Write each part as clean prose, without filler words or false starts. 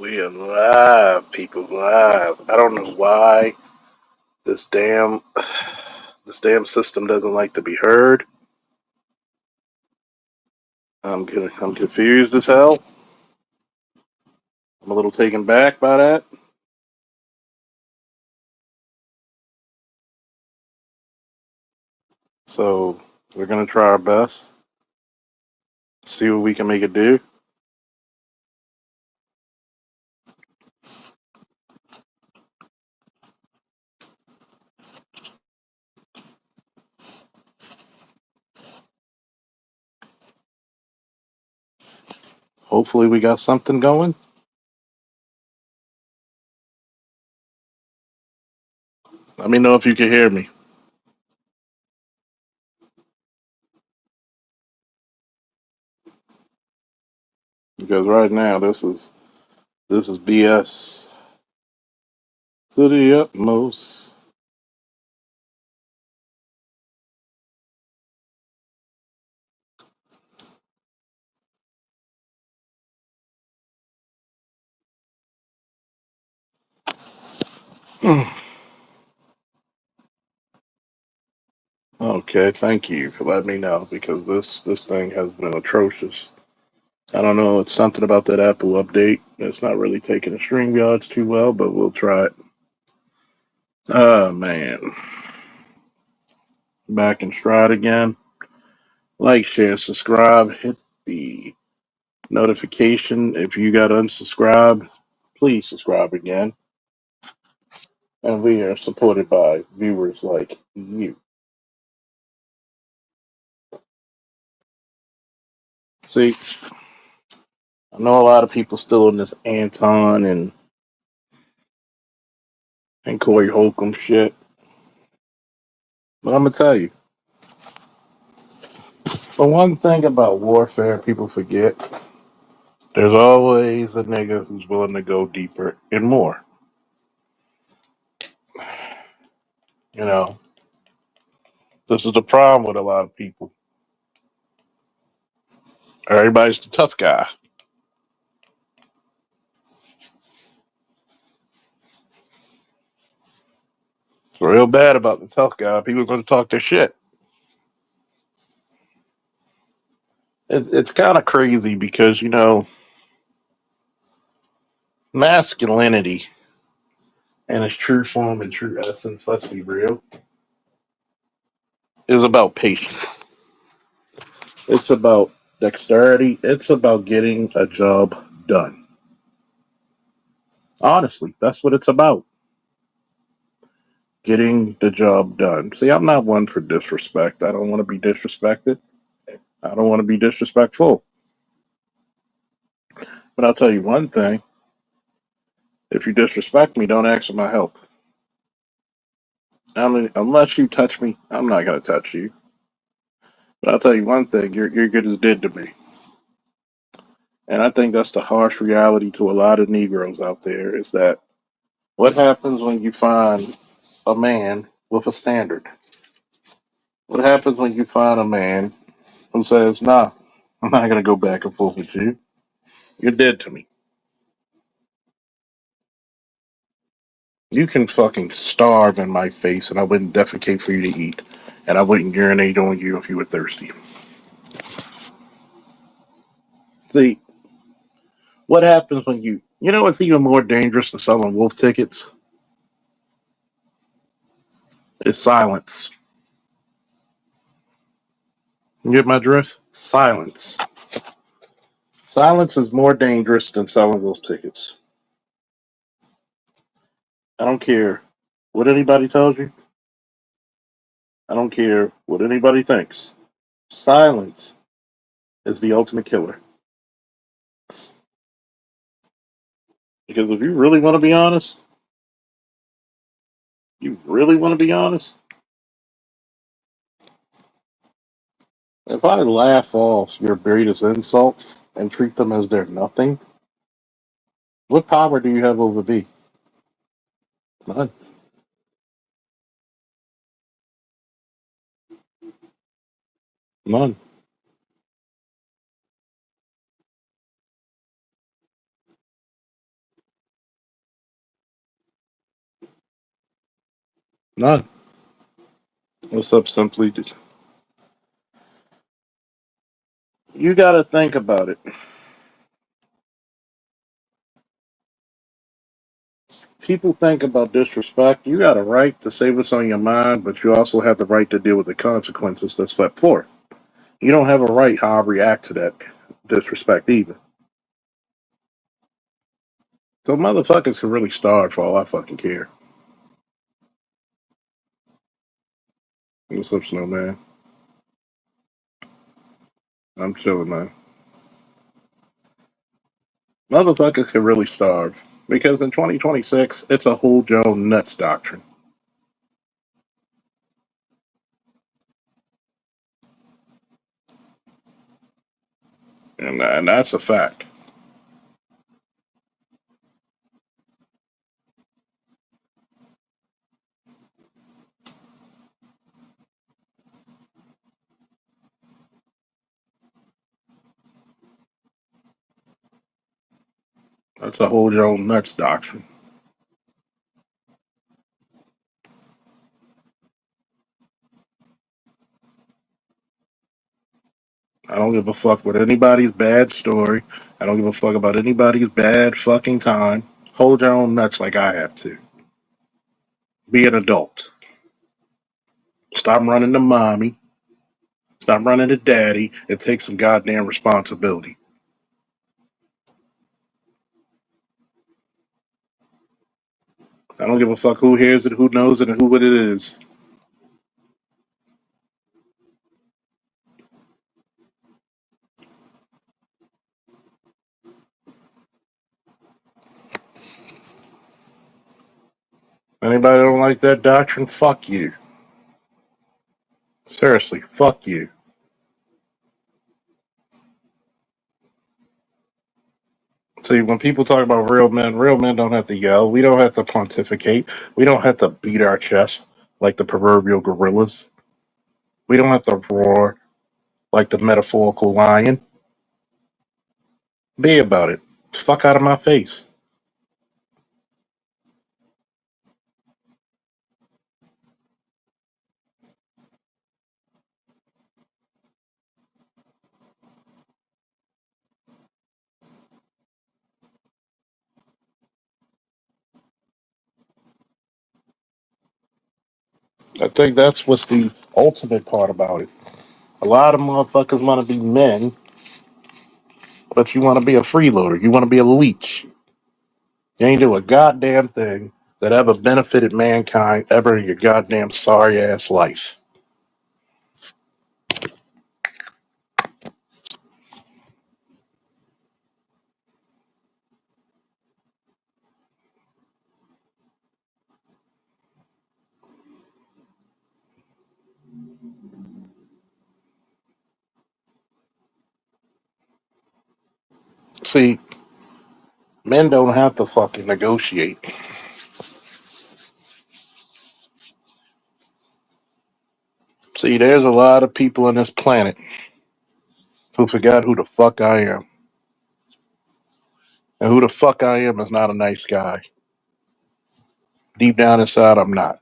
We are live, people, live. I don't know why this damn this damn system doesn't like to be heard. I'm confused as hell. I'm a little taken back by that. So we're gonna try our best, see what we can make it do. Hopefully we got something going. Let me know if you can hear me. Because right now this is BS to the utmost. Okay, thank you for letting me know because this thing has been atrocious. I don't know. It's something about that Apple update. It's not really taking the StreamYards too well, but we'll try it. Oh man, back in stride again. Like, share, subscribe, hit the notification. If you got unsubscribed, please subscribe again. And we are supported by viewers like you. See, I know a lot of people still in this Anton and Corey Holcomb shit, but I'm gonna tell you. The one thing about warfare people forget, there's always a nigga who's willing to go deeper and more. You know, this is the problem with a lot of people. Everybody's the tough guy. It's real bad about the tough guy. People are going to talk their shit. It's kind of crazy because, masculinity in its true form and true essence, let's be real, is about patience. It's about dexterity. It's about getting a job done. Honestly, that's what it's about. Getting the job done. See, I'm not one for disrespect. I don't want to be disrespected. I don't want to be disrespectful. But I'll tell you one thing: if you disrespect me, don't ask for my help. I mean, unless you touch me, I'm not gonna touch you. But I'll tell you one thing: you're good as dead to me. And I think that's the harsh reality to a lot of Negroes out there: is that what happens when you find a man with a standard? What happens when you find a man who says, "Nah, I'm not gonna go back and forth with you. You're dead to me." You can fucking starve in my face, and I wouldn't defecate for you to eat, and I wouldn't urinate on you if you were thirsty. See, what happens when you know what's even more dangerous than selling wolf tickets? Is silence. You get my drift? Silence. Silence is more dangerous than selling wolf tickets. I don't care what anybody tells you. I don't care what anybody thinks. Silence is the ultimate killer. Because if you really want to be honest, you really want to be honest, if I laugh off your greatest insults and treat them as they're nothing, what power do you have over me? None. None. None. What's up, Simply? You got to think about it. People think about disrespect. You got a right to say what's on your mind, but you also have the right to deal with the consequences that's set forth. You don't have a right how I react to that disrespect either. So motherfuckers can really starve for all I fucking care. What's up, Snowman? I'm chilling, man. Motherfuckers can really starve because in 2026, it's a whole Joe nuts doctrine, and that's a fact. That's a whole Joe nuts doctrine. I don't give a fuck with anybody's bad story. I don't give a fuck about anybody's bad fucking time. Hold your own nuts like I have to. Be an adult. Stop running to mommy. Stop running to daddy and take some goddamn responsibility. I don't give a fuck who hears it, who knows it, and who it is. Anybody that don't like that doctrine, fuck you. Seriously, fuck you. See, when people talk about real men don't have to yell. We don't have to pontificate. We don't have to beat our chest like the proverbial gorillas. We don't have to roar like the metaphorical lion. Be about it. Fuck out of my face. I think that's what's the ultimate part about it. A lot of motherfuckers want to be men, but you want to be a freeloader. You want to be a leech. You ain't do a goddamn thing that ever benefited mankind ever in your goddamn sorry ass life. See, men don't have to fucking negotiate. See, there's a lot of people on this planet who forgot who the fuck I am. And who the fuck I am is not a nice guy. Deep down inside, I'm not.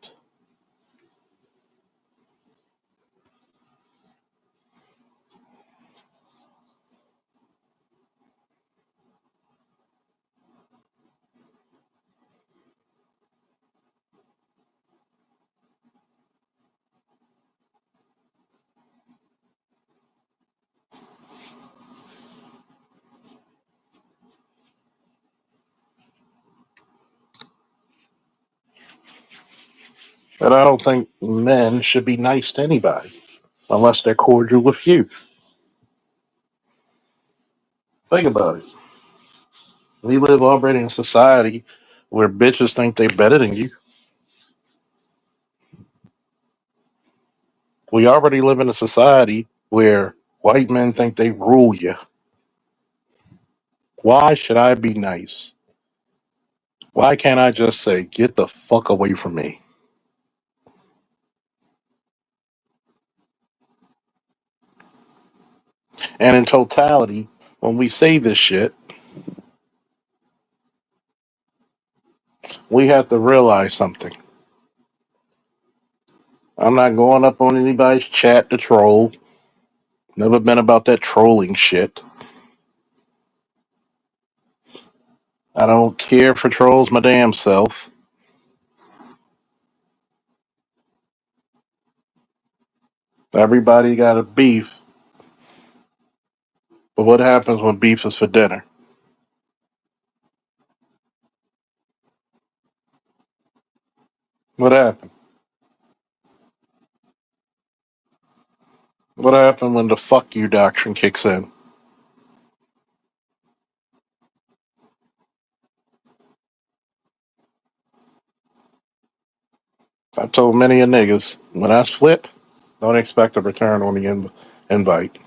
And I don't think men should be nice to anybody unless they're cordial with you. Think about it. We live already in a society where bitches think they're better than you. We already live in a society where white men think they rule you. Why should I be nice? Why can't I just say, get the fuck away from me? And in totality, when we say this shit, we have to realize something. I'm not going up on anybody's chat to troll. Never been about that trolling shit. I don't care for trolls my damn self. Everybody got a beef, but what happens when beef is for dinner? What happened? What happened when the fuck you doctrine kicks in? I told many a niggas, when I flip, don't expect a return on the invite.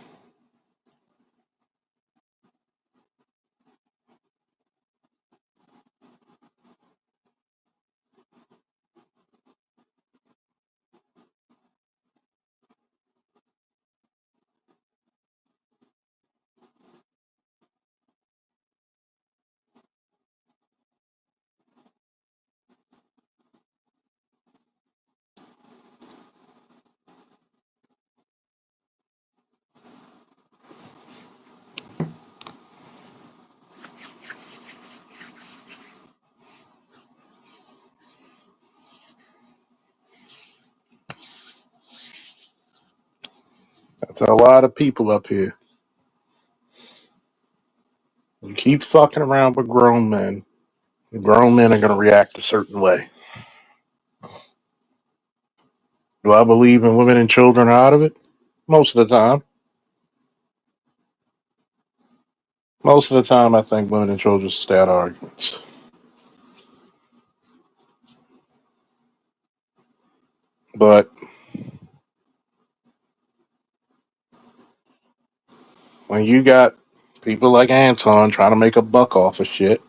I tell a lot of people up here, you keep fucking around with grown men, the grown men are going to react a certain way. Do I believe in women and children are out of it? Most of the time. Most of the time, I think women and children stay out of arguments. But when you got people like Anton trying to make a buck off of shit,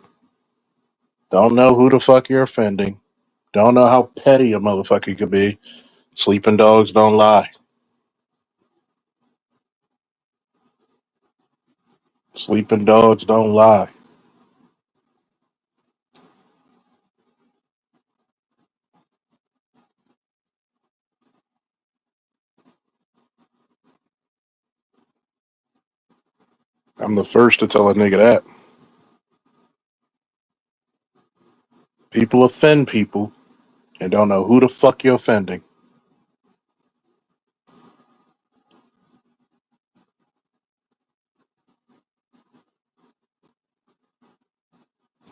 don't know who the fuck you're offending, don't know how petty a motherfucker could be, sleeping dogs don't lie. Sleeping dogs don't lie. I'm the first to tell a nigga that. People offend people and don't know who the fuck you're offending.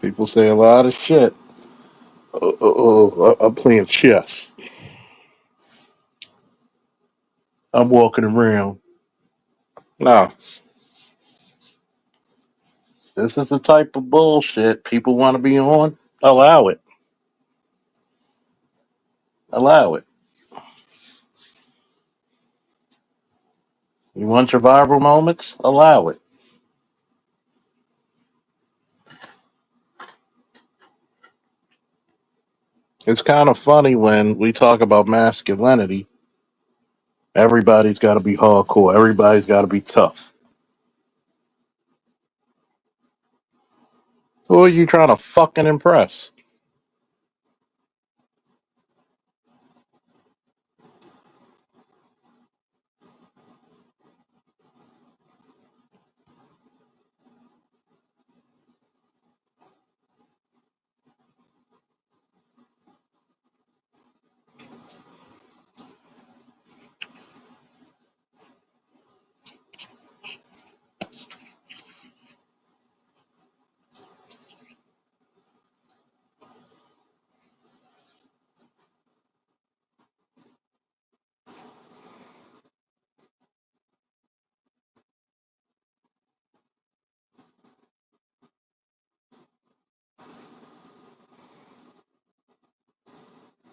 People say a lot of shit. I'm playing chess. I'm walking around. No, this is the type of bullshit people want to be on. Allow it. Allow it. You want your viral moments? Allow it. It's kind of funny when we talk about masculinity. Everybody's got to be hardcore. Everybody's got to be tough. Who are you trying to fucking impress?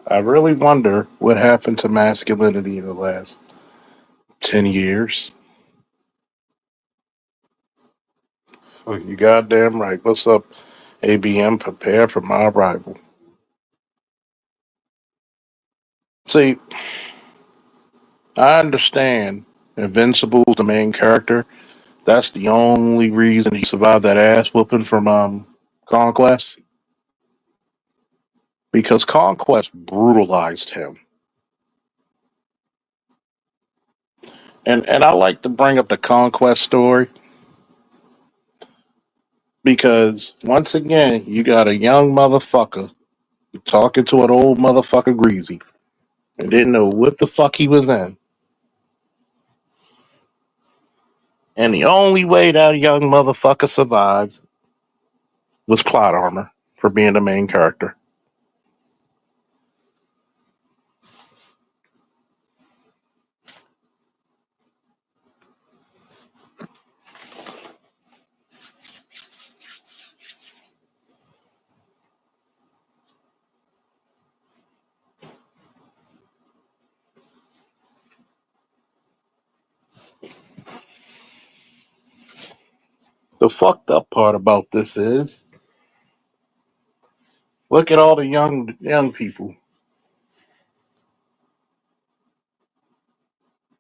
I really wonder what happened to masculinity in the last 10 years. Oh, you goddamn right. What's up, ABM? Prepare for my arrival. See, I understand Invincible's the main character. That's the only reason he survived that ass whooping from Conquest. Because Conquest brutalized him. And I like to bring up the conquest story because once again, you got a young motherfucker talking to an old motherfucker greasy and didn't know what the fuck he was in. And the only way that young motherfucker survived was plot armor for being the main character. The fucked up part about this is look at all the young people,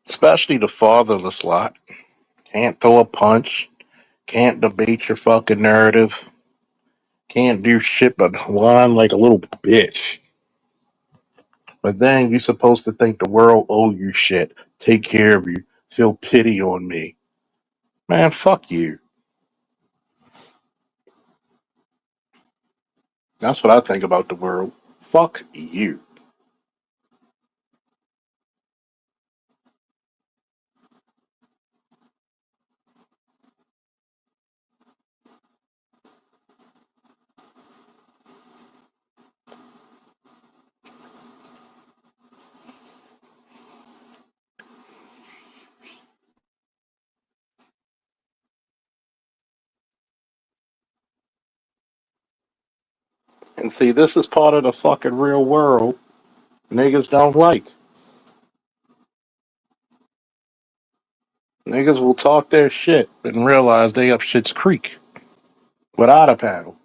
especially the fatherless lot. Can't throw a punch, can't debate your fucking narrative, can't do shit but whine like a little bitch. But then you're supposed to think the world owe you shit, take care of you, feel pity on me. Man, fuck you. That's what I think about the world. Fuck you. And see, this is part of the fucking real world niggas don't like. Niggas will talk their shit and realize they up shit's creek without a paddle.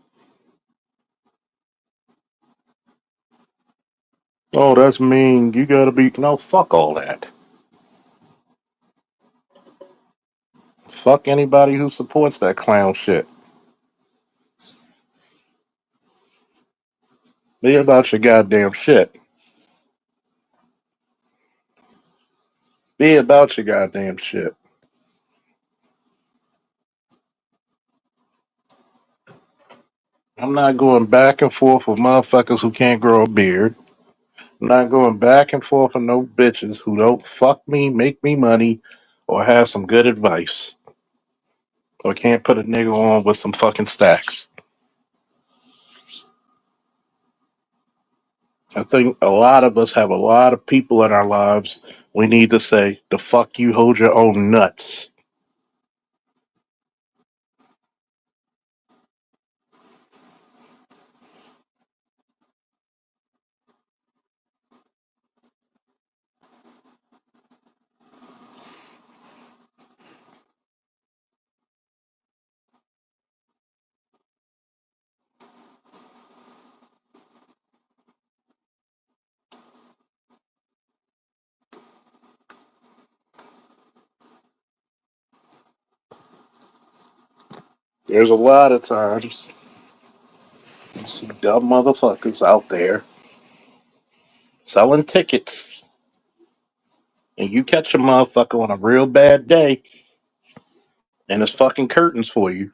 Oh, that's mean. You gotta be. No, fuck all that. Fuck anybody who supports that clown shit. Be about your goddamn shit. Be about your goddamn shit. I'm not going back and forth with motherfuckers who can't grow a beard. I'm not going back and forth with no bitches who don't fuck me, make me money, or have some good advice. Or can't put a nigga on with some fucking stacks. I think a lot of us have a lot of people in our lives we need to say, the fuck you hold your own nuts. There's a lot of times you see dumb motherfuckers out there selling tickets, and you catch a motherfucker on a real bad day, and it's fucking curtains for you.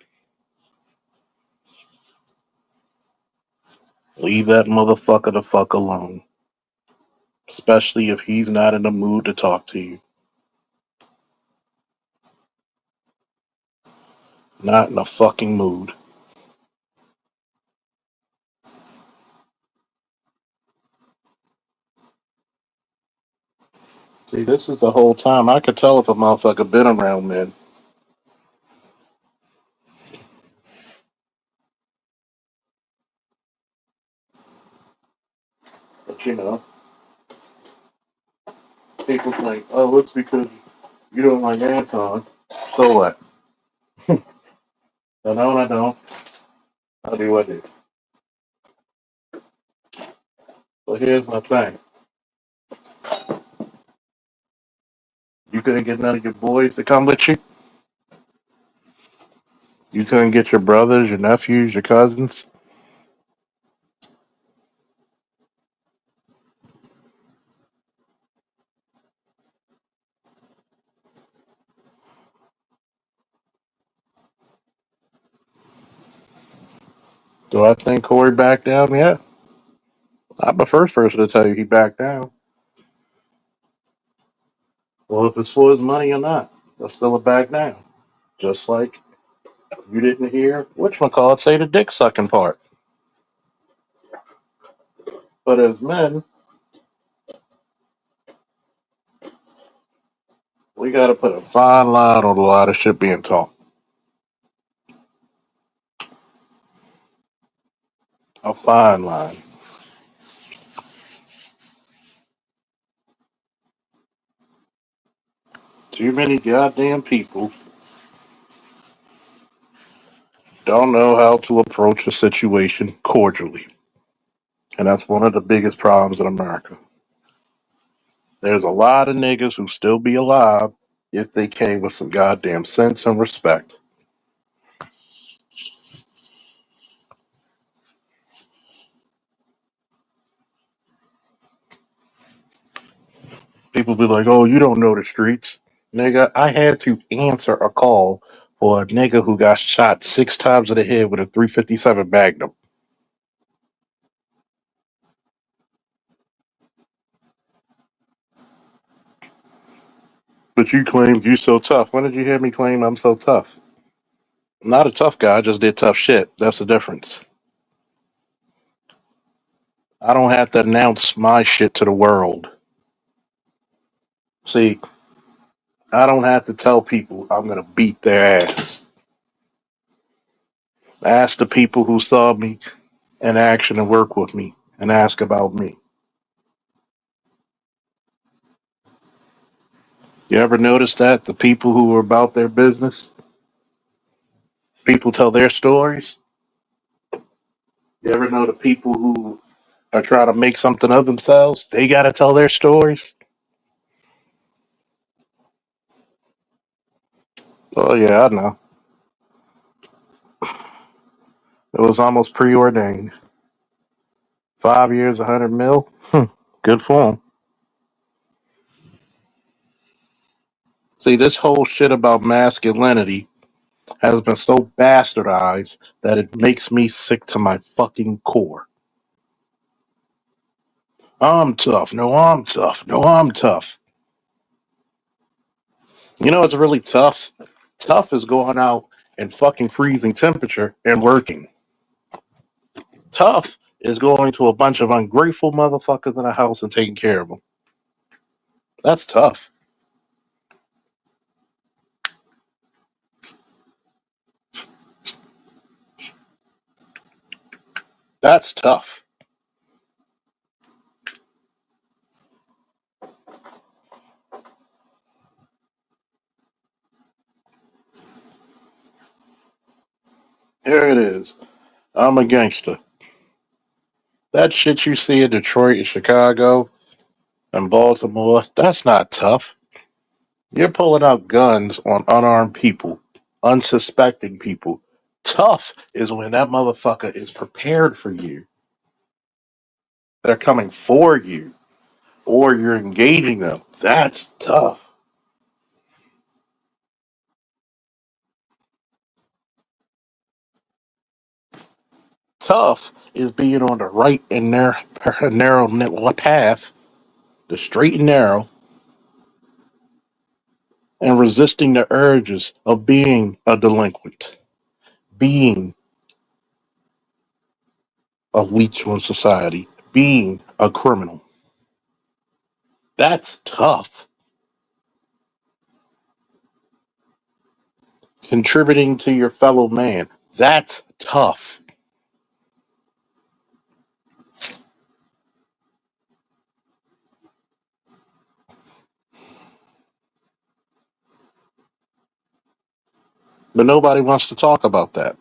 Leave that motherfucker the fuck alone. Especially if he's not in the mood to talk to you. Not in a fucking mood. See, this is the whole time. I could tell if a motherfucker been around men. But you know, people think, oh, it's because you don't like Anton. So what? I don't, I don't. I do, I do. But here's my thing. You couldn't get none of your boys to come with you. You couldn't get your brothers, your nephews, your cousins. Do I think Corey backed down? Yeah. I'm the first person to tell you he backed down. Well, if it's for his money or not, that's still a back down. Just like you didn't hear whatchamacallit say the dick sucking part. But as men, we got to put a fine line on a lot of shit being taught. A fine line. Too many goddamn people don't know how to approach a situation cordially. And that's one of the biggest problems in America. There's a lot of niggas who still be alive if they came with some goddamn sense and respect. People be like, oh, you don't know the streets. Nigga, I had to answer a call for a nigga who got shot 6 times in the head with a 357 Magnum. But you claimed you so tough. When did you hear me claim I'm so tough? I'm not a tough guy, I just did tough shit. That's the difference. I don't have to announce my shit to the world. See, I don't have to tell people I'm gonna beat their ass. Ask the people who saw me in action and work with me and ask about me. You ever notice that? The people who are about their business, people tell their stories. You ever know the people who are trying to make something of themselves? They gotta tell their stories. Oh yeah, I know. It was almost preordained. 5 years, 100 mil. Good for them. See, this whole shit about masculinity has been so bastardized that it makes me sick to my fucking core. I'm tough. No, I'm tough. No, I'm tough. You know what's really tough? Tough is going out in fucking freezing temperature and working. Tough is going to a bunch of ungrateful motherfuckers in a house and taking care of them. That's tough. That's tough. Here it is. I'm a gangster. That shit you see in Detroit and Chicago and Baltimore, that's not tough. You're pulling out guns on unarmed people, unsuspecting people. Tough is when that motherfucker is prepared for you. They're coming for you, or you're engaging them. That's tough. Tough is being on the right and narrow path, the straight and narrow, and resisting the urges of being a delinquent, being a leech on society, being a criminal. That's tough. Contributing to your fellow man. That's tough. But nobody wants to talk about that.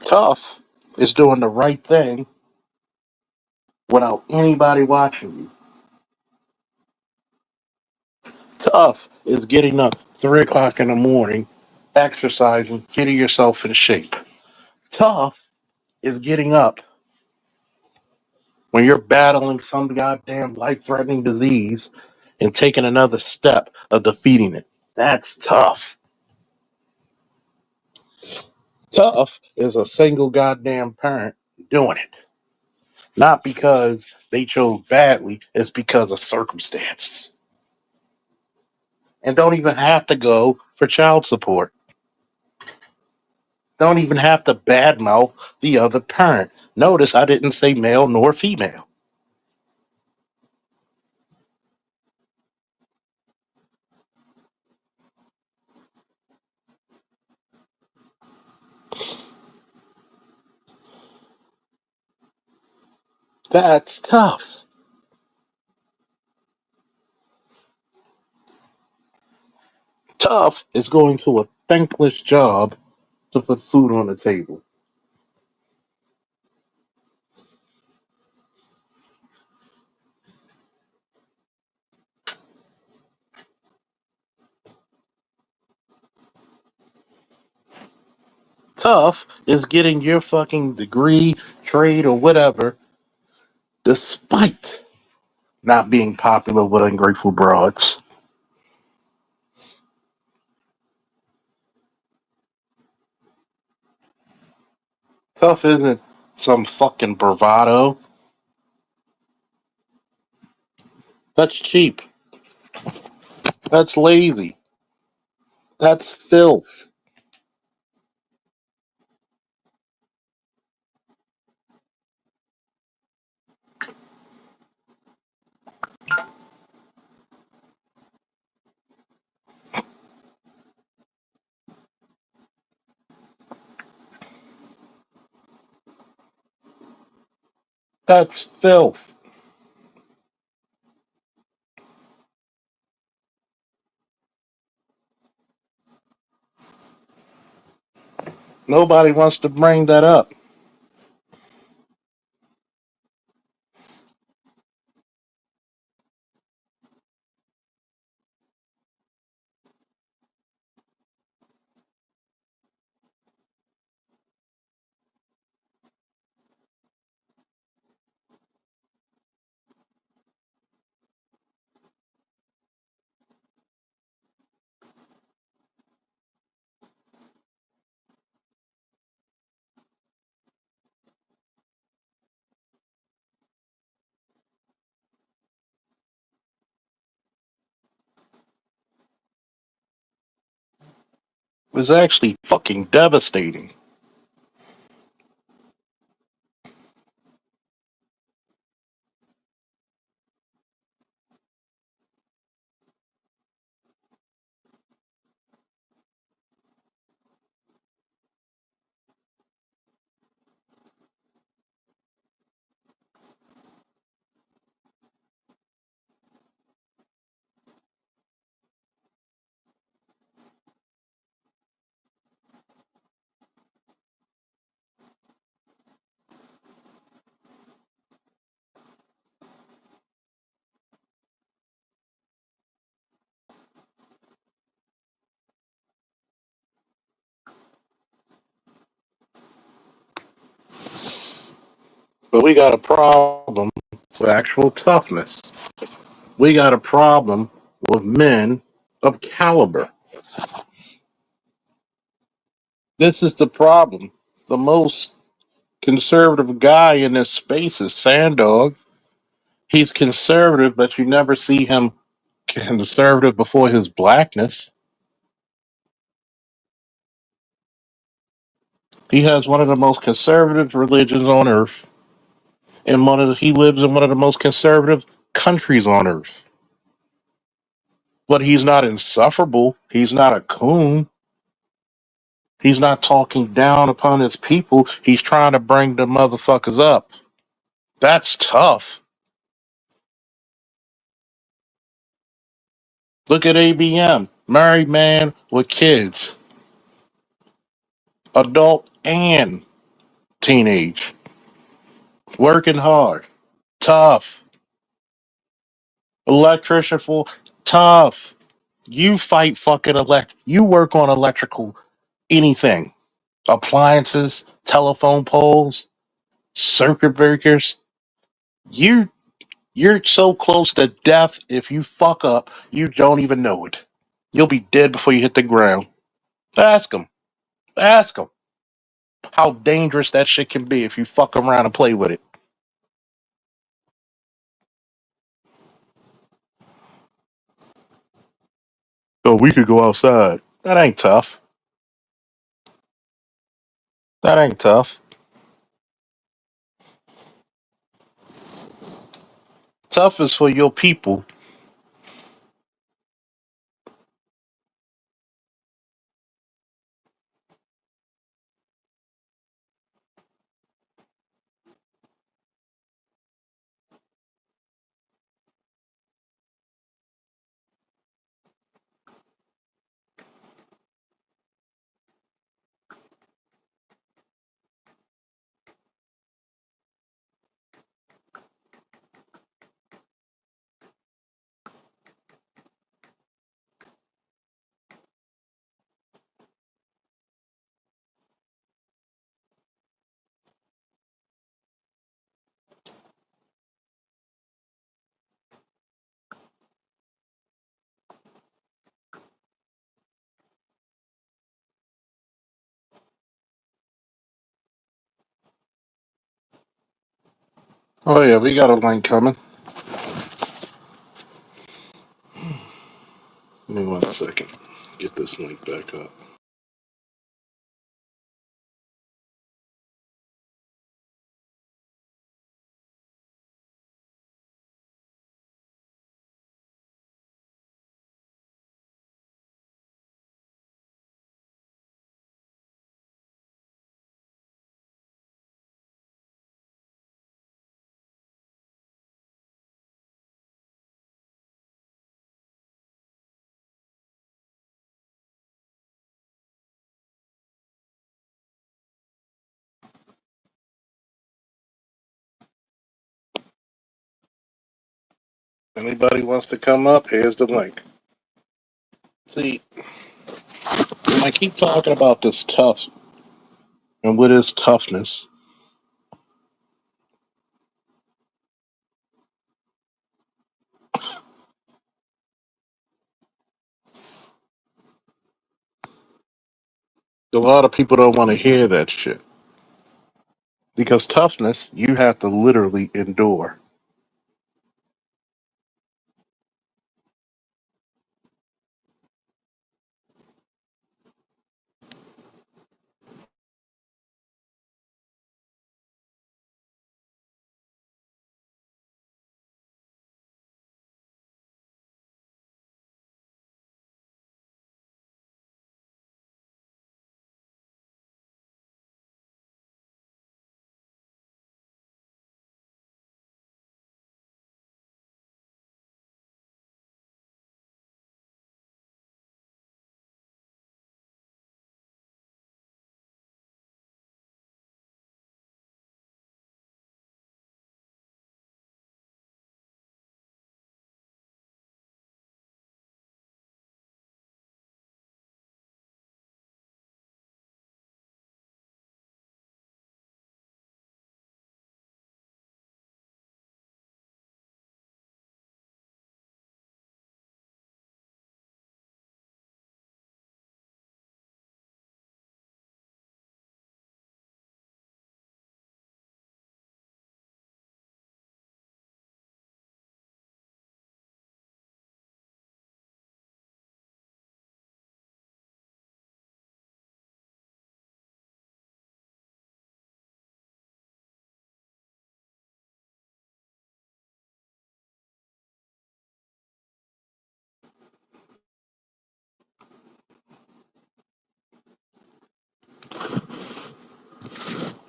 Tough is doing the right thing without anybody watching you. Tough is getting up 3 o'clock in the morning, exercising, getting yourself in shape. Tough is getting up when you're battling some goddamn life threatening disease and taking another step of defeating it. That's tough. Tough is a single goddamn parent doing it. Not because they chose badly, it's because of circumstances. And don't even have to go for child support. Don't even have to badmouth the other parent. Notice I didn't say male nor female. That's tough. Tough is going to a thankless job to put food on the table. Tough is getting your fucking degree, trade, or whatever, despite not being popular with ungrateful broads. Tough isn't some fucking bravado. That's cheap. That's lazy. That's filth. That's filth. Nobody wants to bring that up. It's actually fucking devastating. But we got a problem with actual toughness. We got a problem with men of caliber. This is the problem. The most conservative guy in this space is Sandog. He's conservative, but you never see him conservative before his blackness. He has one of the most conservative religions on earth, and he lives in one of the most conservative countries on earth. But he's not insufferable. He's not a coon. He's not talking down upon his people. He's trying to bring the motherfuckers up. That's tough. Look at ABM, married man with kids, adult and teenage, working hard, tough, electrician full, tough. You fight fucking you work on electrical anything. Appliances, telephone poles, circuit breakers. You you're so close to death if you fuck up, you don't even know it. You'll be dead before you hit the ground. Ask them. Ask them how dangerous that shit can be if you fuck around and play with it. Oh, we could go outside. That ain't tough. That ain't tough. Tough is for your people. Oh yeah, we got a link coming. Give me 1 second. Get this link back up. Anybody wants to come up? Here's the link. See, I keep talking about this tough, and what is toughness? A lot of people don't want to hear that shit because toughness you have to literally endure.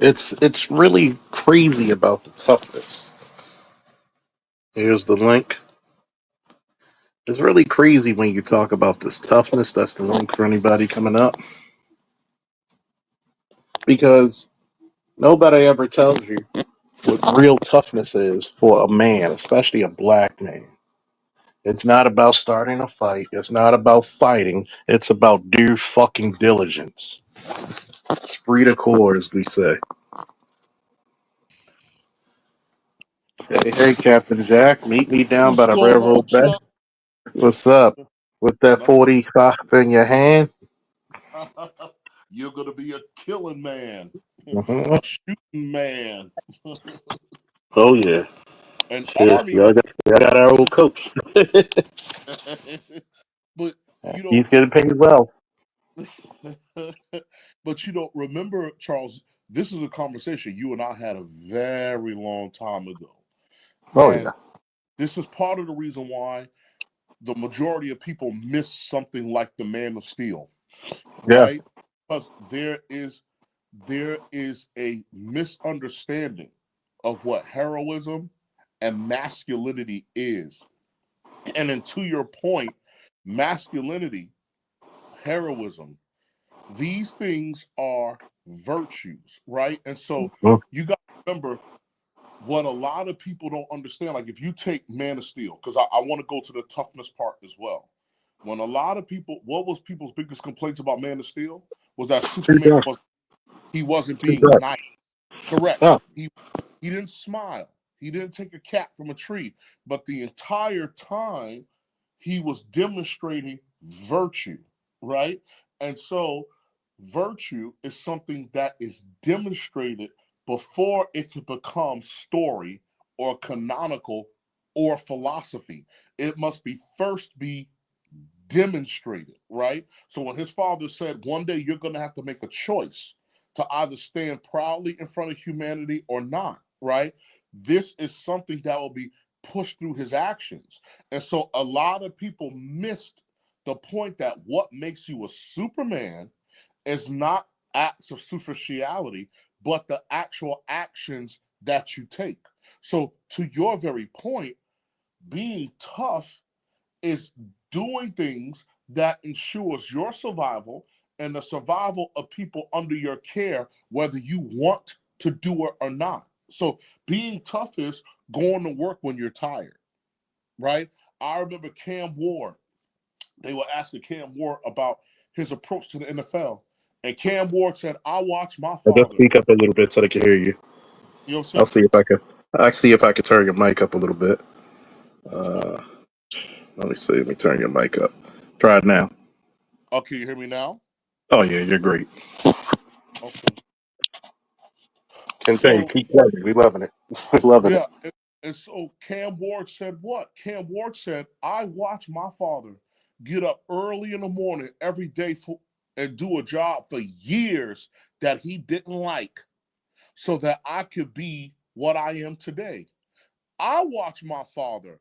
It's really crazy about the toughness. Here's the link. It's really crazy when you talk about this toughness. That's the link for anybody coming up because nobody ever tells you what real toughness is for a man, especially a black man. It's not about starting a fight. It's not about fighting. It's about due fucking diligence. Esprit de corps, as we say. Hey, hey, Captain Jack. Meet me down What's by the going on, railroad bed. Chuck? What's up? With that Nothing. 45 in your hand? You're gonna be a killing man, Hmm. a shooting man, Oh, yeah. an Shit. army Y'all got our old coach. man. But you He's getting paid well. don't. But you don't remember, Charles. This is a conversation you and I had a very long time ago, Oh, and yeah. this is part of the reason why the majority of people miss something like the Man of Steel, Yeah. right? Because there is a misunderstanding of what heroism and masculinity is. And then to your point, masculinity, heroism, these things are virtues, right? And so Mhm. you got to remember what a lot of people don't understand. Like if you take Man of Steel, because I want to go to the toughness part as well. When a lot of people, what was people's biggest complaints about Man of Steel was that Too Superman dark. was he wasn't Too being dark. nice. Correct. Oh, He didn't smile. He didn't take a cat from a tree. But the entire time he was demonstrating virtue, right? And so virtue is something that is demonstrated before it can become story or canonical or philosophy. It must be first be demonstrated, right? So when his father said, one day you're going to have to make a choice to either stand proudly in front of humanity or not, right? This is something that will be pushed through his actions. And so a lot of people missed the point that what makes you a Superman is not acts of superficiality, but the actual actions that you take. So, to your very point, being tough is doing things that ensures your survival and the survival of people under your care, whether you want to do it or not. So being tough is going to work when you're tired, right? I remember Cam Ward. They were asking Cam Ward about his approach to the NFL. And Cam Ward said, I watched my I just father. speak up a little bit so they can hear you. You know what I'm I'll saying? see if I can. I see if I can turn your mic up a little bit. Uh, Let me see. Let me turn your mic up. Try it now. Okay, you hear me now? Oh yeah, you're great. Okay. Continue. So Keep loving. We loving it. We loving it. yeah. And so Cam Ward said what? Cam Ward said, I watched my father get up early in the morning every day and do a job for years that he didn't like so that I could be what I am today. I watched my father,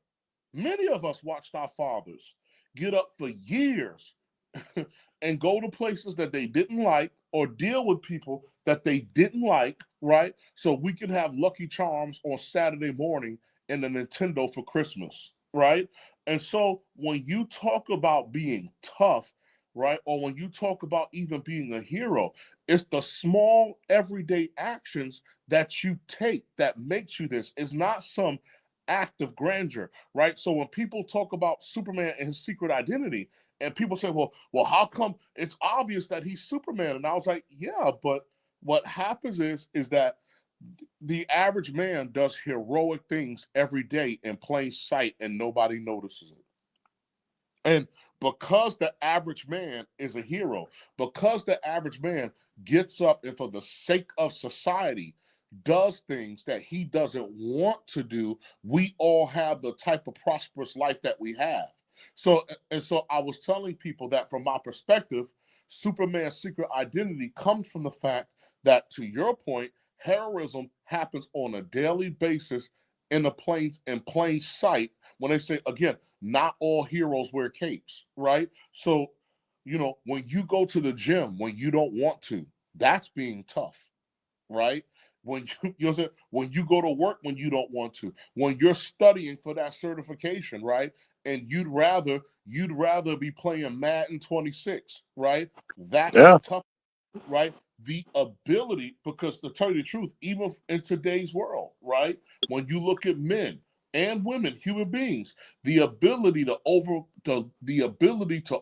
many of us watched our fathers get up for years and go to places that they didn't like or deal with people that they didn't like, right? So we can have Lucky Charms on Saturday morning and the Nintendo for Christmas, right? And so when you talk about being tough, right, or when you talk about even being a hero, it's the small everyday actions that you take that makes you this. It's not some act of grandeur, right? So when people talk about Superman and his secret identity, and people say, well, how come it's obvious that he's Superman? And I was like, yeah, but what happens is that the average man does heroic things every day in plain sight and nobody notices it. And because the average man is a hero, because the average man gets up and for the sake of society does things that he doesn't want to do, we all have the type of prosperous life that we have. So I was telling people that from my perspective, Superman's secret identity comes from the fact that, to your point, heroism happens on a daily basis in plain sight. When they say again, not all heroes wear capes, right? So, when you go to the gym when you don't want to, that's being tough, right? When when you go to work when you don't want to, when you're studying for that certification, right? And you'd rather be playing Madden 26, right? That is Yeah. tough, right? The ability, because to tell you the truth, even in today's world, right? When you look at men, and women, human beings, the ability to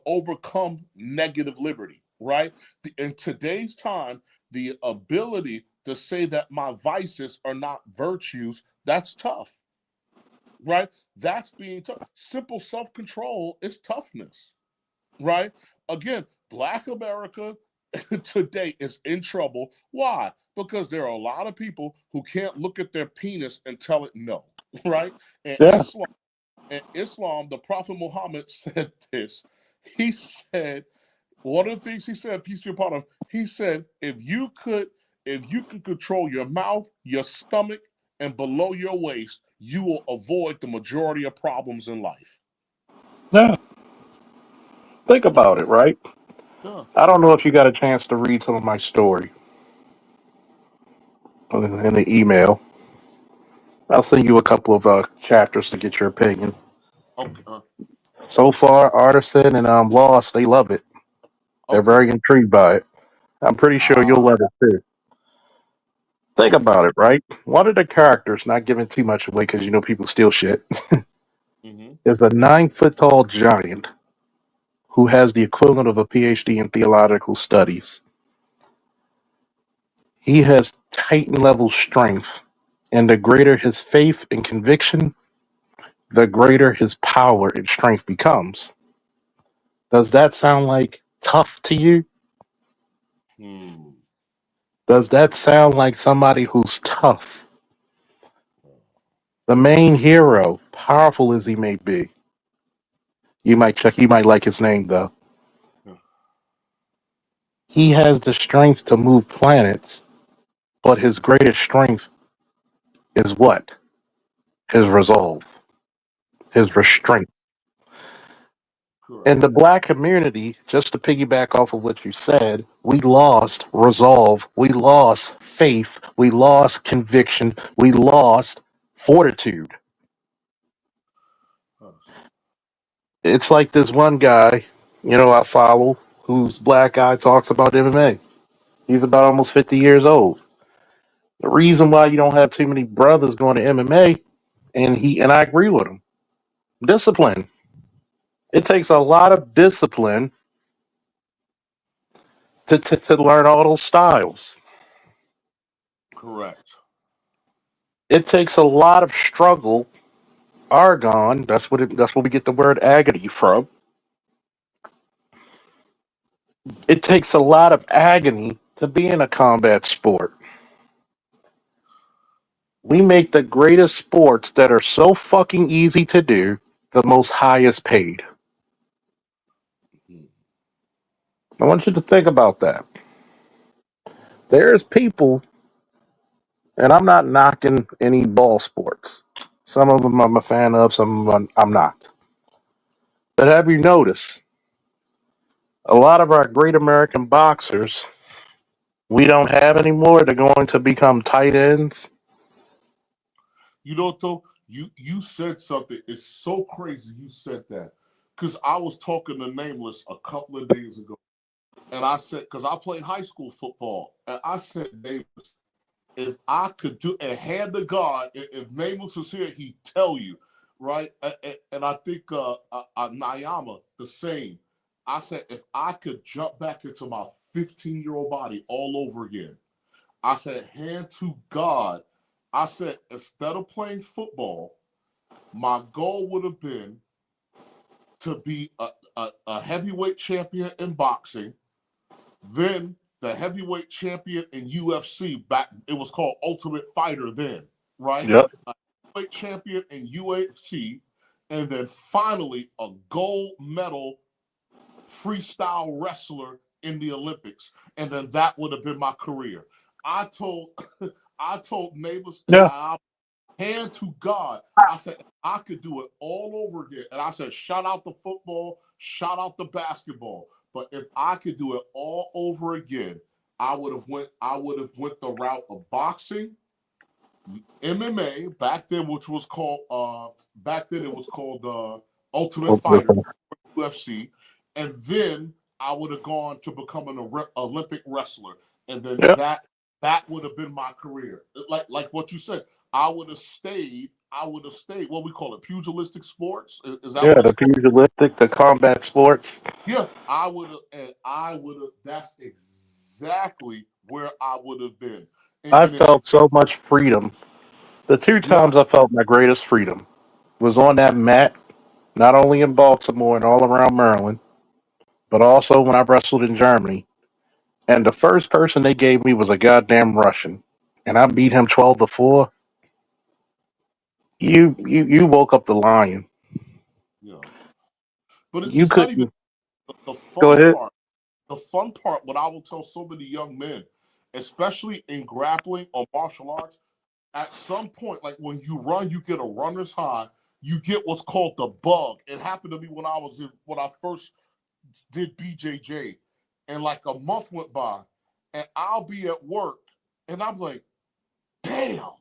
overcome negative liberty, right? In today's time, the ability to say that my vices are not virtues, that's tough, right? That's being tough. Simple self-control is toughness, right? Again, Black America today is in trouble. Why? Because there are a lot of people who can't look at their penis and tell it no, right? And Yeah. Islam, the Prophet Muhammad said this. He said, one of the things he said, peace be upon him, he said, if you could control your mouth, your stomach, and below your waist, you will avoid the majority of problems in life. Yeah. Think about it, right? Yeah. I don't know if you got a chance to read some of my story in the email. I'll send you a couple of chapters to get your opinion. Okay. So far, Artisan and Lost, they love it. They're Okay. very intrigued by it. I'm pretty sure you'll love it too. Think Okay. about it, right? One of the characters, not giving too much away because you know people steal shit, Mm-hmm. is a 9 foot tall giant who has the equivalent of a PhD in theological studies. He has Titan level strength, and the greater his faith and conviction, the greater his power and strength becomes. Does that sound like tough to you? Hmm. Does that sound like somebody who's tough? The main hero, powerful as he may be, you might like his name though. He has the strength to move planets, but his greatest strength is what? His resolve, his restraint. In Correct. the black community, just to piggyback off of what you said, we lost resolve, we lost faith, we lost conviction, we lost fortitude. It's like this one guy, I follow, whose black guy talks about MMA. He's about almost 50 years old. The reason why you don't have too many brothers going to MMA, and I agree with him, discipline. It takes a lot of discipline to learn all those styles. Correct. It takes a lot of struggle. Argon, that's where we get the word agony from. It takes a lot of agony to be in a combat sport. We make the greatest sports that are so fucking easy to do the most highest paid. Hmm. I want you to think about that. There's people, and I'm not knocking any ball sports. Some of them I'm a fan of, some of them I'm not. But have you noticed a lot of our great American boxers we don't have anymore? They're going to become tight ends. You know, though, you said something. It's so crazy you said that. Because I was talking to Nameless a couple of days ago. And I said, because I played high school football. And I said, Nameless, if I could do, and hand to God, if Nameless was here, he'd tell you, right? And I think Nayama, the same. I said, if I could jump back into my 15-year-old body all over again, I said, hand to God. I said, instead of playing football, my goal would have been to be a heavyweight champion in boxing, then the heavyweight champion in UFC. Back, it was called Ultimate Fighter then, right? Yep. A heavyweight champion in UFC, and then finally a gold medal freestyle wrestler in the Olympics, and then that would have been my career. I told I told neighbors and Yeah. I hand to God. I said I could do it all over again, and I said shout out the football, shout out the basketball. But if I could do it all over again, I would have went the route of boxing, MMA back then, which was called back then it was called Ultimate Fighter, UFC, and then I would have gone to become an Olympic wrestler, and then Yeah. that would have been my career. Like what you said, I would have stayed. I would have stayed. What we call it, pugilistic sports. Is that Yeah, what the it's called? pugilistic, the combat sports. Yeah, I would have, and I would have. That's exactly where I would have been. I And it's felt so much freedom. The two yeah, times I felt my greatest freedom was on that mat, not only in Baltimore and all around Maryland, but also when I wrestled in Germany. And the first person they gave me was a goddamn Russian, and I beat him 12-4. You woke up the lion. yeah. But You it's not even couldn't the go fun ahead. part. The fun part, what I will tell so many young men, especially in grappling or martial arts, at some point, like when you run, you get a runner's high. You get what's called the bug. It happened to me when I first did BJJ, and like a month went by, and I'll be at work, and I'm like, damn,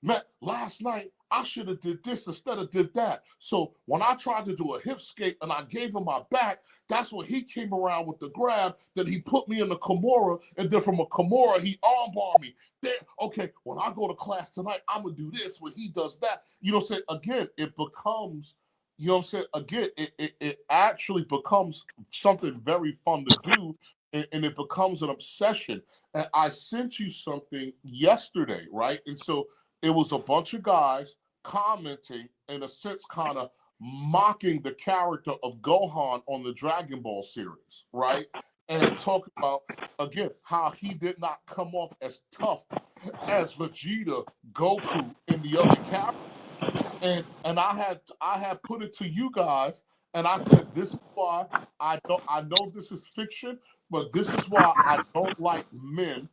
man, last night I should have did this instead of did that. So when I tried to do a hip escape and I gave him my back, that's when he came around with the grab. That he put me in the Kimura, and then from a Kimura he armbarred me. There, okay, when I go to class tonight, I'm gonna do this. When he does that, you know, say again, it becomes, you know, what I'm saying again, it actually becomes something very fun to do, and it becomes an obsession. And I sent you something yesterday, right? And so it was a bunch of guys commenting, in a sense, kind of mocking the character of Gohan on the Dragon Ball series, right? And talking about, again, how he did not come off as tough as Vegeta, Goku, and the other characters. And I had put it to you guys, and I said, this is why I know this is fiction, but this is why I don't like men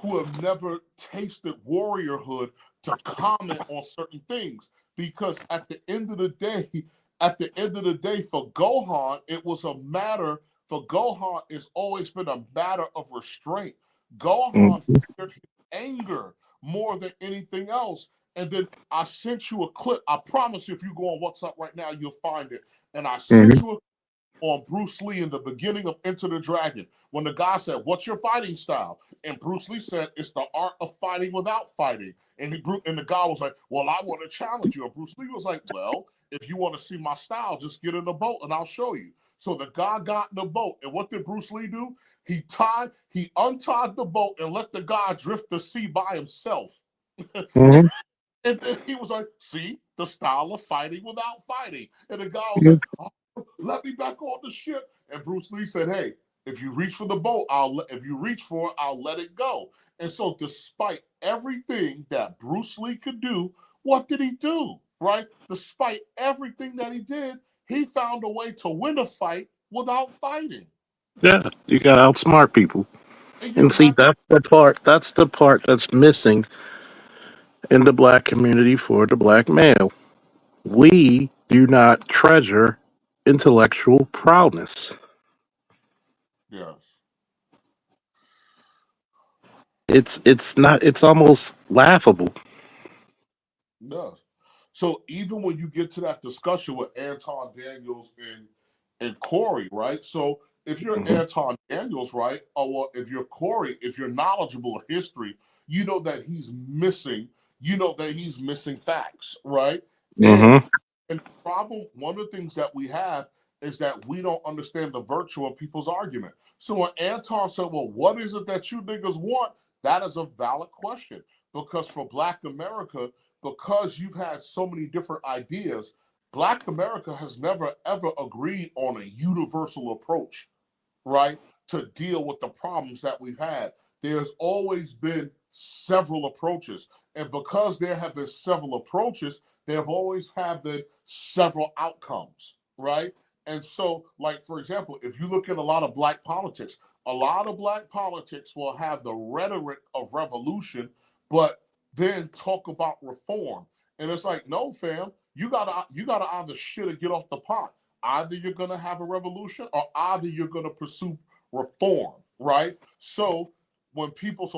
who have never tasted warriorhood to comment on certain things. Because at the end of the day, for Gohan, it was a matter, for Gohan, it's always been a matter of restraint. Gohan Mm-hmm. feared his anger more than anything else. And then I sent you a clip. I promise you, if you go on WhatsApp right now, you'll find it. And I sent you a on Bruce Lee in the beginning of Enter the Dragon, when the guy said, "What's your fighting style?" And Bruce Lee said, "It's the art of fighting without fighting." And the guy was like, "Well, I want to challenge you." And Bruce Lee was like, "Well, if you want to see my style, just get in the boat and I'll show you." So the guy got in the boat, and what did Bruce Lee do? He untied the boat and let the guy drift the sea by himself. Mm-hmm. And then he was like, "See, the style of fighting without fighting." And the guy was Mm-hmm. like, "Oh, let me back on the ship." And Bruce Lee said, "Hey, if you reach for the boat, if you reach for it, I'll let it go." And so, despite everything that Bruce Lee could do, what did he do? Right? Despite everything that he did, he found a way to win a fight without fighting. Yeah, you got to outsmart people. And And see, that's the part. That's the part that's missing in the black community for the black male. We do not treasure intellectual prowess. yes, It's not. It's almost laughable. yes. So even when you get to that discussion with Anton Daniels and Corey, right? So if you're Mm-hmm. Anton Daniels, right, or well, if you're Corey, if you're knowledgeable of history, you know that he's missing, facts, right? And Mm-hmm. and the problem, one of the things that we have is that we don't understand the virtue of people's argument. So when Anton said, "Well, what is it that you niggas want?" That is a valid question, because for Black America, because you've had so many different ideas, Black America has never ever agreed on a universal approach, right, to deal with the problems that we've had. There's always been several approaches. And because there have been several approaches, there have always have been several outcomes, right? And so, like, for example, if you look at a lot of Black politics, a lot of Black politics will have the rhetoric of revolution, but then talk about reform. And it's like, no, fam, you gotta either shit or get off the pot. Either you're going to have a revolution, or either you're going to pursue reform, right? So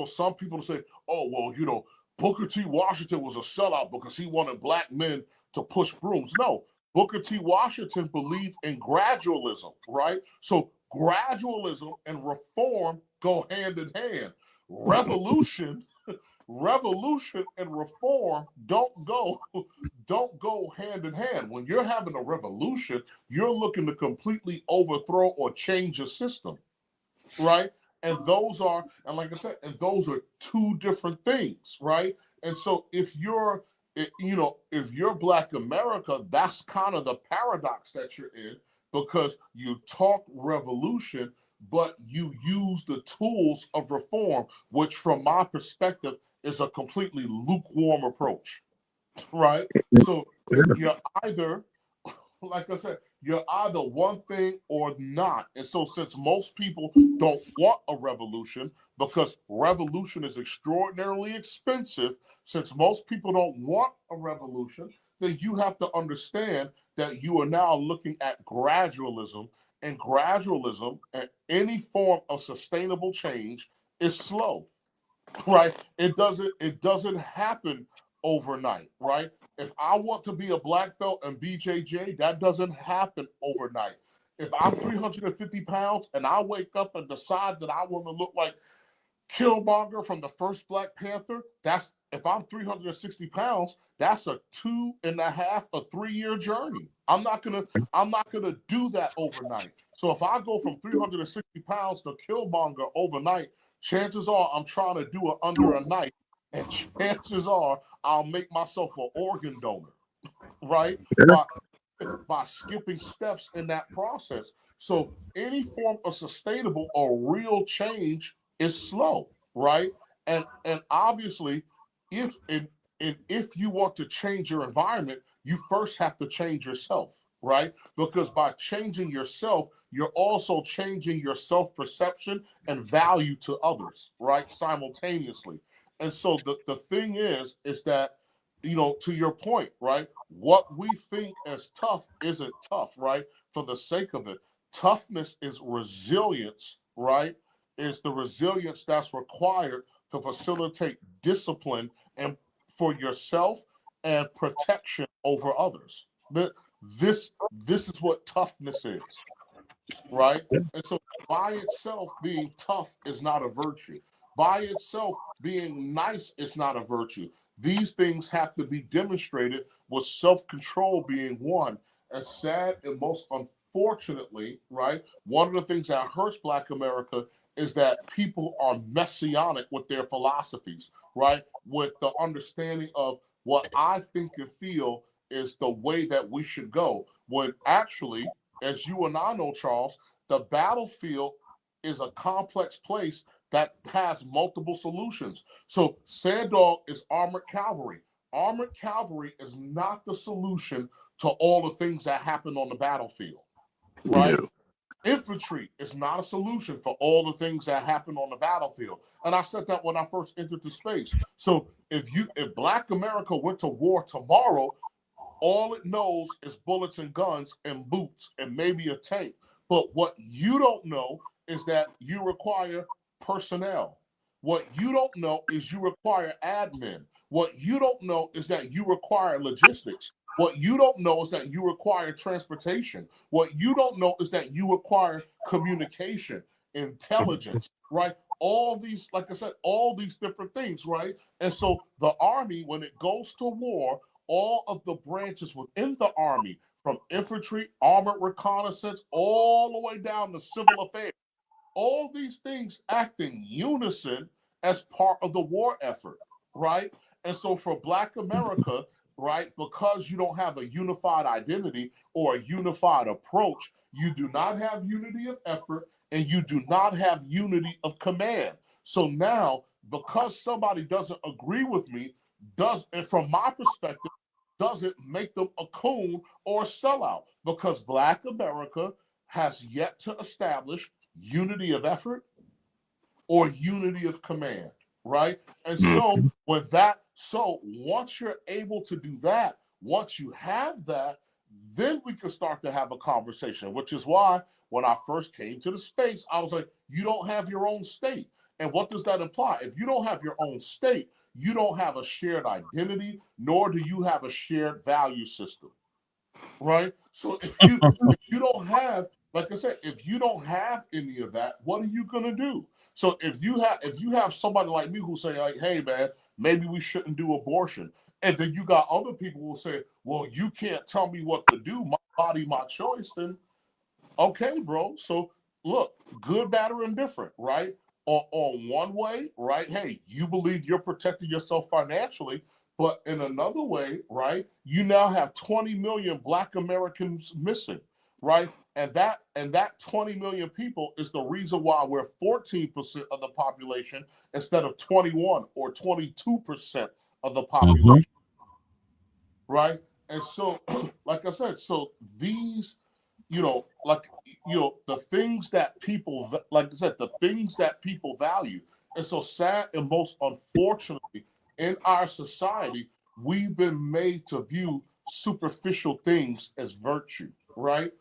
some people say, "Oh, well, Booker T. Washington was a sellout because he wanted black men to push brooms." No, Booker T. Washington believed in gradualism, right? So gradualism and reform go hand in hand. Revolution revolution and reform don't go hand in hand. When you're having a revolution, you're looking to completely overthrow or change a system, right? And like I said, and those are two different things, right? And so if you're Black America, that's kind of the paradox that you're in, because you talk revolution, but you use the tools of reform, which from my perspective is a completely lukewarm approach, right? So you're either, like I said, you're either one thing or not. And so since most people don't want a revolution, because revolution is extraordinarily expensive, since most people don't want a revolution, then you have to understand that you are now looking at gradualism, and gradualism and any form of sustainable change is slow, right? It doesn't happen overnight, right? If I want to be a black belt and BJJ, that doesn't happen overnight. If I'm 350 pounds and I wake up and decide that I want to look like Killmonger from the first Black Panther, that's, if I'm 360 pounds, that's a 2.5 or 3 year journey. I'm not gonna do that overnight. So if I go from 360 pounds to Killmonger overnight, chances are I'm trying to do it under a night, and chances are I'll make myself an organ donor, right? By skipping steps in that process. So any form of sustainable or real change is slow, right? And obviously, if if you want to change your environment, you first have to change yourself, right? Because by changing yourself, you're also changing your self-perception and value to others, right? Simultaneously. And so the thing is that, to your point, right? What we think as tough isn't tough, right? For the sake of it. Toughness is resilience, right? Is the resilience that's required to facilitate discipline and for yourself and protection over others. This is what toughness is, right? And so by itself being tough is not a virtue. By itself being nice is not a virtue. These things have to be demonstrated with self-control being one. As sad and most unfortunately, right, one of the things that hurts Black America is that people are messianic with their philosophies, right? With the understanding of what I think and feel is the way that we should go. When actually, as you and I know, Charles, the battlefield is a complex place that has multiple solutions. So Sandog is armored cavalry. Armored cavalry is not the solution to all the things that happen on the battlefield, right? No. Infantry is not a solution for all the things that happen on the battlefield. And I said that when I first entered the space. So if Black America went to war tomorrow, all it knows is bullets and guns and boots and maybe a tank. But what you don't know is that you require personnel. What you don't know is you require admin. What you don't know is that you require logistics. What you don't know is that you require transportation. What you don't know is that you require communication, intelligence, right? All these, like I said, all these different things, right? And so the Army, when it goes to war, all of the branches within the Army, from infantry, armored reconnaissance, all the way down to civil affairs, all these things act in unison as part of the war effort, right? And so for Black America, right, because you don't have a unified identity or a unified approach, you do not have unity of effort and you do not have unity of command. So now, because somebody doesn't agree with me, and from my perspective, doesn't make them a coon or a sellout, because Black America has yet to establish unity of effort or unity of command, right? And so with that, so once you're able to do that, once you have that, then we can start to have a conversation, which is why when I first came to the space, I was like, you don't have your own state. And what does that imply? If you don't have your own state, you don't have a shared identity, nor do you have a shared value system, right? So if you don't have, like I said, if you don't have any of that, what are you gonna do? So if you have somebody like me who say like, hey man, maybe we shouldn't do abortion. And then you got other people who will say, well, you can't tell me what to do. My body, my choice. Then, okay, bro. So look, good, bad, or indifferent, right? On one way, right? Hey, you believe you're protecting yourself financially, but in another way, right? You now have 20 million Black Americans missing, right? And that 20 million people is the reason why we're 14% of the population instead of 21 or 22% of the population, right? And so, like I said, so these, the things that people, like I said, the things that people value. And so sad and most unfortunately in our society, we've been made to view superficial things as virtue, right?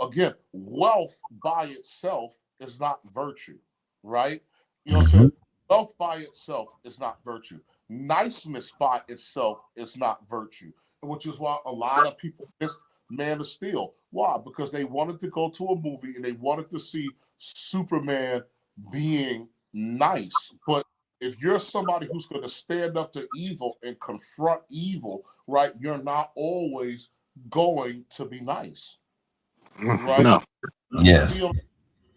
Again, wealth by itself is not virtue, right? You know what I'm saying? Wealth by itself is not virtue. Niceness by itself is not virtue, which is why a lot of people missed Man of Steel. Why? Because they wanted to go to a movie and they wanted to see Superman being nice. But if you're somebody who's going to stand up to evil and confront evil, right, you're not always going to be nice. Right? No. Yes.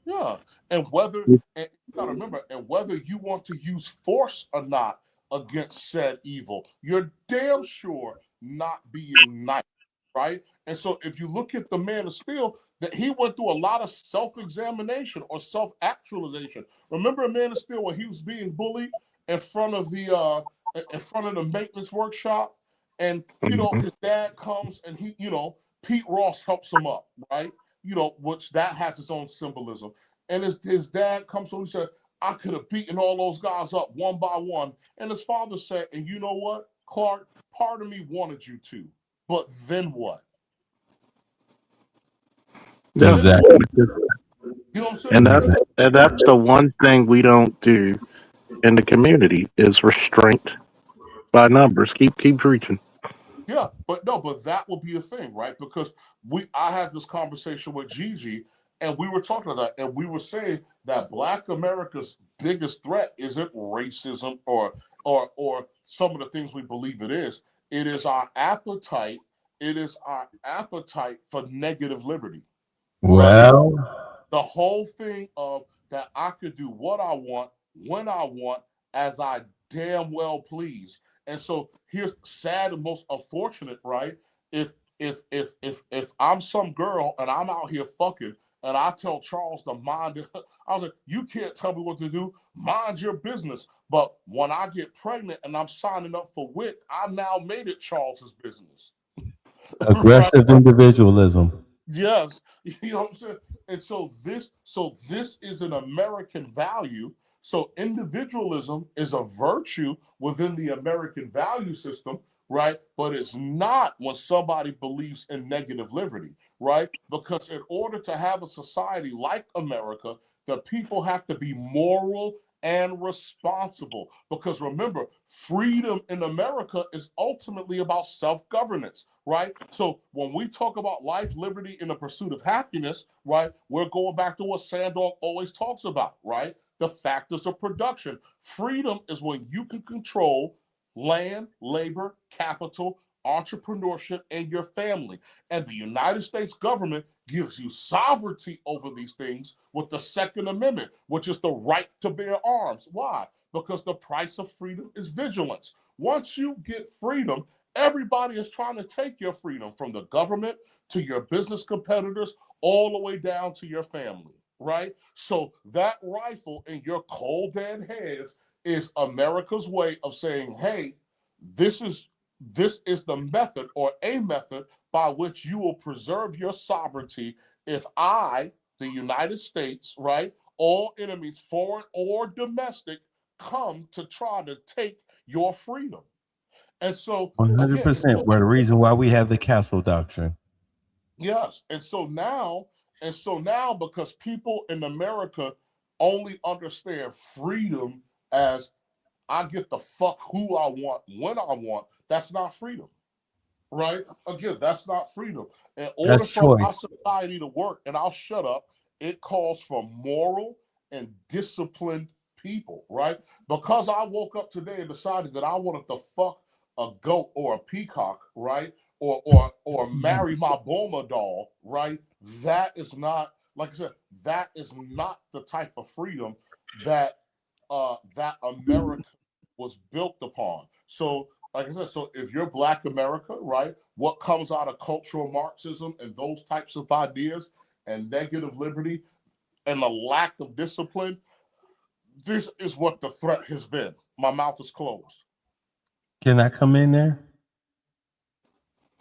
Yeah. And whether, and you gotta remember, and whether you want to use force or not against said evil, you're damn sure not being nice, right? And so if you look at the Man of Steel, that he went through a lot of self-examination or self-actualization. Remember a Man of Steel when he was being bullied in front of the maintenance workshop, and his dad comes and Pete Ross helps him up, right? Which that has its own symbolism. And his dad comes on and said, I could have beaten all those guys up one by one. And his father said, and you know what, Clark, part of me wanted you to, but then what? Yeah. Exactly. You know what I'm saying? And that's the one thing we don't do in the community is restraint by numbers. Keep preaching. Yeah, but that will be a thing, right? Because I had this conversation with Gigi, and we were talking about that, and we were saying that Black America's biggest threat isn't racism or some of the things we believe it is. It is our appetite. It is our appetite for negative liberty. Right? Well, The whole thing of that I could do what I want, when I want, as I damn well please. And so here's sad and most unfortunate, right? If I'm some girl and I'm out here fucking and I tell Charles to mind it, I was like, you can't tell me what to do. Mind your business. But when I get pregnant and I'm signing up for WIC, I now made it Charles's business. Right? aggressive individualism. Yes, you know what I'm saying? And so this is an American value. So individualism is a virtue within the American value system, right? But it's not when somebody believes in negative liberty, right? Because in order to have a society like America, the people have to be moral and responsible. Because remember, freedom in America is ultimately about self-governance, right? So when we talk about life, liberty, and the pursuit of happiness, right, we're going back to what Sandor always talks about, right? The factors of production. Freedom is when you can control land, labor, capital, entrepreneurship, and your family. And the United States government gives you sovereignty over these things with the Second Amendment, which is the right to bear arms. Why? Because the price of freedom is vigilance. Once you get freedom, everybody is trying to take your freedom, from the government to your business competitors, all the way down to your family, right? So that rifle in your cold dead hands is America's way of saying, hey, this is the method, or a method, by which you will preserve your sovereignty if I, the United States, right, all enemies, foreign or domestic, come to try to take your freedom. And so again, 100%. Well, the reason why we have the castle doctrine. yes. And so now because people in America only understand freedom as I get the fuck who I want when I want, that's not freedom. Right? Again, that's not freedom. In order That's for choice. our society to work, and I'll shut up, it calls for moral and disciplined people, right? Because I woke up today and decided that I wanted to fuck a goat or a peacock, right? Or marry my Boma doll, right? That is not, like I said, that is not the type of freedom that that America was built upon. So, like I said, so if you're Black America, right, what comes out of cultural Marxism and those types of ideas and negative liberty and the lack of discipline, this is what the threat has been. My mouth is closed. Can I come in there?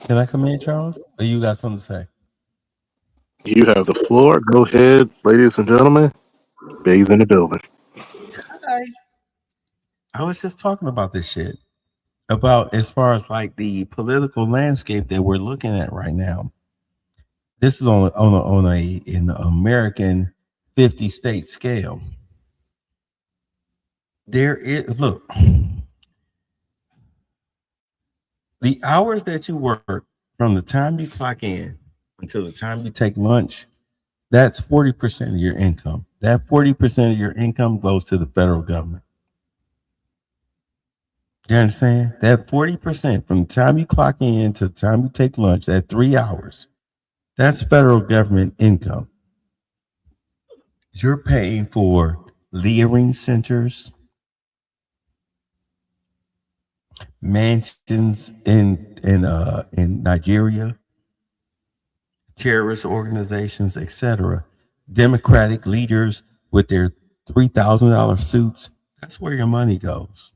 Can I come in, Charles? Or you got something to say? You have the floor. Go ahead, ladies and gentlemen. Big's in the building. I was just talking about this shit. About as far as like the political landscape that we're looking at right now. This is on a in the American 50 state scale. There is, look, the hours that you work from the time you clock in until the time you take lunch, that's 40% of your income. That 40% of your income goes to the federal government. You understand? That 40% from the time you clock in to the time you take lunch, that 3 hours, that's federal government income. You're paying for Leering centers, mansions in Nigeria, terrorist organizations, etc. Democratic leaders with their $3,000 suits. That's where your money goes.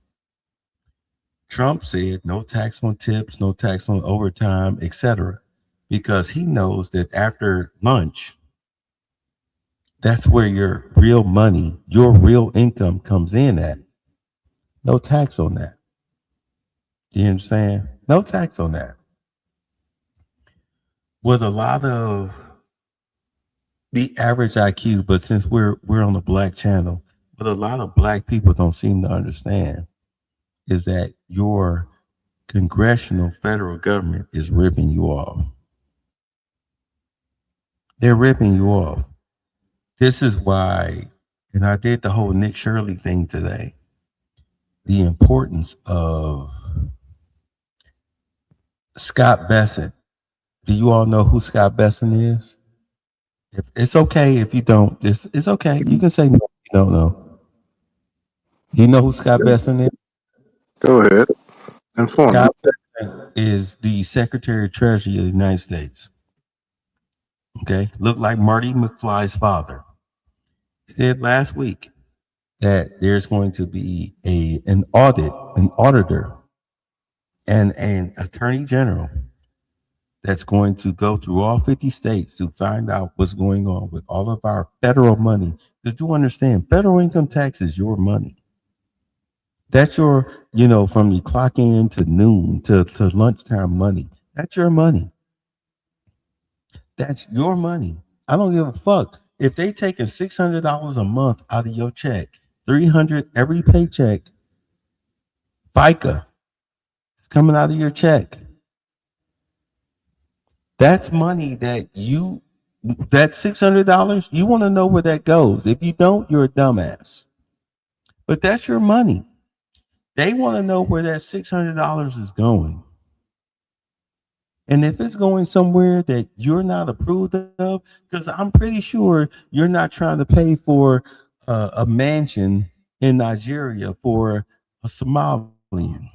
Trump said no tax on tips, no tax on overtime, etc. Because he knows that after lunch, that's where your real money, your real income comes in at. No tax on that. Do you understand? No tax on that. With a lot of the average IQ, but since we're on the Black channel, what a lot of Black people don't seem to understand is that your congressional federal government is ripping you off. They're ripping you off. This is why, and I did the whole Nick Shirley thing today, the importance of Scott Bessent. Do you all know who Scott Bessent is? It's okay if you don't. It's okay. You can say no, you don't know. Do you know who Scott Bessent is? Go ahead. Inform me. Scott Bessent is the Secretary of Treasury of the United States. Okay, looked like Marty McFly's father. Said last week that there's going to be an auditor, and an attorney general that's going to go through all 50 states to find out what's going on with all of our federal money. Because do understand, federal income tax is your money. That's your, from your clock in to noon to lunchtime money. That's your money. That's your money. I don't give a fuck. If they taking $600 a month out of your check, $300 every paycheck, FICA is coming out of your check. That's money that that $600, you want to know where that goes. If you don't, you're a dumbass. But that's your money. They want to know where that $600 is going. And if it's going somewhere that you're not approved of, because I'm pretty sure you're not trying to pay for a mansion in Nigeria for a Somalian.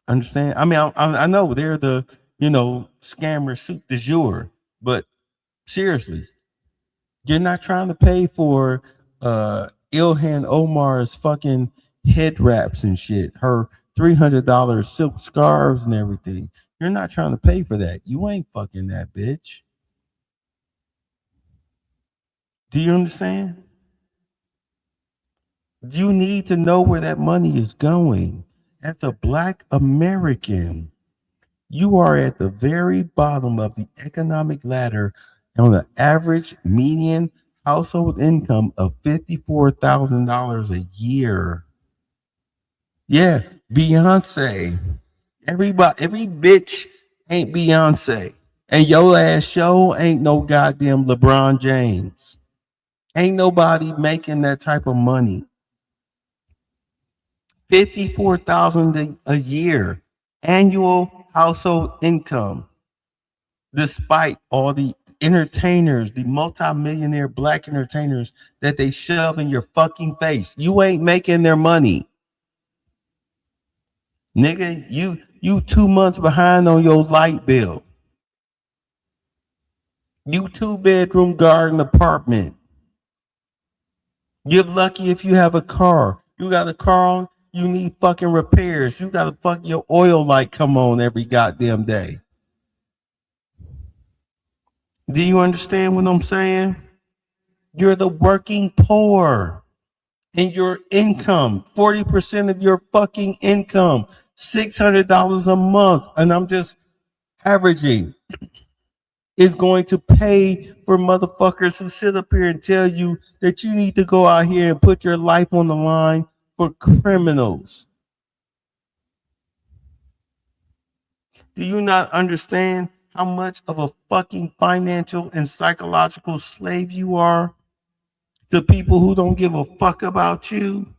Understand? I mean, I know they're the, scammer suit du jour, but seriously, you're not trying to pay for Ilhan Omar's fucking head wraps and shit, her $300 silk scarves and everything. You're not trying to pay for that. You ain't fucking that bitch. Do you understand? You need to know where that money is going. As a Black American, you are at the very bottom of the economic ladder on an average median household income of $54,000 a year. Yeah, Beyonce. Every bitch ain't Beyonce. And your ass show ain't no goddamn LeBron James. Ain't nobody making that type of money. 54,000 a year annual household income, despite all the entertainers, the multimillionaire black entertainers that they shove in your fucking face. You ain't making their money. Nigga, you 2 months behind on your light bill. You 2-bedroom garden apartment. You're lucky if you have a car. You got a car, you need fucking repairs. You got to fuck your oil light come on every goddamn day. Do you understand what I'm saying? You're the working poor. And your income, 40% of your fucking income, $600 a month, and I'm just averaging, is going to pay for motherfuckers who sit up here and tell you that you need to go out here and put your life on the line for criminals. Do you not understand how much of a fucking financial and psychological slave you are to people who don't give a fuck about you?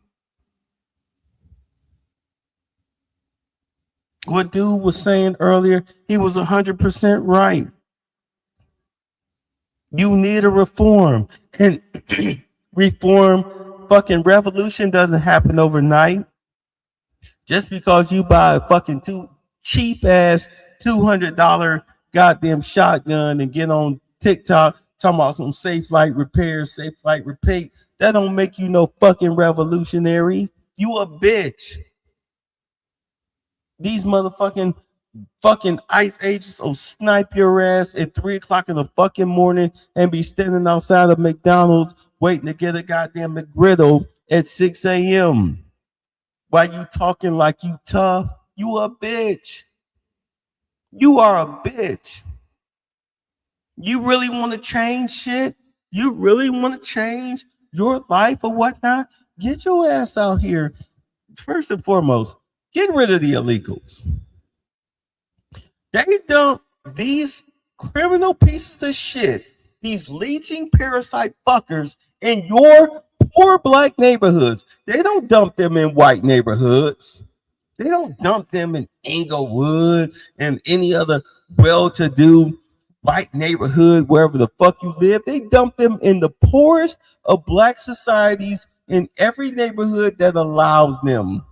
What dude was saying earlier, he was 100% right. You need a reform. And reform, fucking revolution doesn't happen overnight. Just because you buy a fucking cheap ass $200 goddamn shotgun and get on TikTok talking about some safe flight repair, that don't make you no fucking revolutionary. You a bitch. These motherfucking ICE agents will snipe your ass at 3:00 in the fucking morning and be standing outside of McDonald's waiting to get a goddamn McGriddle at 6 a.m. While you talking like you tough. You a bitch. You are a bitch. You really want to change shit? You really want to change your life or whatnot? Get your ass out here. First and foremost, get rid of the illegals. They dump these criminal pieces of shit, these leeching parasite fuckers in your poor black neighborhoods. They don't dump them in white neighborhoods. They don't dump them in Inglewood and any other well-to-do white neighborhood, wherever the fuck you live. They dump them in the poorest of black societies in every neighborhood that allows them.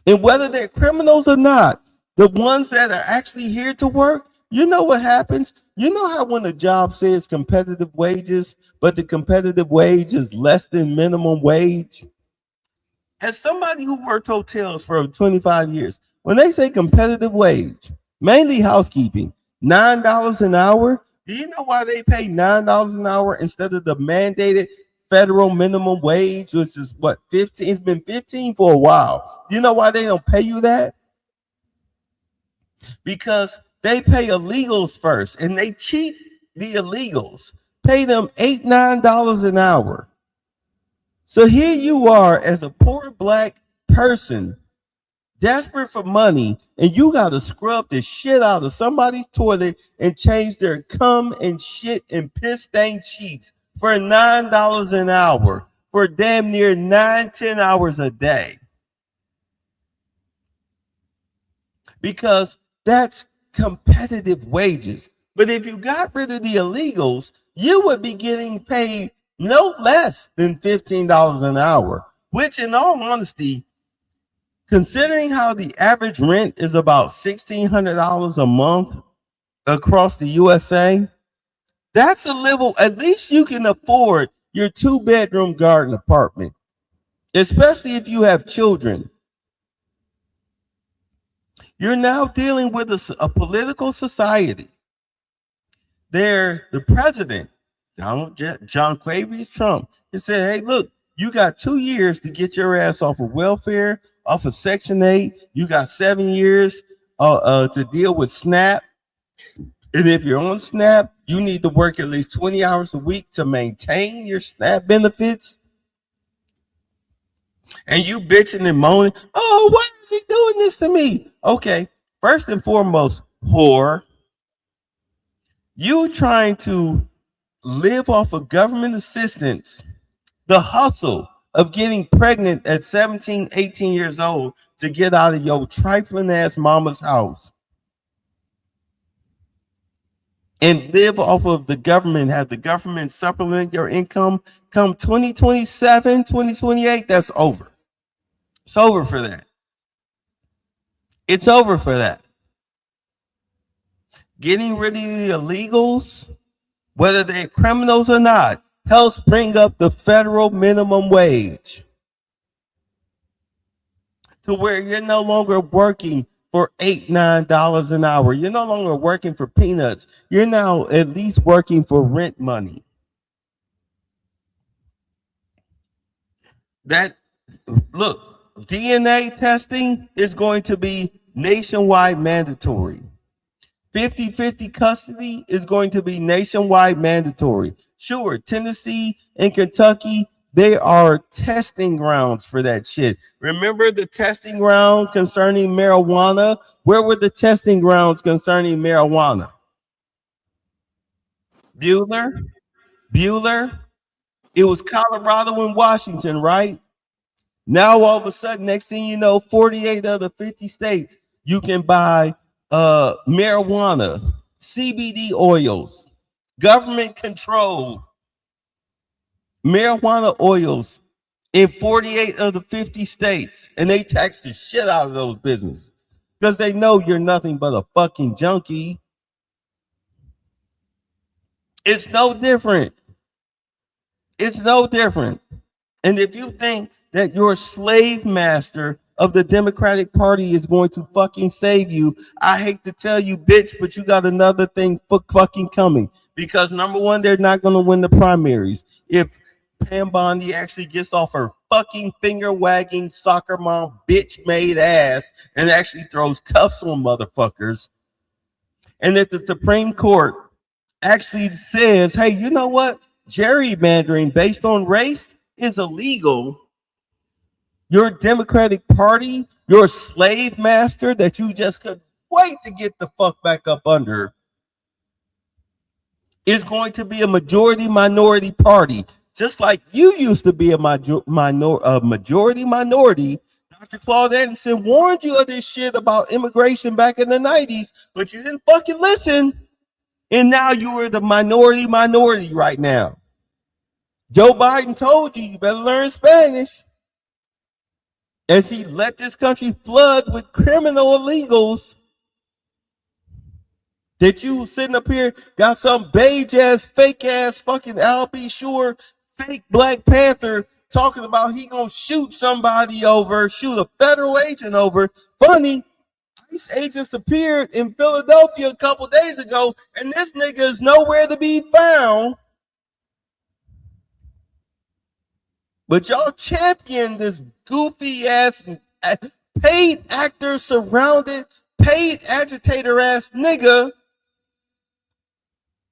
And whether they're criminals or not, the ones that are actually here to work, you know what happens? You know how when a job says competitive wages, but the competitive wage is less than minimum wage? As somebody who worked hotels for 25 years, when they say competitive wage, mainly housekeeping, $9 an hour, do you know why they pay $9 an hour instead of the mandated federal minimum wage, which is what, 15? It's been 15 for a while. You know why they don't pay you that? Because they pay illegals first, and they cheat the illegals. Pay them $8, $9 an hour. So here you are as a poor black person, desperate for money, and you got to scrub the shit out of somebody's toilet and change their cum and shit and piss stained sheets for $9 an hour for damn near 9-10 hours a day. Because that's competitive wages. But if you got rid of the illegals, you would be getting paid no less than $15 an hour, which in all honesty, considering how the average rent is about $1,600 a month across the USA, that's a level, at least you can afford your 2-bedroom garden apartment, especially if you have children. You're now dealing with a political society. The president, John Quavius Trump, he said, hey, look, you got 2 years to get your ass off of welfare, off of Section 8. You got 7 years to deal with SNAP. And if you're on SNAP, you need to work at least 20 hours a week to maintain your SNAP benefits. And you bitching and moaning, oh, why is he doing this to me? Okay, first and foremost, whore, you trying to live off of government assistance, the hustle of getting pregnant at 17, 18 years old to get out of your trifling ass mama's house and live off of the government, have the government supplement your income come 2027, 2028, that's over. It's over for that. It's over for that. Getting rid of the illegals, whether they're criminals or not, helps bring up the federal minimum wage to where you're no longer working for $8, $9 an hour. You're no longer working for peanuts. You're now at least working for rent money. That, look, DNA testing is going to be nationwide mandatory. 50-50 custody is going to be nationwide mandatory. Sure, Tennessee and Kentucky, they are testing grounds for that shit. Remember the testing ground concerning marijuana? Where were the testing grounds concerning marijuana? Bueller. It was Colorado and Washington, right? Now all of a sudden, next thing you know, 48 of the 50 states, you can buy marijuana, CBD oils, government controlled marijuana oils in 48 of the 50 states, and they tax the shit out of those businesses because they know you're nothing but a fucking junkie. It's no different. It's no different. And if you think that your slave master of the Democratic Party is going to fucking save you, I hate to tell you, bitch, but you got another thing fucking coming. Because number one, they're not going to win the primaries. If Pam Bondi actually gets off her fucking finger wagging soccer mom bitch made ass and actually throws cuffs on motherfuckers, and if the Supreme Court actually says, hey, you know what? Gerrymandering based on race is illegal. Your Democratic Party, your slave master that you just couldn't wait to get the fuck back up under, is going to be a majority minority party, just like you used to be a majority minority. Dr. Claude Anderson warned you of this shit about immigration back in the 90s, but you didn't fucking listen. And now you are the minority right now. Joe Biden told you better learn Spanish as he let this country flood with criminal illegals. That you sitting up here got some beige ass, fake ass, fucking Al B. Sure, fake Black Panther talking about he gonna shoot somebody over, shoot a federal agent over. Funny, ICE agents appeared in Philadelphia a couple days ago, and this nigga is nowhere to be found. But y'all champion this goofy ass, paid actor surrounded, paid agitator ass nigga.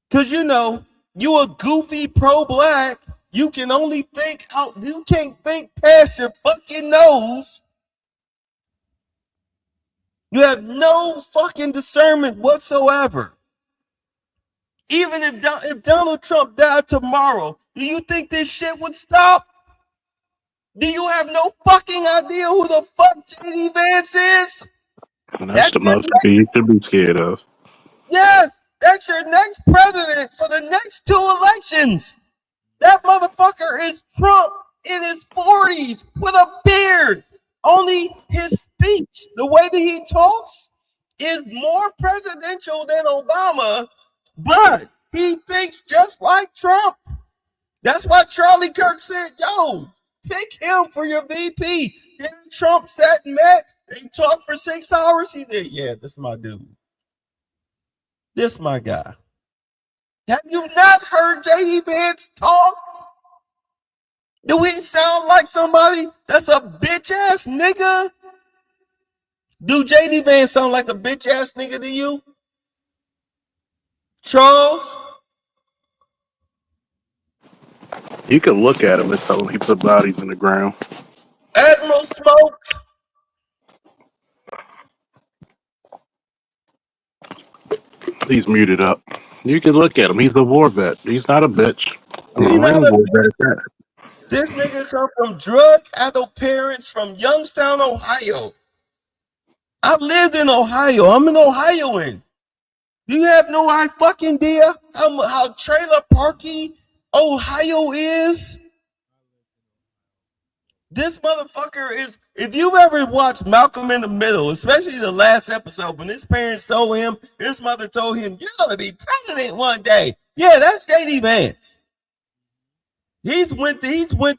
Cause you know, you a goofy pro-black. You can only think out, you can't think past your fucking nose. You have no fucking discernment whatsoever. Even if Donald Trump died tomorrow, do you think this shit would stop? Do you have no fucking idea who the fuck JD Vance is? And that's the most you should be scared of. Yes, that's your next president for the next 2 elections. That motherfucker is Trump in his 40s with a beard. Only his speech, the way that he talks, is more presidential than Obama, but he thinks just like Trump. That's why Charlie Kirk said, yo, pick him for your VP. Then Trump sat and met. They talked for 6 hours. He said, yeah, this is my dude. This is my guy. Have you not heard JD Vance talk? Do he sound like somebody that's a bitch ass nigga? Do JD Vance sound like a bitch ass nigga to you? Charles? You can look at him and tell him he put bodies in the ground. Admiral Smoke? He's muted up. You can look at him. He's a war vet. He's not a bitch. A He not Marine a, war vet at that. this nigga come from drug-addled parents from Youngstown, Ohio. I lived in Ohio. I'm an Ohioan. You have no idea how trailer parking Ohio is? This motherfucker is, if you've ever watched Malcolm in the Middle, especially the last episode, when his parents told him, his mother told him, you're going to be president one day. Yeah, that's JD Vance. He's went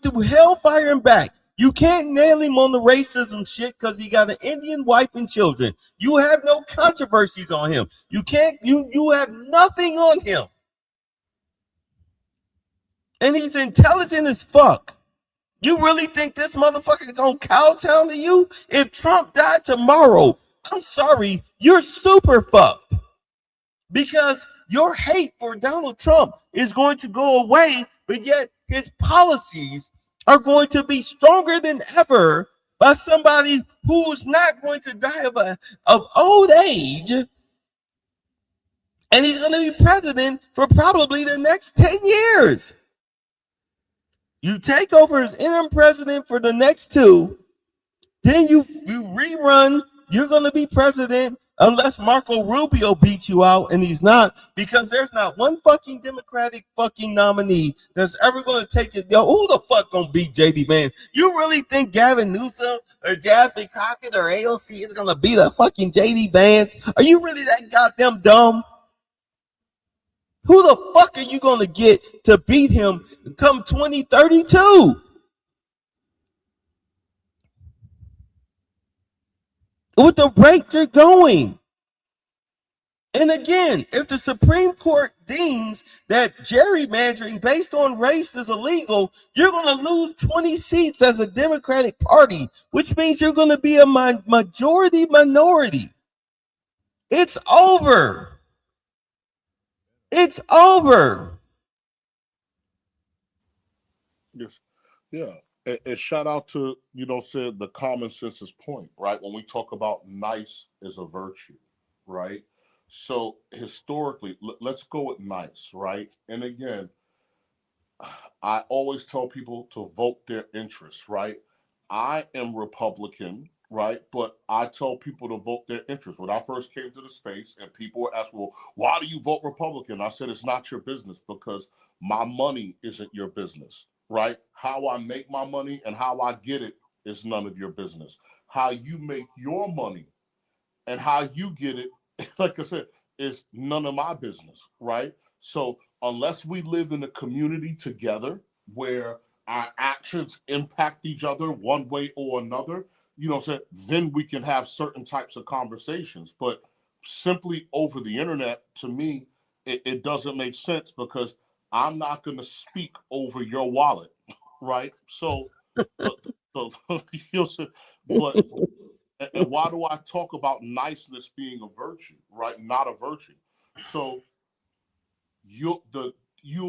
through hellfire and back. You can't nail him on the racism shit because he got an Indian wife and children. You have no controversies on him. You have nothing on him. And he's intelligent as fuck. You really think this motherfucker gonna kowtow to you? If Trump died tomorrow, I'm sorry, you're super fucked. Because your hate for Donald Trump is going to go away, but yet his policies are going to be stronger than ever by somebody who's not going to die of old age. And he's going to be president for probably the next 10 years. You take over as interim president for the next 2, then you rerun, you're going to be president unless Marco Rubio beats you out, and he's not, because there's not one fucking Democratic fucking nominee that's ever going to take it. Yo, who the fuck going to beat JD Vance? You really think Gavin Newsom or Jasmine Crockett or AOC is going to beat a fucking JD Vance? Are you really that goddamn dumb? Who the fuck are you going to get to beat him come 2032? With the rate you're going. And again, if the Supreme Court deems that gerrymandering based on race is illegal, you're going to lose 20 seats as a Democratic Party, which means you're going to be a majority minority. It's over. It's over. Yes. Yeah. And shout out to, said the common sense's point, right? When we talk about nice is a virtue, right? So historically, let's go with nice, right? And again, I always tell people to vote their interests, right? I am Republican, right? But I tell people to vote their interests. When I first came to the space and people were asking, well, why do you vote Republican? I said, it's not your business because my money isn't your business, right? How I make my money and how I get it is none of your business. How you make your money and how you get it, like I said, is none of my business, right? So unless we live in a community together where our actions impact each other one way or another, then we can have certain types of conversations. But simply over the internet, to me, it doesn't make sense because I'm not going to speak over your wallet, right? So, but and why do I talk about niceness being a virtue, right? Not a virtue. So you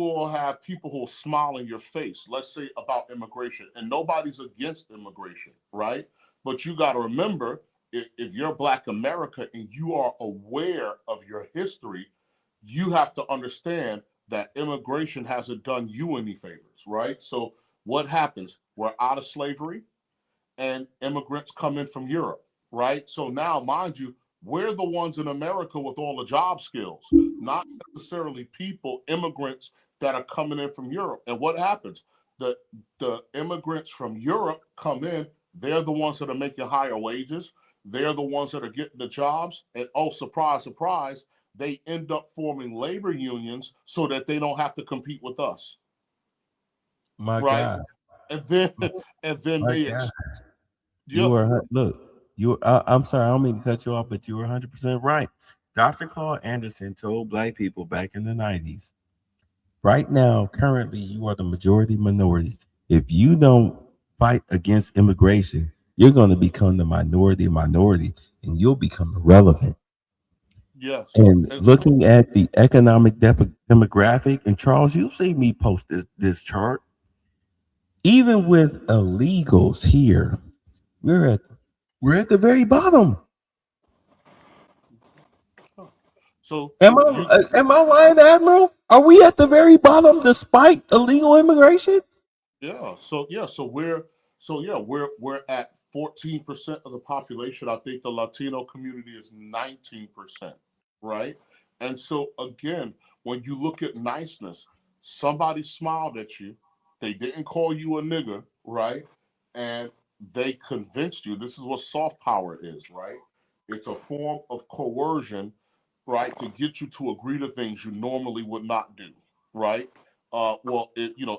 all have people who will smile in your face, let's say about immigration, and nobody's against immigration, right? But you got to remember, if you're Black America and you are aware of your history, you have to understand that immigration hasn't done you any favors, right? So what happens? We're out of slavery and immigrants come in from Europe, right? So now, mind you, we're the ones in America with all the job skills, not necessarily immigrants that are coming in from Europe. And what happens? The immigrants from Europe come in, they're the ones that are making higher wages. They're the ones that are getting the jobs. And oh, surprise, surprise, they end up forming labor unions so that they don't have to compete with us. My right? God. And then My they God. You are, look, I'm sorry, I don't mean to cut you off, but you were 100% right. Dr. Claude Anderson told Black people back in the 90s, right now, currently, you are the majority minority. If you don't fight against immigration, you're going to become the minority, and you'll become irrelevant. Yes. And looking at the economic demographic, and Charles, you'll see me post this chart. Even with illegals here, we're at the very bottom. So Am you am I lying, Admiral? Are we at the very bottom despite illegal immigration? so we're at 14% of the population. I think the Latino community is 19%, right? And so again, when you look at niceness, somebody smiled at you, they didn't call you a nigger, right? And they convinced you. This is what soft power is, right? It's a form of coercion, right, to get you to agree to things you normally would not do, right?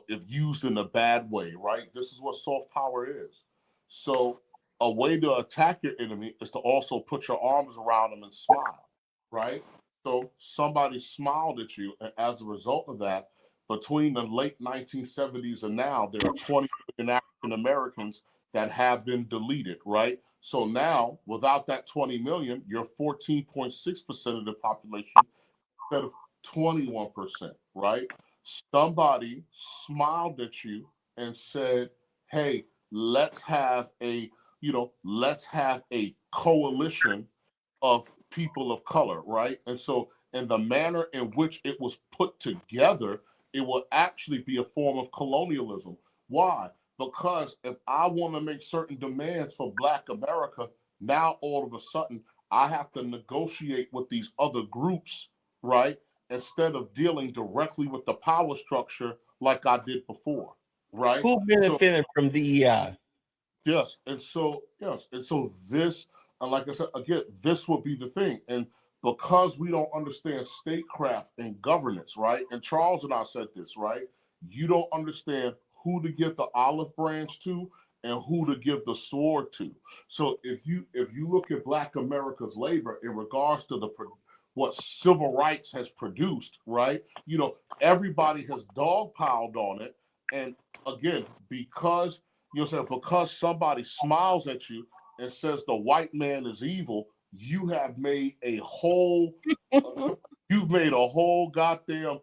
If used in a bad way, right? This is what soft power is. So, a way to attack your enemy is to also put your arms around them and smile, right? So, somebody smiled at you, and as a result of that, between the late 1970s and now, there are 20 million African Americans that have been deleted, right? So now, without that 20 million, you're 14.6% of the population instead of 21%, right? Somebody smiled at you and said, "Hey, let's have a coalition of people of color," right? And so, in the manner in which it was put together, it will actually be a form of colonialism. Why? Because if I want to make certain demands for Black America, now all of a sudden I have to negotiate with these other groups, right? Instead of dealing directly with the power structure like I did before, right? Who So benefited from DEI? yes, and so this, and like I said again, this will be the thing, and because we don't understand statecraft and governance, right? And Charles and I said this, right? You don't understand who to give the olive branch to and who to give the sword to. So if you look at Black America's labor in regards to what civil rights has produced, right? Everybody has dogpiled on it, and again, because somebody smiles at you and says the white man is evil, you have made a whole you've made a whole goddamn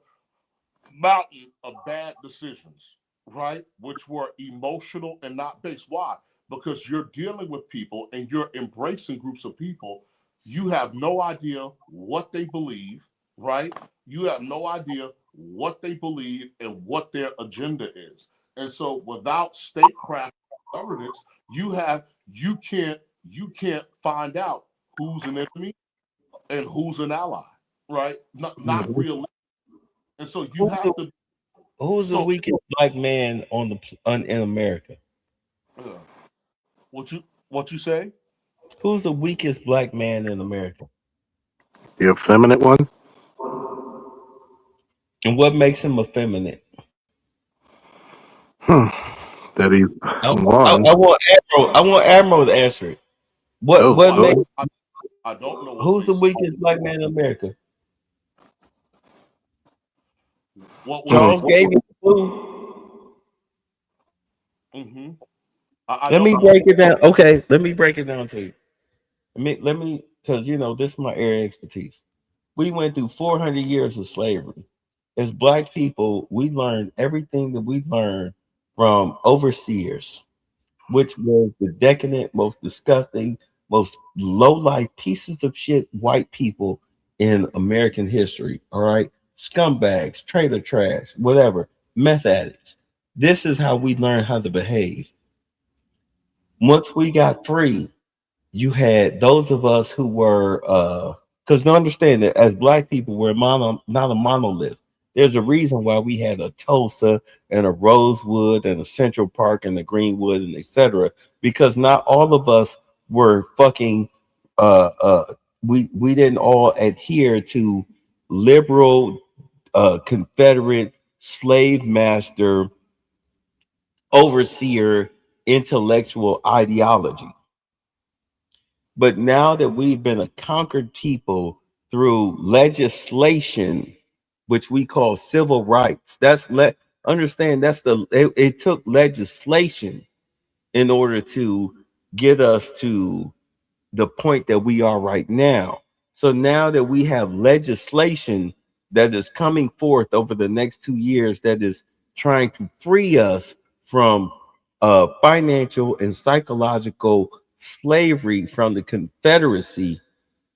mountain of bad decisions, right? Which were emotional and not based. Why? Because you're dealing with people and you're embracing groups of people. You have no idea what they believe, right? You have no idea what they believe and what their agenda is. And so without statecraft governance, you can't find out who's an enemy and who's an ally, right? Not Mhm. real. And so you Who's the have to who's the so weakest black man in America? uh, what you say? Who's the weakest black man in America? The effeminate one? And what makes him effeminate? Hmm. That he's I, one. I want Admiral to answer it. What Oh, what Well, makes oh. I don't know what who's the makes weakest black man in America? what Hmm. Charles what gave you the clue. mm-hmm. I Let don't me I don't break it down. Okay, let me break it down to you. Let me because this is my area of expertise. We went through 400 years of slavery. As black people, we learned everything that we learned from overseers, which was the decadent, most disgusting, most low life pieces of shit white people in American history. All right. Scumbags, trailer trash, whatever, meth addicts. This is how we learned how to behave. Once we got free, you had those of us who were because to understand that as black people we're not a monolith. There's a reason why we had a Tulsa and a Rosewood and a Central Park and a Greenwood and etc. Because not all of us were fucking we didn't all adhere to liberal Confederate slave master overseer intellectual ideology. But now that we've been a conquered people through legislation, which we call civil rights, understand it took legislation in order to get us to the point that we are right now. So now that we have legislation that is coming forth over the next 2 years that is trying to free us from financial and psychological slavery from the Confederacy,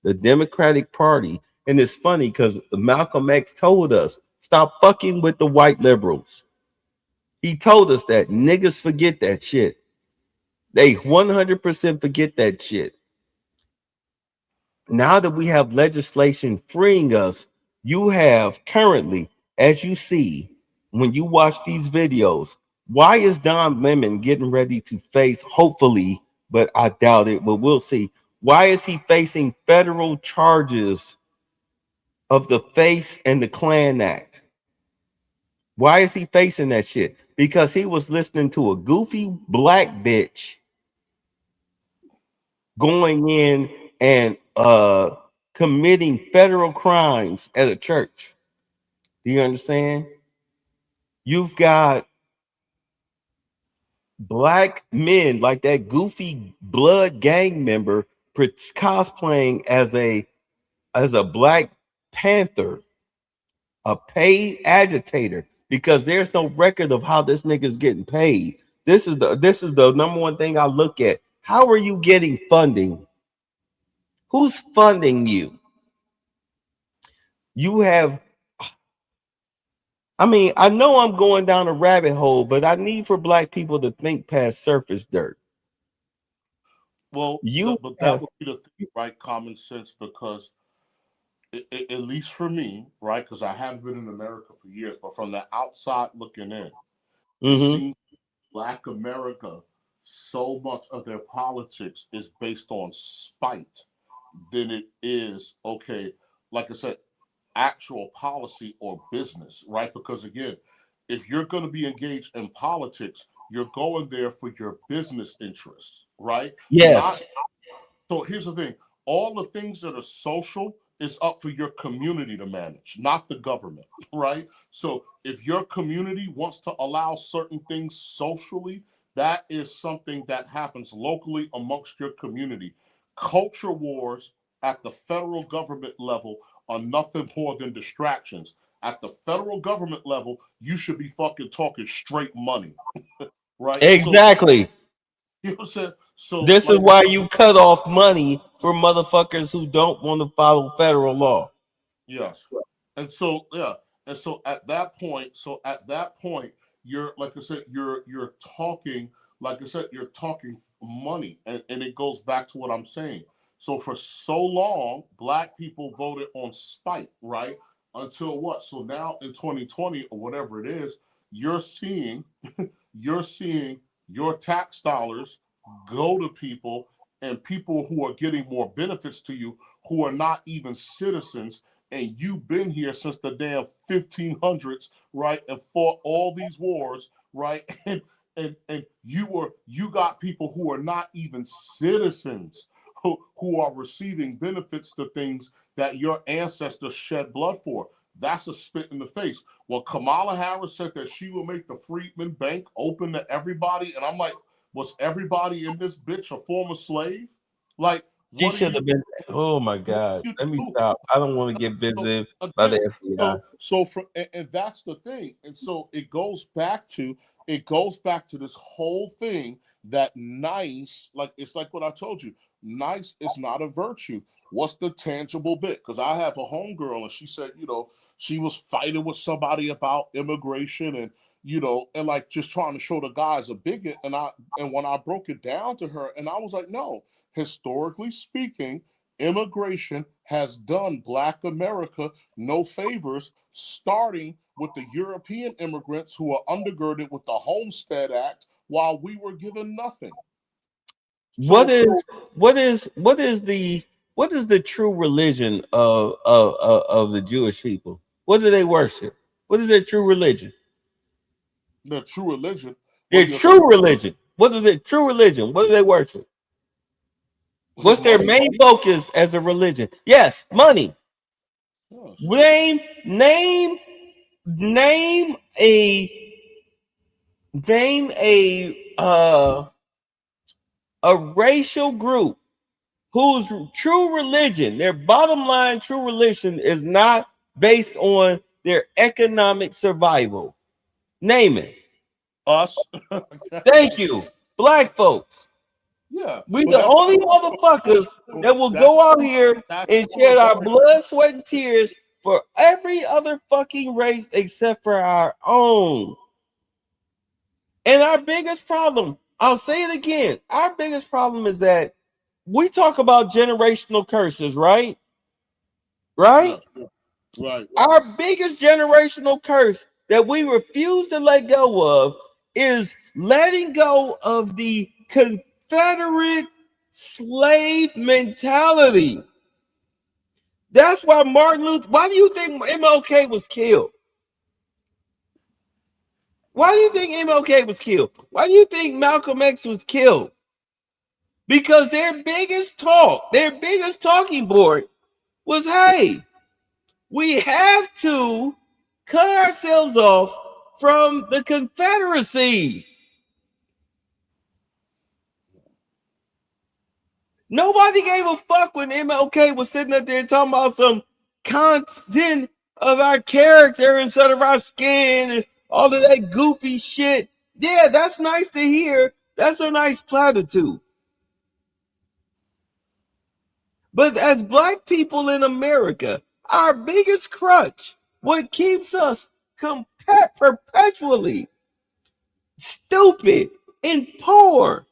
the Democratic Party And it's funny because Malcolm X told us, stop fucking with the white liberals. He told us that niggas forget that shit. They 100% forget that shit. Now that we have legislation freeing us, you have currently, as you see, when you watch these videos, why is Don Lemon getting ready to face, hopefully, but I doubt it, but we'll see. Why is he facing federal charges of the FACE and the Klan Act? Why is he facing that shit? Because he was listening to a goofy black bitch going in and committing federal crimes at a church. Do you understand? You've got black men like that goofy blood gang member cosplaying as a Black Panther, a paid agitator, because there's no record of how this nigga's getting paid. This is the number one thing I look at. How are you getting funding? Who's funding you? You have, I mean, I know I'm going down a rabbit hole, but I need for black people to think past surface dirt. Well, but that would be the thing, right? Common sense, because at least for me, right? Because I haven't been in America for years, but from the outside looking in, it seems Black America, so much of their politics is based on spite than it is, okay, like I said, actual policy or business, right? Because again, if you're going to be engaged in politics, you're going there for your business interests, right? Yes. So here's the thing. All the things that are social is up for your community to manage, not the government, right? So if your community wants to allow certain things socially, that is something that happens locally amongst your community. Culture wars at the federal government level are nothing more than distractions. At the federal government level, you should be fucking talking straight money, right? Exactly. So, you know what I'm saying? So this is why you cut off money for motherfuckers who don't want to follow federal law. Yes. And so, yeah. And so at that point, you're, like I said, you're talking, like I said, you're talking money. And it goes back to what I'm saying. So for so long, black people voted on spite, right? Until what? So now in 2020 or whatever it is, you're seeing your tax dollars go to people, and people who are getting more benefits to you who are not even citizens, and you've been here since the damn 1500s, right, and fought all these wars, right, and you got people who are not even citizens who are receiving benefits to things that your ancestors shed blood for. That's a spit in the face. Well, Kamala Harris said that she will make the Freedman Bank open to everybody, and I'm like, was everybody in this bitch a former slave? Like, she should have been. Oh my God! Let me stop. I don't want to get visited by the FBI. And that's the thing. And so it goes back to this whole thing that nice, like it's like what I told you. Nice is not a virtue. What's the tangible bit? Because I have a homegirl, and she said, she was fighting with somebody about immigration, and and like just trying to show the guys a bigot. And when I broke it down to her, and I was like, no, historically speaking, immigration has done Black America no favors, starting with the European immigrants who are undergirded with the Homestead Act while we were given nothing. What is the true religion of the Jewish people? What do they worship? What is their true religion? Their true religion. Their true religion. What is it? True religion. What do they worship? What's their main focus as a religion? Yes, money. Name a racial group whose true religion, their bottom line true religion, is not based on their economic survival. Name it. Us. Thank you. Black folks. Yeah. We But the that's only motherfuckers that will go out here and shed our blood, sweat, and tears for every other fucking race except for our own. And our biggest problem, I'll say it again, our biggest problem is that we talk about generational curses, right? Right? Yeah. Right. Our biggest generational curse that we refuse to let go of is letting go of the Confederate slave mentality. That's why Martin Luther, why do you think MLK was killed? Why do you think MLK was killed? Why do you think Malcolm X was killed? Because their biggest talking board was, hey, we have to cut ourselves off from the Confederacy. Nobody gave a fuck when MLK was sitting up there talking about some content of our character instead of our skin and all of that goofy shit. Yeah, that's nice to hear. That's a nice platitude. But as Black people in America, our biggest crutch, what keeps us perpetually stupid and poor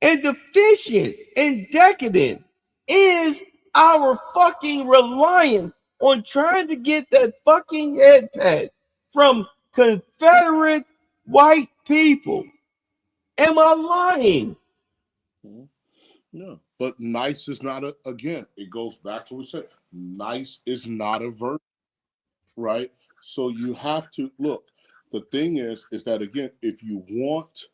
and deficient and decadent, is our fucking reliance on trying to get that fucking head pat from Confederate white people. Am I lying? Yeah. But nice is not again, it goes back to what we said. Nice is not a virtue, right? So you have to look. The thing is that again, if you want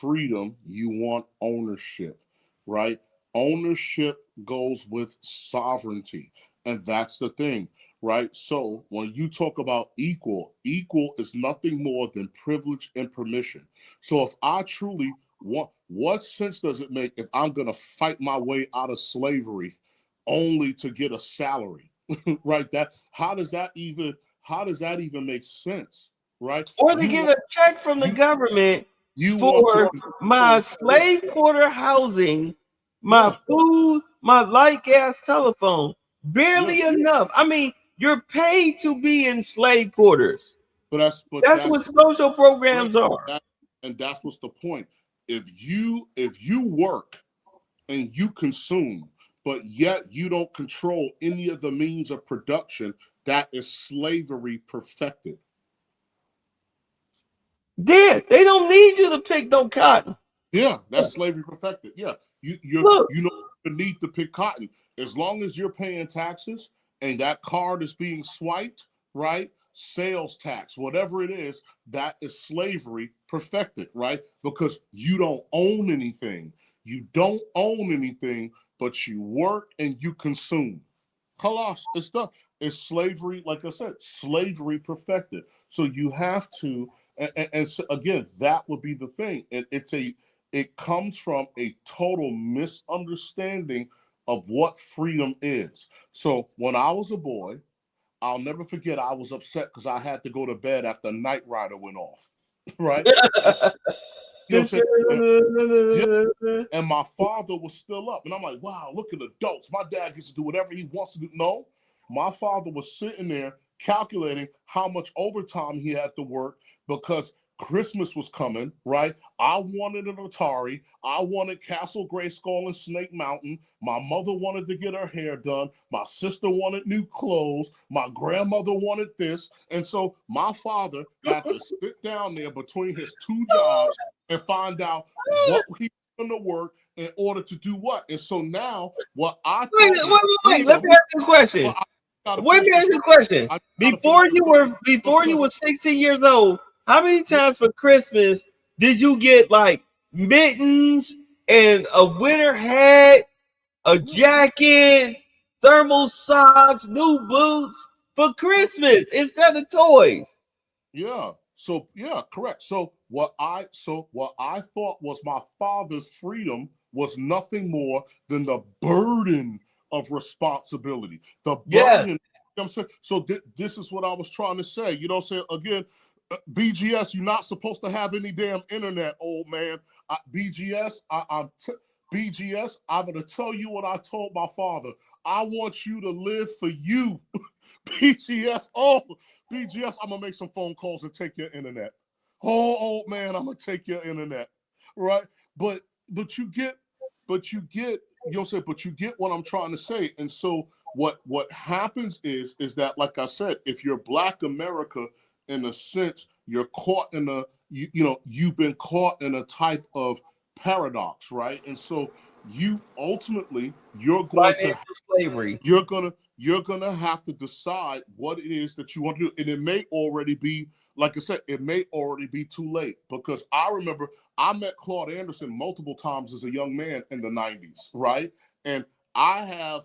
freedom, you want ownership, right? Ownership goes with sovereignty. And that's the thing, right? So when you talk about equal is nothing more than privilege and permission. So if I truly what sense does it make if I'm going to fight my way out of slavery only to get a salary, right? That how does that even make sense, right? Or to get a check from the government for my slave quarter housing, my food, my light, gas, telephone. Barely enough. I mean, you're paid to be in slave quarters. But that's what social programs are. And that's what's the point. If you work and you consume, but yet you don't control any of the means of production, that is slavery perfected. Yeah, they don't need you to pick no cotton. Yeah, that's slavery perfected. Yeah, you need to pick cotton as long as you're paying taxes and that card is being swiped, right? Sales tax, whatever it is, that is slavery perfected, right? Because you don't own anything. You don't own anything, but you work and you consume. Halas, it's done. It's slavery, like I said, slavery perfected. So you have to, and so again, that would be the thing. It comes from a total misunderstanding of what freedom is. So when I was a boy, I'll never forget, I was upset because I had to go to bed after Knight Rider went off, right? You know what I'm saying? And my father was still up. And I'm like, wow, look at adults. My dad gets to do whatever he wants to do. No, my father was sitting there calculating how much overtime he had to work because Christmas was coming, right? I wanted an Atari. I wanted Castle Grayskull and Snake Mountain. My mother wanted to get her hair done. My sister wanted new clothes. My grandmother wanted this. And so my father had to sit down there between his two jobs and find out what he was going to work in order to do what. And so now what I wait. Let me ask you a question. Let me ask you a question. Before you were 16 years old, how many times for Christmas did you get like mittens and a winter hat, a jacket, thermal socks, new boots for Christmas instead of toys? Yeah. So yeah, correct. So what I thought was my father's freedom was nothing more than the burden of responsibility. The burden. Yeah. You know what I'm saying? So this is what I was trying to say. You know what I'm saying? Again, BGS, you're not supposed to have any damn internet, old man. BGS, BGS, I'm going to tell you what I told my father. I want you to live for you. BGS, BGS, I'm going to make some phone calls and take your internet. Oh, old man, I'm going to take your internet. Right? But you get, you know what I'm saying? But you get what I'm trying to say. And so what happens is that, like I said, if you're Black America, in a sense, you're caught in you've been caught in a type of paradox, right? And so you're going to slavery. You're gonna have to decide what it is that you want to do, and it may already be, like I said, it may already be too late. Because I remember I met Claude Anderson multiple times as a young man in the '90s, right? And I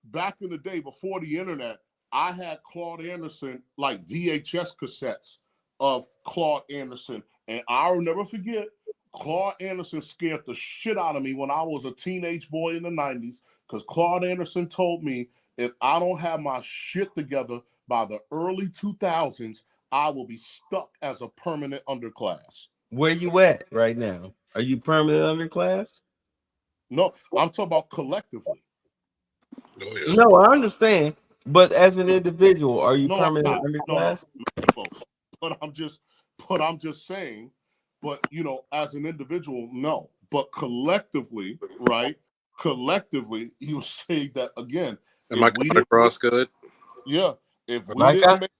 back in the day before the internet, I had Claude Anderson, like VHS cassettes of Claude Anderson, and I'll never forget. Claude Anderson scared the shit out of me when I was a teenage boy in the '90s, because Claude Anderson told me, if I don't have my shit together by the early 2000s, I will be stuck as a permanent underclass. Where you at right now? Are you permanent underclass? No, I'm talking about collectively. No, I understand. But as an individual, are you permanent underclass? No. But I'm just saying, but as an individual, no. But collectively, right? Collectively, he was saying that again. Am I coming across good? Yeah. If we like didn't make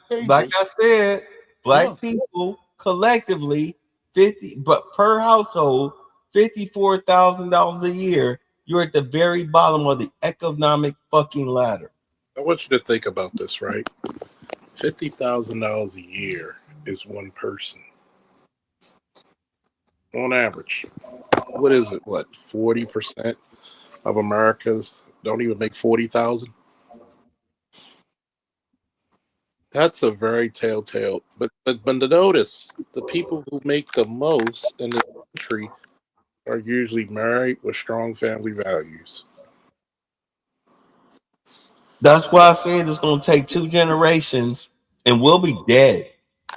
changes, like I said, Black people collectively 50, but per household, $54,000 a year. You're at the very bottom of the economic fucking ladder. I want you to think about this, right? $50,000 a year is one person. On average. What is it? What, 40% of Americans don't even make 40,000? That's a very telltale. But to notice, the people who make the most in this country are usually married with strong family values. That's why I said it's going to take 2 generations and we'll be dead.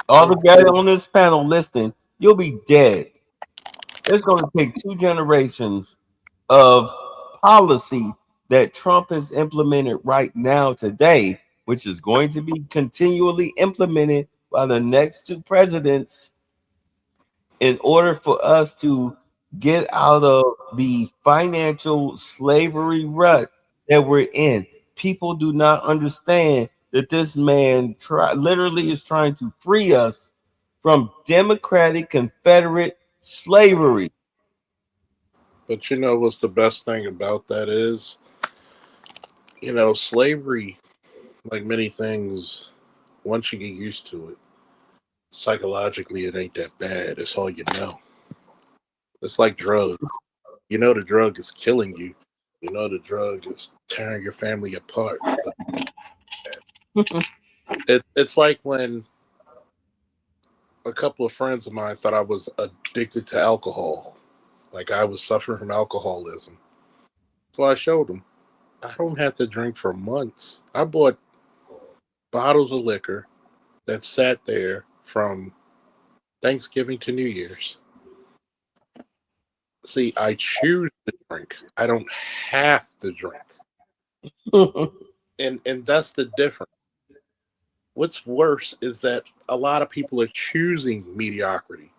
All the guys on this panel listening, you'll be dead. It's going to take 2 generations of policy that Trump has implemented right now today, which is going to be continually implemented by the next 2 presidents, in order for us to get out of the financial slavery rut that we're in. People do not understand that this man literally is trying to free us from democratic Confederate slavery. But what's the best thing about that is, slavery, like many things, once you get used to it, psychologically, it ain't that bad. It's all you know. It's like drugs. The drug is killing you. The drug is tearing your family apart. It's like when a couple of friends of mine thought I was addicted to alcohol. Like I was suffering from alcoholism. So I showed them, I don't have to drink for months. I bought bottles of liquor that sat there from Thanksgiving to New Year's. See, I choose to drink. I don't have to drink. and that's the difference. What's worse is that a lot of people are choosing mediocrity.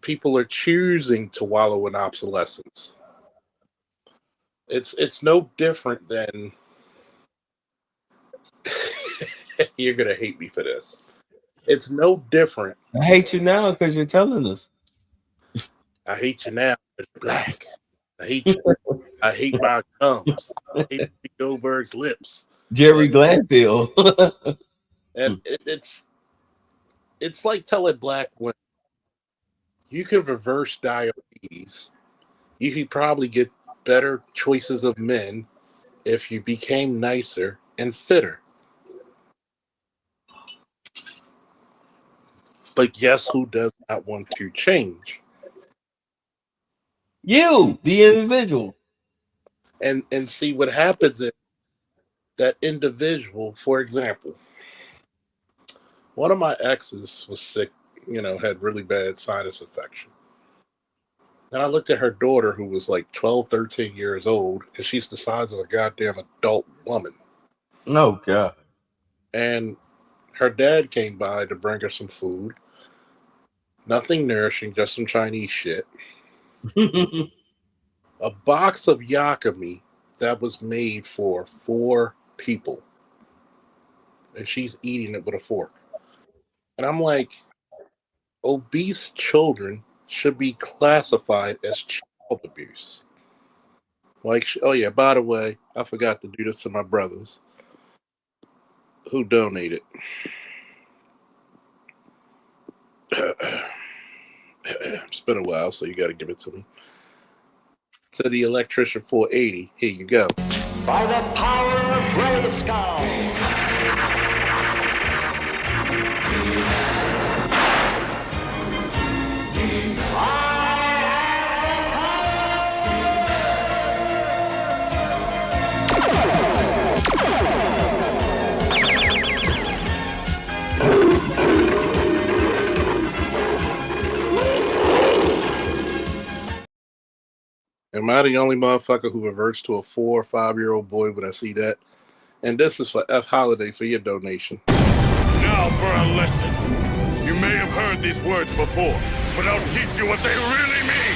People are choosing to wallow in obsolescence. It's no different than you're gonna hate me for this. It's no different. I hate you now because you're telling us. I hate you now because you're Black. I hate you. I hate my gums. I hate Goldberg's lips. Jerry Glanville. And it's like telling Black women, you can reverse diabetes. You could probably get better choices of men if you became nicer and fitter. But guess who does not want to change? You, the individual. And see what happens is that individual, for example, one of my exes was sick, had really bad sinus infection. And I looked at her daughter, who was like 12, 13 years old, and she's the size of a goddamn adult woman. Oh, God. And her dad came by to bring her some food. Nothing nourishing, just some Chinese shit. A box of yakami that was made for 4 people. And she's eating it with a fork. And I'm like, obese children should be classified as child abuse. Like, oh yeah, by the way, I forgot to do this to my brothers who donated. It's been a while, so you got to give it to me. To the electrician 480, here you go. By the power of Grayskull. Am I the only motherfucker who reverts to a 4 or 5-year-old boy when I see that? And this is for F Holiday for your donation. Now for a lesson. You may have heard these words before, but I'll teach you what they really mean.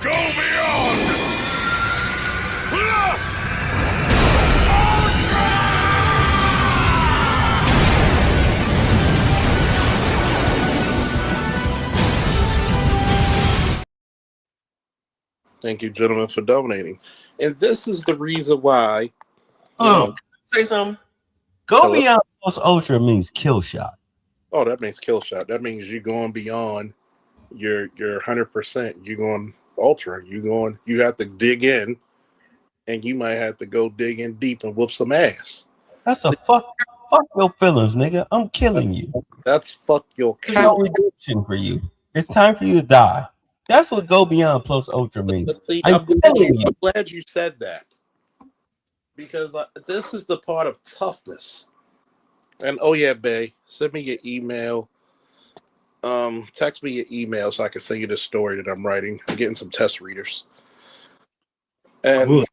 Go beyond. Plus. Thank you, gentlemen, for donating. And this is the reason why. Say something. Go beyond plus ultra means kill shot. Oh, that means kill shot. That means you're going beyond your 100%. You're going ultra. You have to dig in, and you might have to go dig in deep and whoop some ass. That's a fuck your feelings, nigga. I'm killing you. That's fuck your There's no redemption for you. It's time for you to die. That's what go beyond plus ultra means. See, I'm glad you said that, because this is the part of toughness. And oh yeah, Bay, send me your email. Text me your email so I can send you the story that I'm writing. I'm getting some test readers. And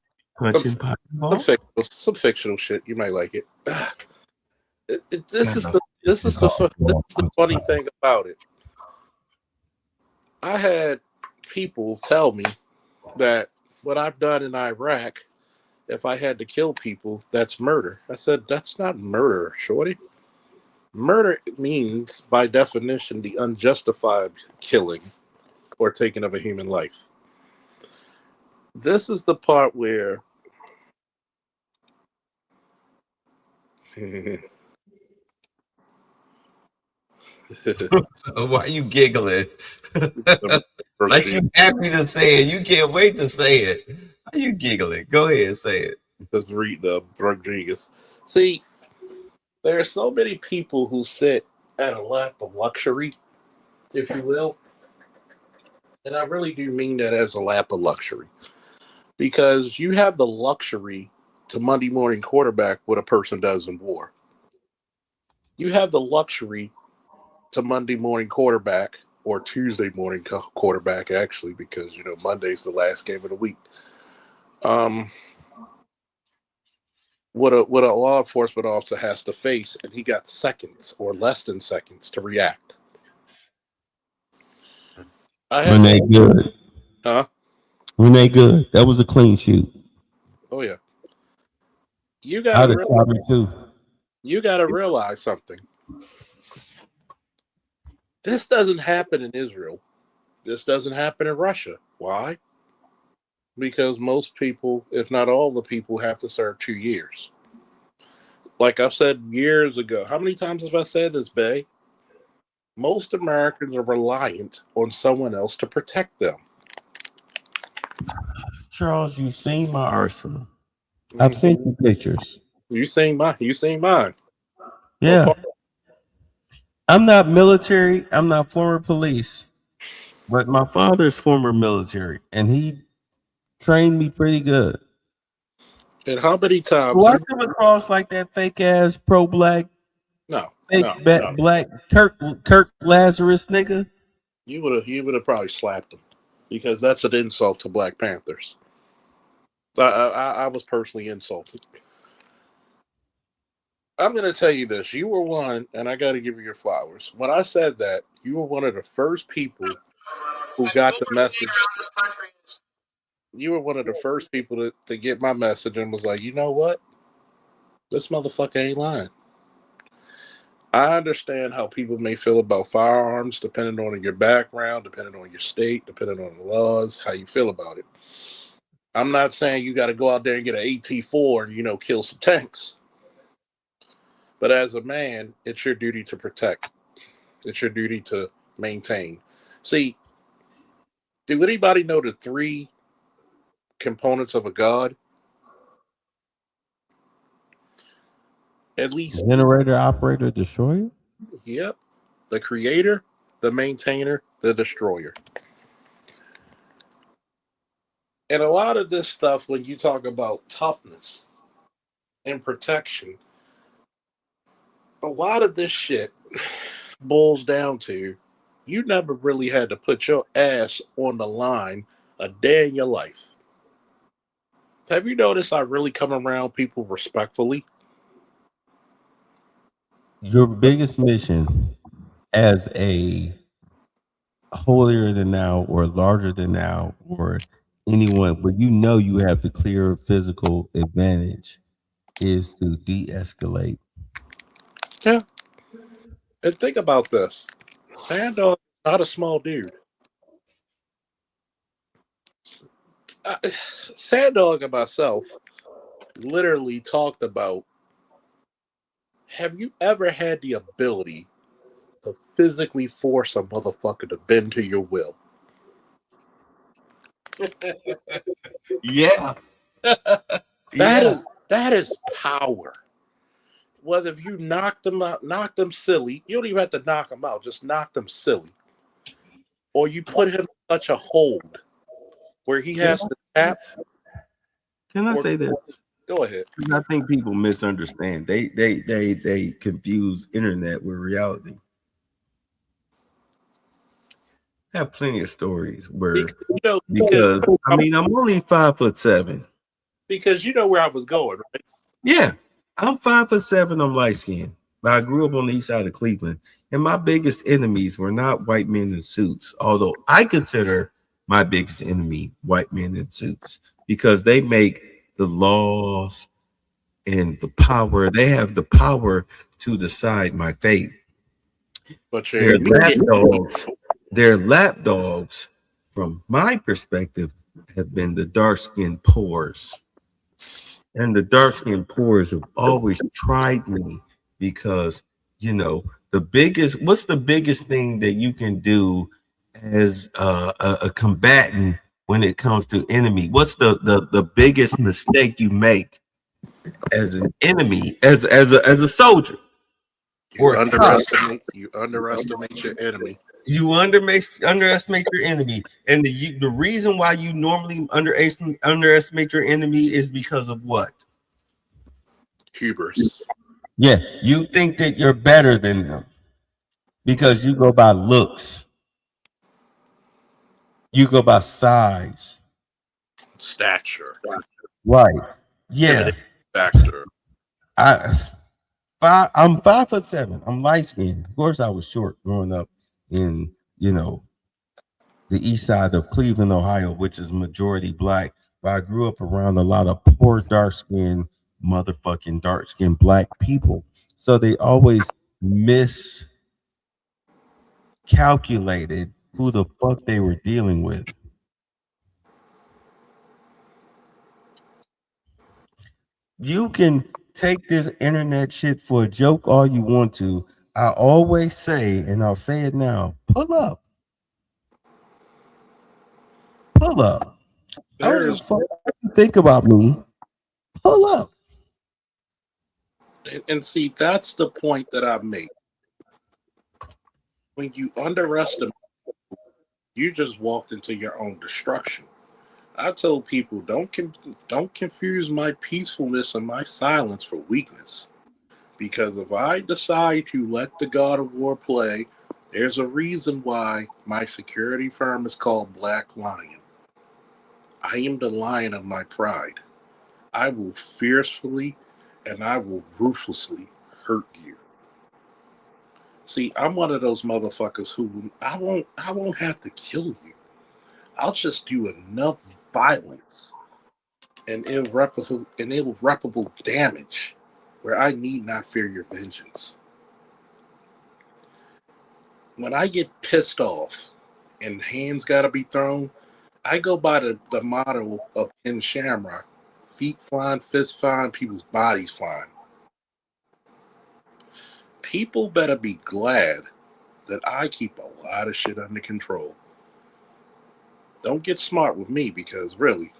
some fictional shit. You might like it. This is the funny thing about it. I had people tell me that what I've done in Iraq, if I had to kill people, that's murder. I said, that's not murder, shorty. Murder means, by definition, the unjustified killing or taking of a human life. This is the part where Why are you giggling? Like you happy to say it. You can't wait to say it. Why are you giggling? Go ahead and say it. Let's read the Rodriguez. See, there are so many people who sit at a lap of luxury, if you will. And I really do mean that as a lap of luxury. Because you have the luxury to Monday morning quarterback what a person does in war. You have the luxury to Monday morning quarterback, or Tuesday morning quarterback, actually, because, Monday's the last game of the week. What a law enforcement officer has to face, and he got seconds or less than seconds to react. When they good. Huh? When they good. That was a clean shoot. Oh, yeah. You got to realize something. This doesn't happen in Israel. This doesn't happen in Russia. Why? Because most people, if not all the people, have to serve 2 years. Like I said years ago, how many times have I said this, Bay? Most Americans are reliant on someone else to protect them. Charles, you've seen my arsenal. I've seen the pictures. You seen mine. Yeah. I'm not military. I'm not former police. But my father's former military, and he trained me pretty good. And how many times do I come across like that fake ass pro-black? No. Black Kirk Lazarus nigga? You would have probably slapped him. because that's an insult to Black Panthers. I was personally insulted. I'm going to tell you this. You were one, and I got to give you your flowers. When I said that, you were one of the first people who got the message. You were one of the first people to get my message and was like, you know what? This motherfucker ain't lying. I understand how people may feel about firearms, depending on your background, depending on your state, depending on the laws, how you feel about it. I'm not saying you got to go out there and get an AT-4 and, kill some tanks. But as a man, it's your duty to protect. It's your duty to maintain. See, do anybody know the 3 components of a god? At least Generator, operator, destroyer? Yep. The creator, the maintainer, the destroyer. And a lot of this stuff, when you talk about toughness and protection, a lot of this shit boils down to you never really had to put your ass on the line a day in your life. Have you noticed I really come around people respectfully? Your biggest mission as a holier than thou or larger than thou or anyone, but you have the clear physical advantage is to de-escalate. Yeah. And think about this. Sandog is not a small dude. Sandog and myself literally talked about, have you ever had the ability to physically force a motherfucker to bend to your will? Yeah. That is power. Whether if you knock them out, knock them silly, you don't even have to knock them out, just knock them silly. Or you put him in such a hold where he has to tap. Can I say this? Go ahead. I think people misunderstand. They confuse internet with reality. I have plenty of stories where because I mean I'm only 5'7". Because you know where I was going, right? Yeah, I'm 5'7". I'm light skinned, but I grew up on the east side of Cleveland, and my biggest enemies were not white men in suits. Although I consider my biggest enemy white men in suits because they make the laws and the power. They have the power to decide my fate. But they're lapdogs. Their lapdogs, from my perspective, have been the dark-skinned poors. And the dark-skinned poors have always tried me because, what's the biggest thing that you can do as a combatant when it comes to enemy? What's the biggest mistake you make as an enemy, as a soldier? You underestimate your enemy. You underestimate your enemy, and the reason why you normally underestimate your enemy is because of what? Hubris. Yeah, you think that you're better than them because you go by looks, you go by size, stature. Right? Yeah. Factor. I'm 5'7". I'm light skinned. Of course, I was short growing up in the east side of Cleveland, Ohio, which is majority black. But I grew up around a lot of poor dark-skinned black people. So they always miscalculated who the fuck they were dealing with. You can take this internet shit for a joke all you want to. I always say, and I'll say it now, pull up. Pull up. I don't give a fuck what you think about me. Pull up. And see, that's the point that I make. When you underestimate, you just walked into your own destruction. I tell people, don't confuse my peacefulness and my silence for weakness. Because if I decide to let the God of War play, There's a reason why my security firm is called Black Lion. I am the lion of my pride. I will fiercely and I will ruthlessly hurt you. See, I'm one of those motherfuckers who I won't have to kill you. I'll just do enough violence and irreparable damage where I need not fear your vengeance. When I get pissed off and hands gotta be thrown, I go by the motto of Ken Shamrock: feet flying, fists flying, people's bodies flying. People better be glad that I keep a lot of shit under control. Don't get smart with me, because really,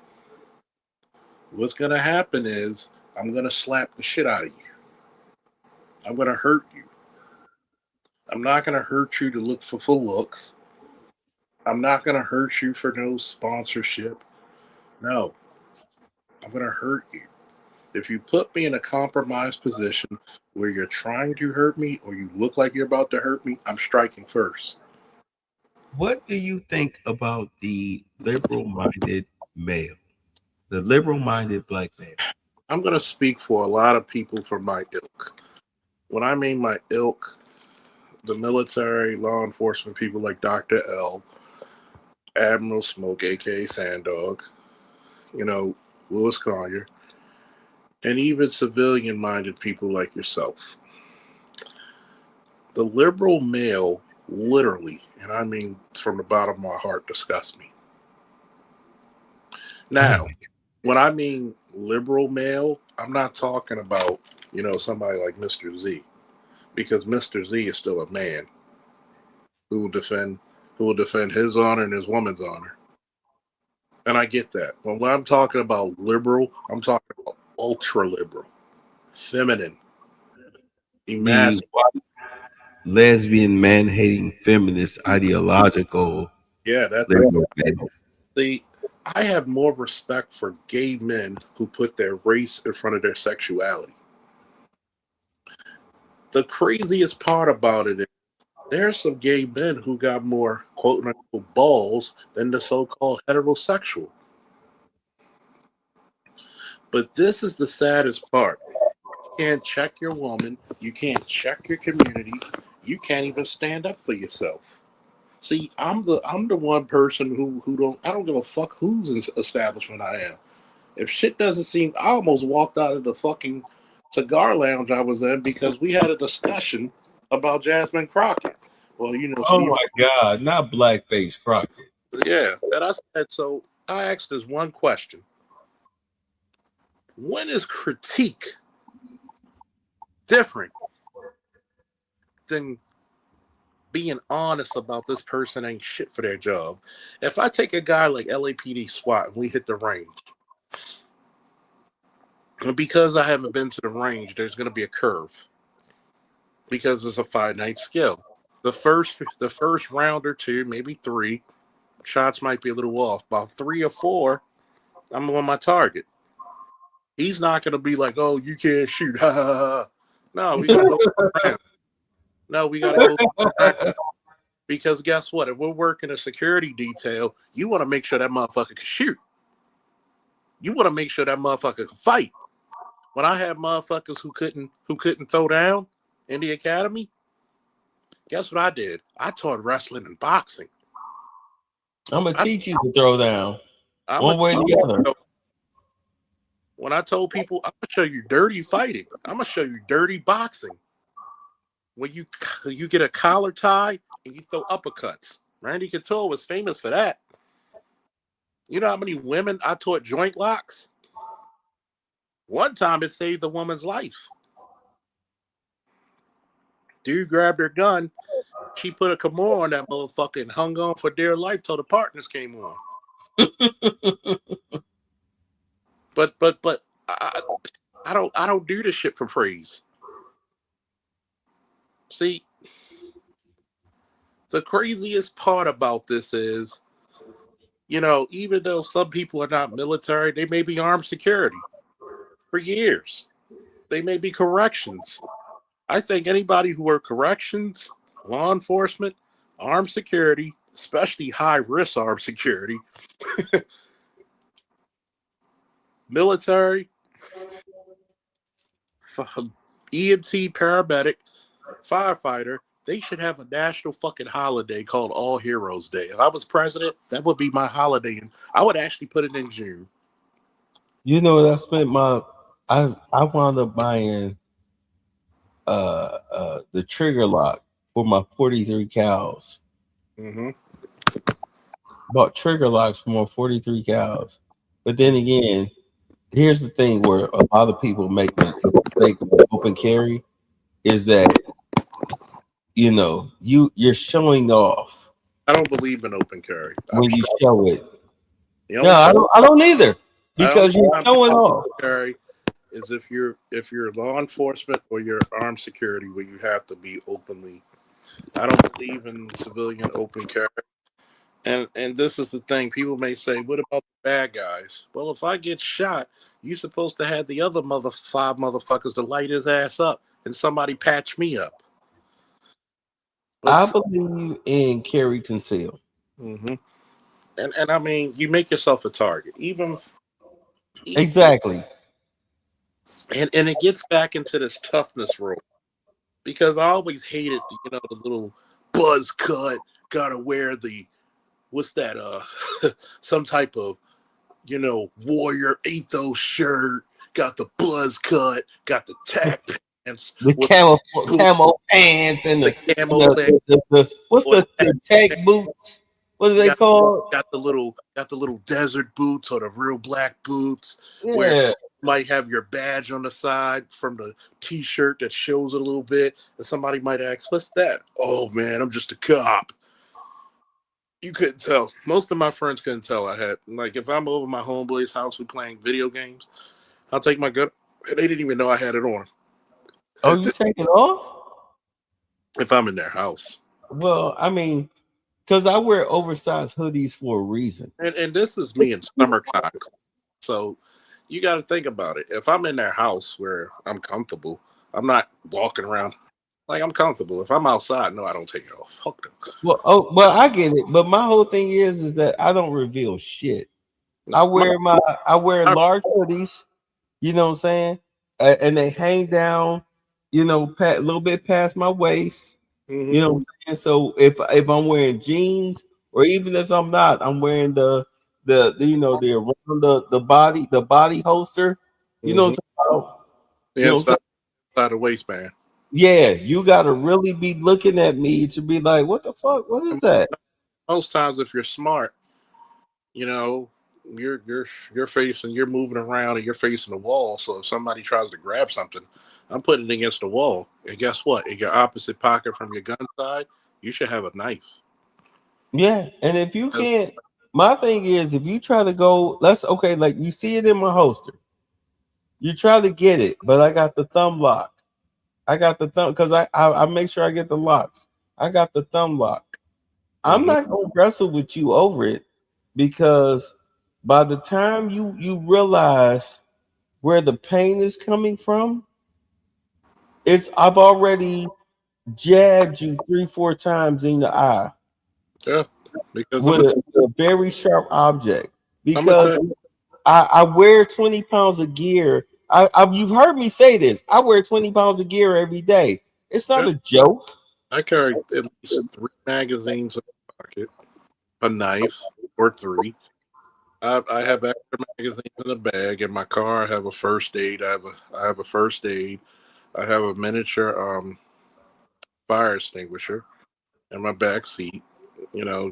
what's going to happen is I'm going to slap the shit out of you. I'm going to hurt you. I'm not going to hurt you to look for looks. I'm not going to hurt you for no sponsorship. No. I'm going to hurt you. If you put me in a compromised position where you're trying to hurt me or you look like you're about to hurt me, I'm striking first. What do you think about the liberal-minded male, the liberal-minded black man? I'm going to speak for a lot of people from my ilk. When I mean my ilk, the military, law enforcement people like Dr. L, Admiral Smoke, a.k.a. Sandog, Louis Collier, and even civilian-minded people like yourself. The liberal male literally, and I mean from the bottom of my heart, disgusts me. Now, when I mean liberal male, I'm not talking about, somebody like Mr. Z, because Mr. Z is still a man who will defend his honor and his woman's honor. And I get that. But when I'm talking about liberal, I'm talking about ultra liberal, feminine, emasculated, lesbian, man-hating, feminist, ideological. Yeah, that's liberal. See, I have more respect for gay men who put their race in front of their sexuality. The craziest part about it is there's some gay men who got more quote-unquote balls than the so-called heterosexual. But this is the saddest part. You can't check your woman. You can't check your community. You can't even stand up for yourself. See, I'm the one person who I don't give a fuck whose establishment I am. If shit doesn't seem, I almost walked out of the fucking cigar lounge I was in because we had a discussion about Jasmine Crockett. Well, Oh my God, not blackface Crockett. Yeah, and I said, so I asked this one question. When is critique different than being honest about this person ain't shit for their job? If I take a guy like LAPD SWAT and we hit the range, and because I haven't been to the range, there's going to be a curve because it's a finite skill. The first round or two, maybe three, shots might be a little off. About 3 or 4, I'm on my target. He's not going to be like, oh, you can't shoot. No, we got to go around. No, we got to go around. Because guess what? If we're working a security detail, you want to make sure that motherfucker can shoot. You want to make sure that motherfucker can fight. When I had motherfuckers who couldn't throw down in the academy, guess what I did? I taught wrestling and boxing. I'm gonna teach you to throw down one way or the other. When I told people, I'm gonna show you dirty fighting. I'm gonna show you dirty boxing. When you get a collar tie and you throw uppercuts. Randy Couture was famous for that. You know how many women I taught joint locks? One time it saved the woman's life. Dude grabbed her gun. She put a Kimura on that motherfucker and hung on for dear life till the partners came on. But I don't do this shit for praise. See, the craziest part about this is, even though some people are not military, they may be armed security for years. They may be corrections. I think anybody who worked corrections, law enforcement, armed security, especially high-risk armed security, military, EMT, paramedic, firefighter, they should have a national fucking holiday called All Heroes Day. If I was president, that would be my holiday, and I would actually put it in June. You know what I spent I wound up buying the trigger lock for my 43 cows. Mm-hmm. Bought trigger locks for my 43 cows. But then again, here's the thing where a lot of people make the mistake with open carry is that you're showing off. I don't believe in open carry. When you show it. No, I don't either. Because you're showing off. Carry is if you're law enforcement or you're armed security, where you have to be openly. I don't believe in civilian open carry. And this is the thing. People may say, what about the bad guys? Well, if I get shot, you're supposed to have the other five motherfuckers to light his ass up and somebody patch me up. I believe in carry conceal. Mm-hmm. And I mean, you make yourself a target. Even exactly. And it gets back into this toughness role. Because I always hated, the little buzz cut, gotta wear the, what's that, some type of, warrior ethos shirt, got the buzz cut, got the tack pants. The camo pants and the camo pants. What's the tech boots? What are they called? Got the little desert boots or the real black boots. Yeah. Where you might have your badge on the side from the t-shirt that shows it a little bit, and somebody might ask, "What's that?" "Oh man, I'm just a cop." You couldn't tell. Most of my friends couldn't tell I had. Like, if I'm over my homeboy's house, we playing video games, I'll take my gun. They didn't even know I had it on. Oh, you take it off? If I'm in their house. Well, I mean, because I wear oversized hoodies for a reason. And this is me in summertime. So you got to think about it. If I'm in their house where I'm comfortable, I'm not walking around. Like, I'm comfortable. If I'm outside, no, I don't take it off. Fuck them. Well, I get it. But my whole thing is that I don't reveal shit. I wear large hoodies, you know what I'm saying? And they hang down, a little bit past my waist. Mm-hmm. You know what I'm saying? So if I'm wearing jeans, or even if I'm not, I'm wearing the around the body holster. You know what I'm talking about? Yeah, inside the waistband. Yeah, you gotta really be looking at me to be like, what the fuck? What is that? Most times, if you're smart, you're facing, you're moving around and you're facing the wall. So if somebody tries to grab something, I'm putting it against the wall. And guess what? In your opposite pocket from your gun side, you should have a knife. Yeah, and if you can't, my thing is, if you try to go, like you see it in my holster. You try to get it, but I got the thumb lock. I got the thumb because I make sure I get the locks. I got the thumb lock. I'm not gonna wrestle with you over it, because by the time you realize where the pain is coming from, I've already jabbed you 3-4 times in the eye. Yeah, because with a very sharp object. Because I wear 20 pounds of gear. You've heard me say this. I wear 20 pounds of gear every day. It's not a joke. I carry at least 3 magazines in my pocket, a knife or 3. I have extra magazines in a bag. In my car, I have a first aid. I have a first aid. I have a miniature fire extinguisher in my back seat.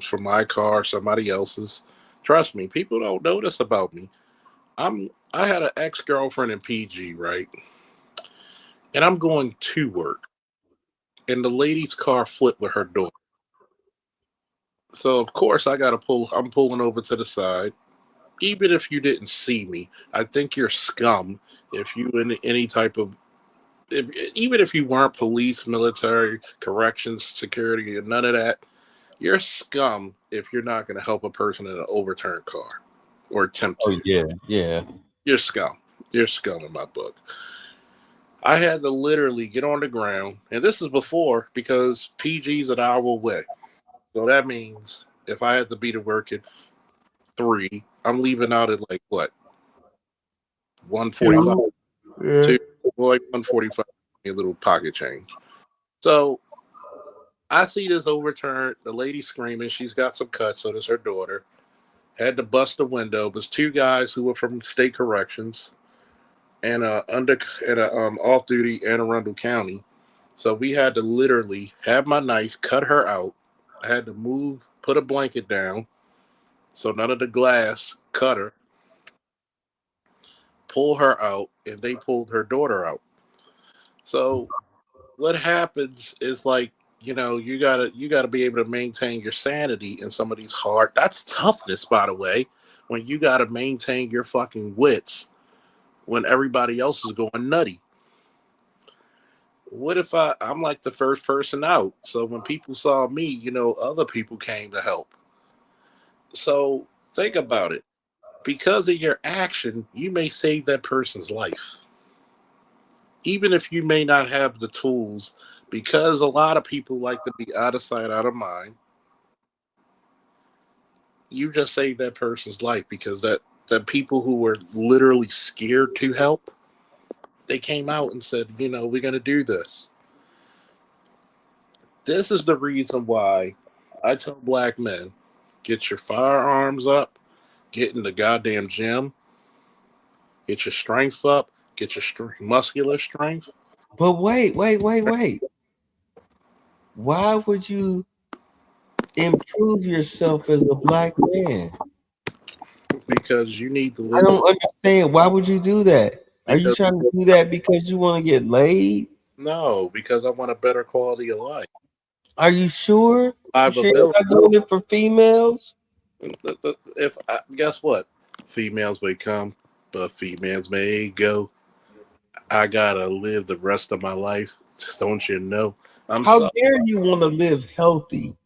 For my car, somebody else's. Trust me, people don't know this about me. I had an ex-girlfriend in PG, right? And I'm going to work, and the lady's car flipped with her door. So of course I'm pulling over to the side. Even if you didn't see me, I think you're scum if you in any type of, even if you weren't police, military, corrections, security, and none of that, you're scum if you're not going to help a person in an overturned car or attempt to. Oh, yeah. You're scum. You're scum in my book. I had to literally get on the ground, and this is before because PG's an hour away. So that means if I had to be to work at 3, I'm leaving out at like what? 1:45. Yeah. 1:45. A little pocket change. So I see this overturned. The lady screaming. She's got some cuts. So does her daughter. Had to bust the window. It was 2 guys who were from state corrections and off duty Anne Arundel County. So we had to literally have my knife, cut her out. I had to put a blanket down so none of the glass cut her, pull her out, and they pulled her daughter out. So what happens is like, you gotta be able to maintain your sanity in some of these hard. That's toughness, by the way, when you gotta maintain your fucking wits when everybody else is going nutty. What if I'm like the first person out? So when people saw me, other people came to help. So think about it. Because of your action, you may save that person's life. Even if you may not have the tools, because a lot of people like to be out of sight, out of mind, you just saved that person's life because that people who were literally scared to help, they came out and said, we're going to do this. This is the reason why I tell black men, get your firearms up, get in the goddamn gym, get your strength up, get your muscular strength. But wait. Why would you improve yourself as a black man? Because you need to live. I don't understand. Why would you do that? Are you trying to do that because you want to get laid? No, because I want a better quality of life. Are you sure? You sure you're not doing it for females? Guess what? Females may come, but females may go. I gotta live the rest of my life. Don't you know? How dare you want to live healthy?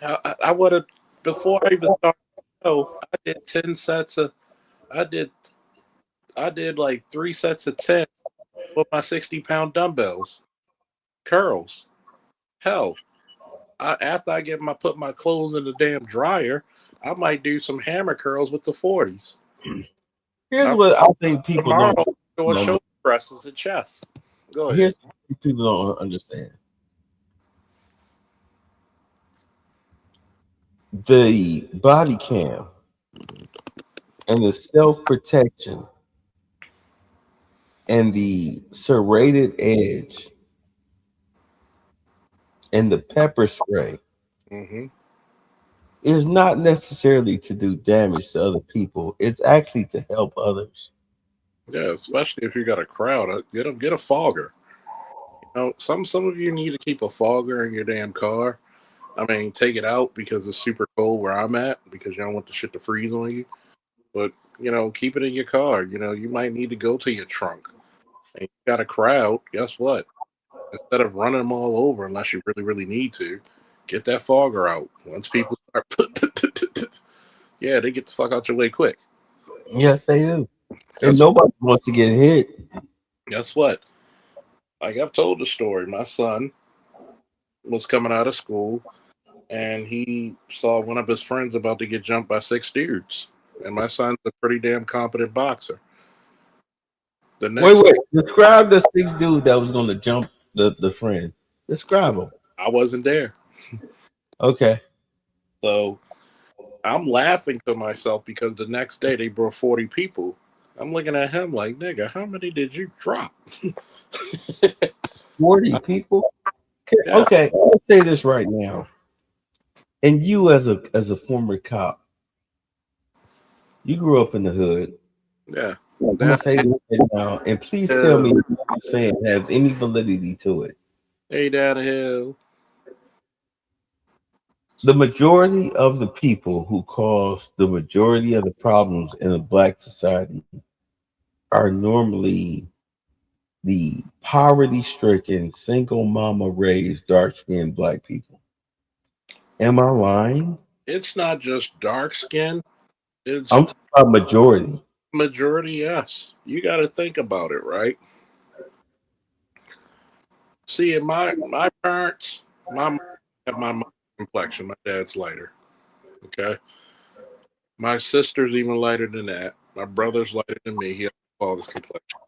I would have, before I even started the show, I did 10 sets of, I did like 3 sets of 10 with my 60-pound dumbbells, curls. Hell, after I put my clothes in the damn dryer, I might do some hammer curls with the 40s. Here's what I think people don't shoulder presses and chests. Go ahead. Here's what people don't understand. The body cam and the self-protection and the serrated edge and the pepper spray is not necessarily to do damage to other people. It's actually to help others. Yeah, especially if you got a crowd. Get a fogger. Some of you need to keep a fogger in your damn car. I mean, take it out because it's super cold where I'm at because you don't want the shit to freeze on you. But, keep it in your car. You might need to go to your trunk. And you got a crowd, guess what? Instead of running them all over unless you really, really need to, get that fogger out. Once people start, they get the fuck out your way quick. Yes, they do. And nobody wants to get hit. Guess what? Like I've told the story. My son was coming out of school and he saw one of his friends about to get jumped by 6 dudes. And my son's a pretty damn competent boxer. Wait. Describe the 6 dude that was going to jump the friend. Describe him. I wasn't there. Okay. So I'm laughing to myself because the next day they brought 40 people. I'm looking at him like, nigga, how many did you drop? 40 people? Okay, I'll say this right now. And you as a former cop, you grew up in the hood. Yeah. I'm gonna say this right now, and please tell me what you're saying has any validity to it. Hey, down the hill. The majority of the people who cause the majority of the problems in a black society are normally the poverty-stricken, single mama raised, dark-skinned black people. Am I lying? It's not just dark skin. I'm talking about majority. Majority, yes. You got to think about it, right? See, in my parents, my mom have my mom's complexion. My dad's lighter. Okay. My sister's even lighter than that. My brother's lighter than me. He has my father's complexion.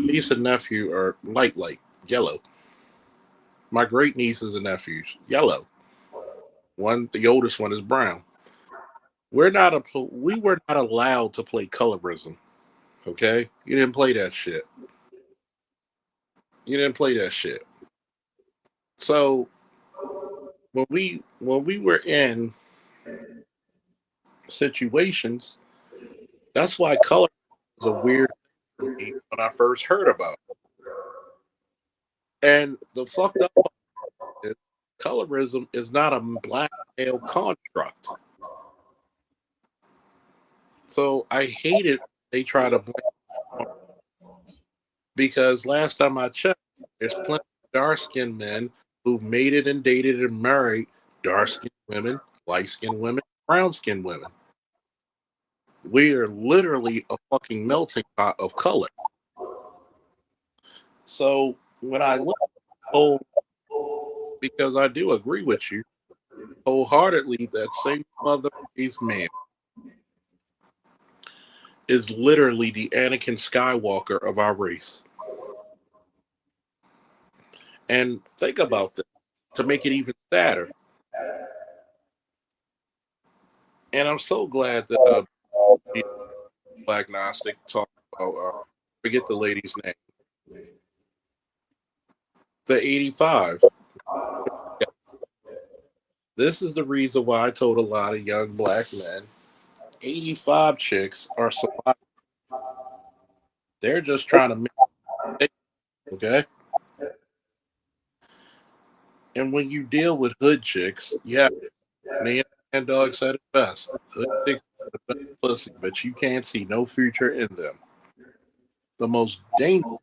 Niece and nephew are light, yellow. My great nieces and nephews, yellow. The oldest one is brown. We were not allowed to play colorism. Okay, you didn't play that shit. So when we were in situations, that's why color was a weird thing for me when I first heard about it. And the fucked up part is colorism is not a black male construct. So I hate it they try to blame it, because last time I checked, there's plenty of dark-skinned men who mated and dated and married dark-skinned women, light-skinned women, brown-skinned women. We are literally a fucking melting pot of color. So when I look because I do agree with you wholeheartedly, that same mother is man is literally the Anakin Skywalker of our race. And think about this to make it even sadder. And I'm so glad that Black Gnostic talked about, forget the lady's name, the 85. This is the reason why I told a lot of young black men 85 chicks are survivors. They're just trying to make it, okay? And when you deal with hood chicks, yeah, me and Dog said it best. Hood chicks are the best pussy, but you can't see no future in them. The most dangerous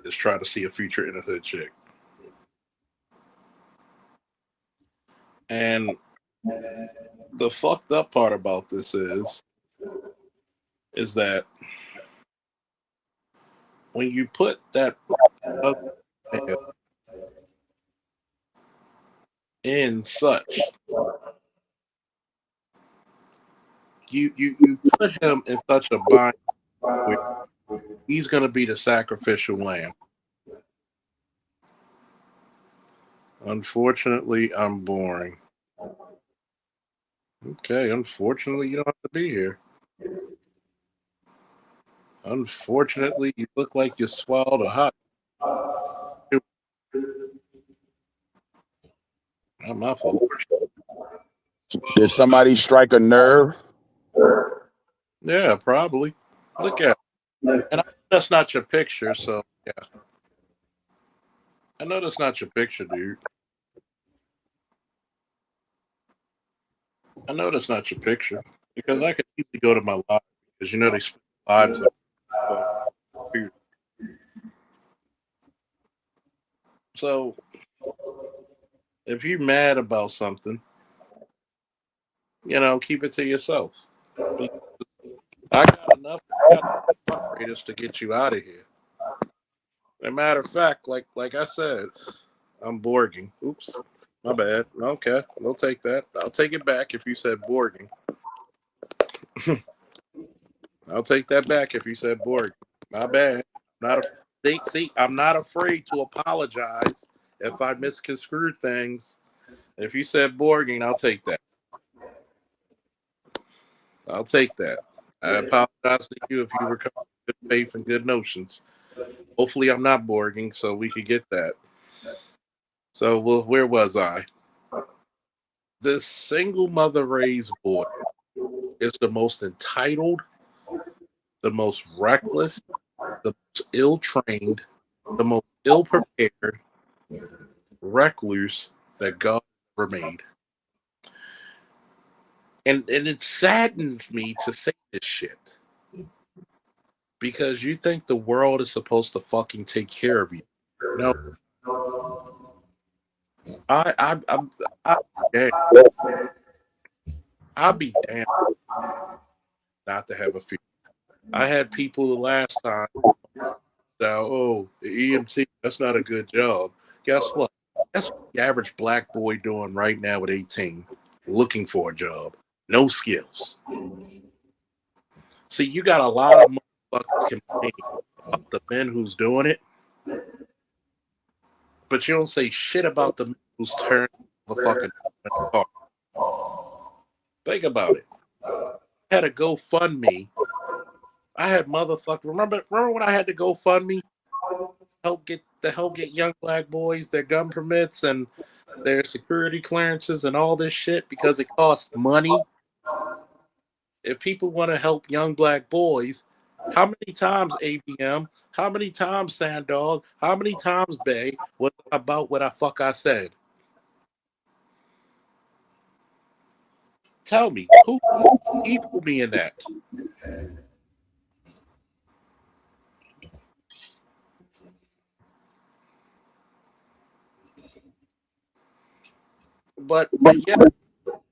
is trying to see a future in a hood chick. And the fucked up part about this is that when you put that in such, you put him in such a bind where he's going to be the sacrificial lamb. Unfortunately, I'm boring. Okay, unfortunately, you don't have to be here. Unfortunately, you look like you swallowed a hot. Not my fault. Did somebody strike a nerve? Yeah, probably. Look at it. And that's not your picture, so yeah. I know that's not your picture, dude. I know that's not your picture because I could easily go to my live because you know they split lives up. So if you're mad about something, keep it to yourself. I got enough operators to get you out of here. As a matter of fact, like I said, I'm Borging. Oops, my bad. Okay, we'll take that. I'll take it back if you said Borging. I'll take that back if you said Borging. My bad. I'm not afraid to apologize if I misconstrued things. If you said Borging, I'll take that. I'll take that. I apologize to you if you were coming with good faith and good notions. Hopefully, I'm not Borging, so we could get that. So, where was I? This single mother raised boy is the most entitled, the most reckless, the most ill-trained, the most ill-prepared recluse that God ever made. And it saddens me to say this shit. Because you think the world is supposed to fucking take care of you. No. I'll be damned not to have a future. I had people the last time now, oh, the EMT, that's not a good job. Guess what? That's what the average black boy doing right now at 18, looking for a job. No skills. See, you got a lot of motherfuckers complaining about the men who's doing it, but you don't say shit about the men who's turning the fucking car. Think about it. I had a GoFundMe. I had motherfucker. Remember when I had to GoFundMe help get young black boys their gun permits and their security clearances and all this shit because it costs money. If people want to help young black boys, how many times ABM, how many times Sandog, how many times Bay was about what I said? Tell me, who equal me in that? But yeah,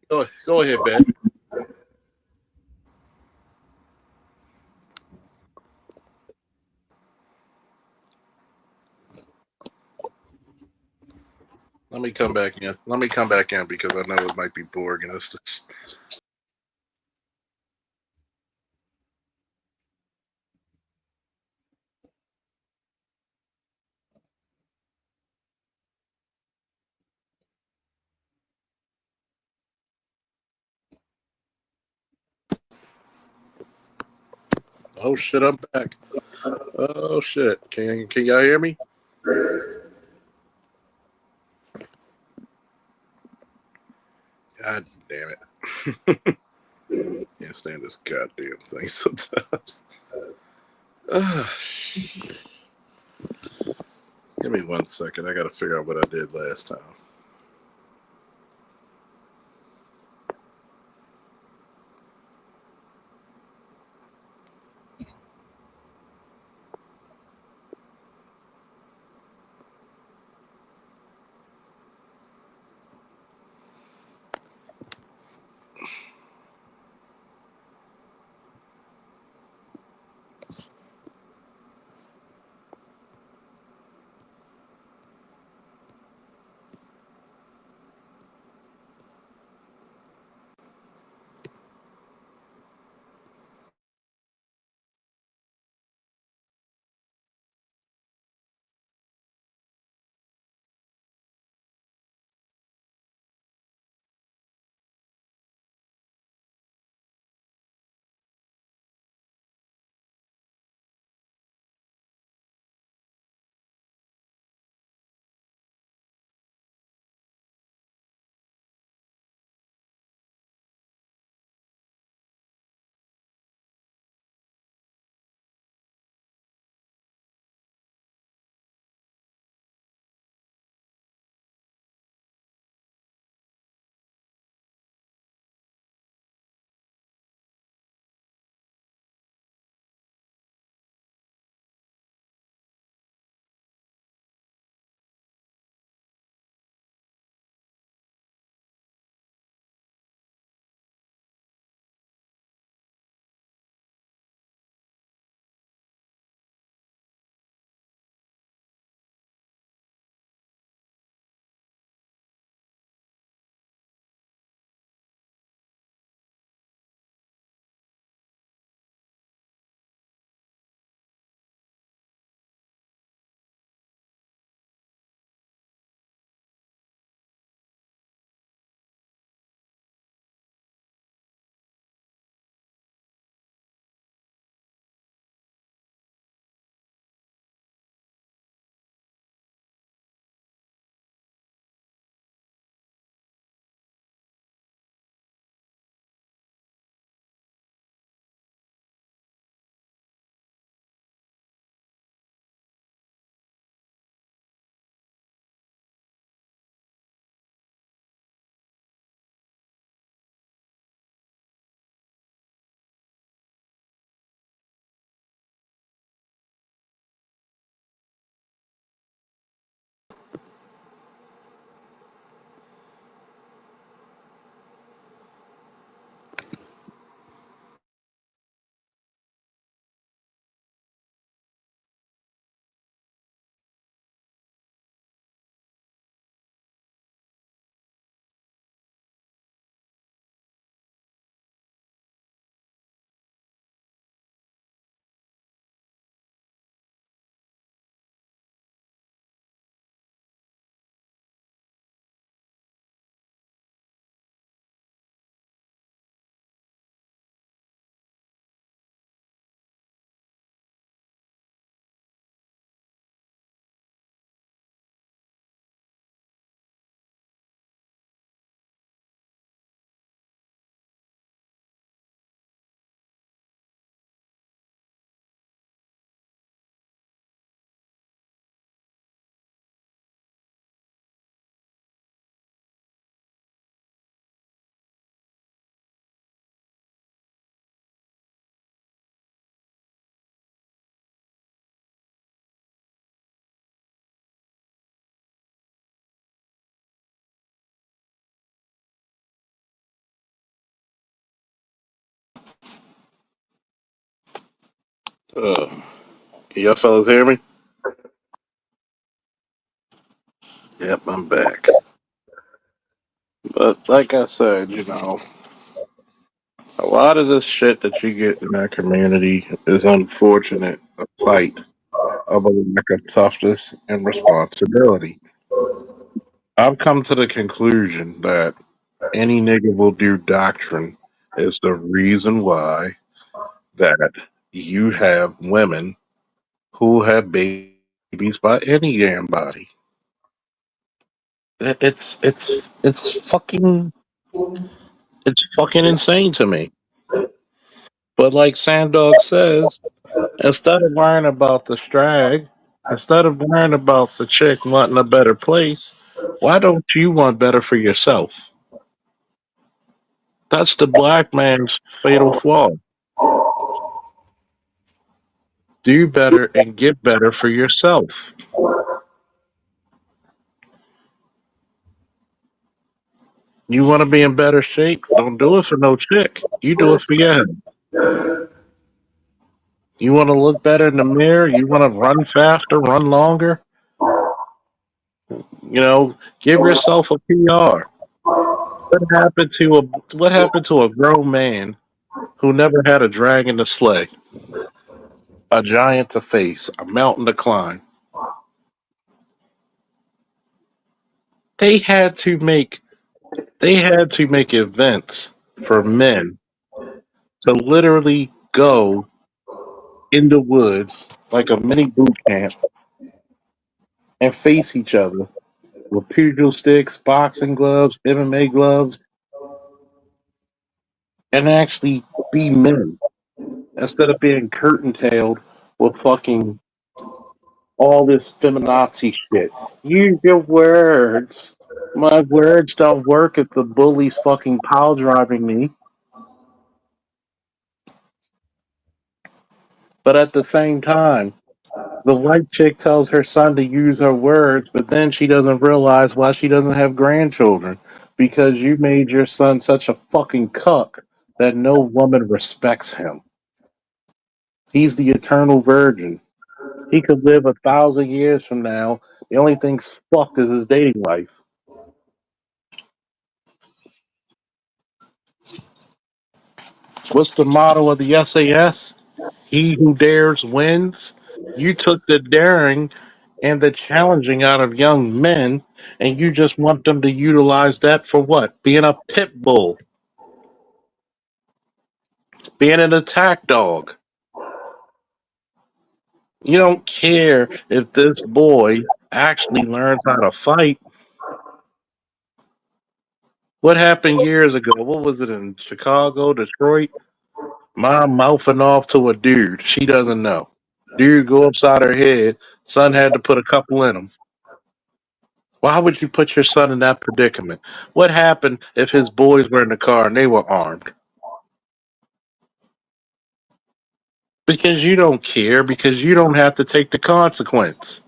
go ahead, Ben. Let me come back in. Let me come back in because I know it might be boring. Oh shit, I'm back. Oh shit, can y'all hear me? God damn it! Can't stand this goddamn thing sometimes. Give me 1 second. I gotta figure out what I did last time. Can y'all fellas hear me? Yep, I'm back. But like I said, a lot of this shit that you get in that community is unfortunate, a sight of a lack of toughness and responsibility. I've come to the conclusion that any nigga will do doctrine is the reason why that you have women who have babies by any damn body. It's fucking insane to me. But like Sandog says, instead of worrying about the strag, instead of worrying about the chick wanting a better place, why don't you want better for yourself? That's the black man's fatal flaw. Do better and get better for yourself. You want to be in better shape? Don't do it for no chick. You do it for your head. You want to look better in the mirror? You want to run faster, run longer? Give yourself a PR. What happened to a grown man who never had a dragon to slay, a giant to face, a mountain to climb? They had to make they had to make events for men to literally go in the woods like a mini boot camp and face each other with pugil sticks, boxing gloves, MMA gloves, and actually be men instead of being curtain tailed with fucking all this feminazi shit. Use your words. My words don't work if the bully's fucking pile driving me. But at the same time, the white chick tells her son to use her words, but then she doesn't realize why she doesn't have grandchildren. Because you made your son such a fucking cuck that no woman respects him. He's the eternal virgin. He could live 1,000 years from now. The only thing's fucked is his dating life. What's the motto of the SAS? He who dares wins. You took the daring and the challenging out of young men, and you just want them to utilize that for what? Being a pit bull, being an attack dog. You don't care if this boy actually learns how to fight. What happened years ago? What was it in Chicago, Detroit? Mom mouthing off to a dude she doesn't know. Dude go upside her head. Son had to put a couple in him. Why would you put your son in that predicament? What happened if his boys were in the car and they were armed? Because you don't care, because you don't have to take the consequence.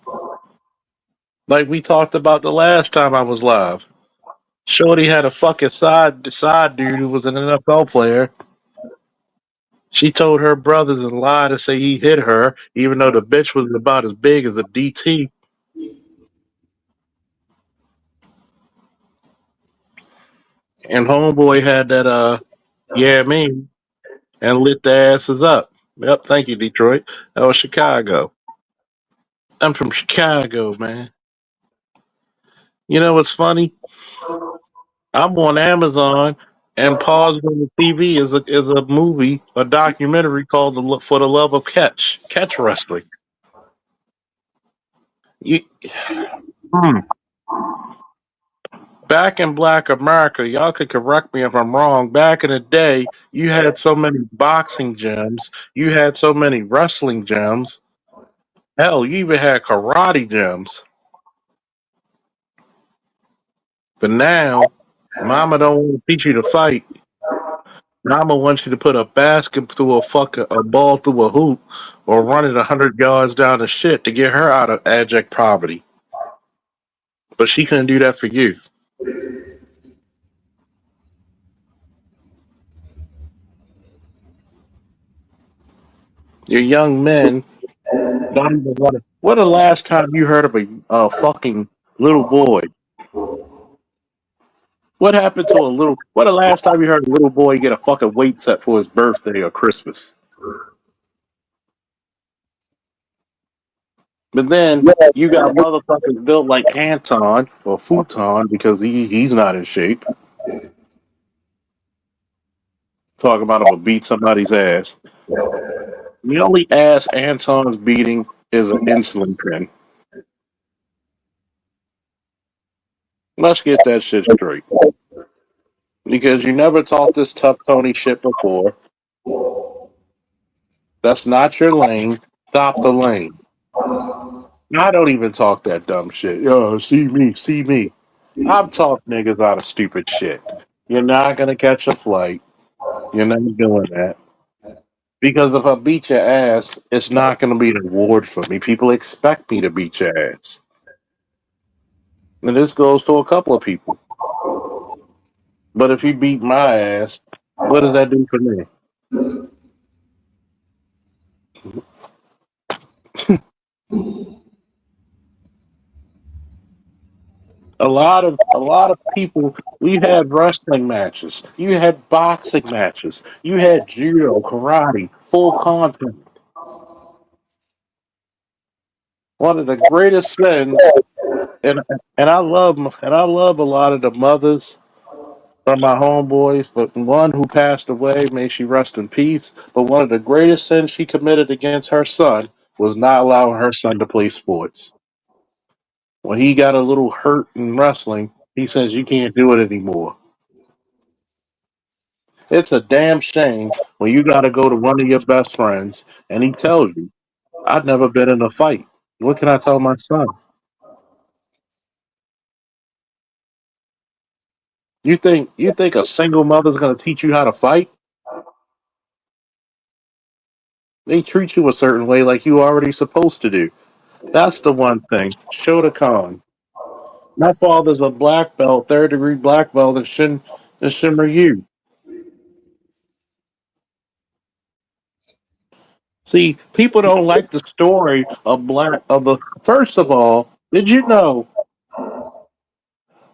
Like we talked about the last time I was live. Shorty had a fucking side dude who was an NFL player. She told her brothers and lied to say he hit her, even though the bitch was about as big as a DT. And homeboy had that yeah me and lit the asses up. Yep, thank you, Detroit. That was Chicago. I'm from Chicago, man. You know what's funny? I'm on Amazon and paused on the TV is a movie, a documentary called For the Love of Catch Wrestling. You, hmm. Back in Black America, y'all could correct me if I'm wrong. Back in the day, you had so many boxing gyms, you had so many wrestling gyms. Hell, you even had karate gyms. But now, Mama don't want to teach you to fight. Mama wants you to put a basket through a ball through a hoop, or run it 100 yards down the shit to get her out of abject poverty. But she couldn't do that for you. Your young men don't even want to. When the last time you heard of a fucking little boy? What happened to a little? When the last time you heard a little boy get a fucking weight set for his birthday or Christmas? But then you got motherfuckers built like Anton or Futon because he's not in shape. Talking about him to beat somebody's ass. The only ass Anton's beating is an insulin pen. Let's get that shit straight. Because you never taught this tough Tony shit before. That's not your lane. Stop the lane. I don't even talk that dumb shit. Yo, see me, see me. I've talked niggas out of stupid shit. You're not gonna catch a flight. You're never doing that. Because if I beat your ass, it's not gonna be an award for me. People expect me to beat your ass. And this goes to a couple of people. But if you beat my ass, what does that do for me? A lot of people. We had wrestling matches. You had boxing matches. You had judo, karate, full contact. One of the greatest sins, and I love a lot of the mothers from my homeboys, but one who passed away, may she rest in peace. But one of the greatest sins she committed against her son was not allowing her son to play sports. When he got a little hurt in wrestling, he says you can't do it anymore. It's a damn shame when you got to go to one of your best friends and he tells you, I've never been in a fight. What can I tell my son? You think a single mother's going to teach you how to fight? They treat you a certain way like you already supposed to do. That's the one thing. Shota Khan. My father's a black belt, third degree black belt in Shimmer U. See, people don't like the story of the. First of all, did you know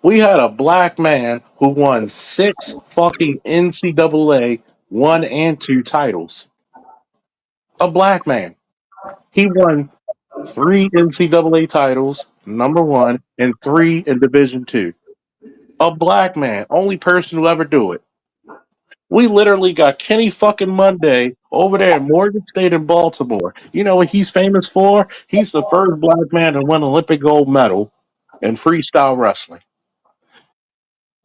we had a black man who won 6 fucking NCAA 1 and 2 titles? A black man. He won 3 NCAA titles, number 1, and 3 in Division 2. A black man, only person who ever do it. We literally got Kenny fucking Monday over there at Morgan State in Baltimore. You know what he's famous for? He's the first black man to win an Olympic gold medal in freestyle wrestling.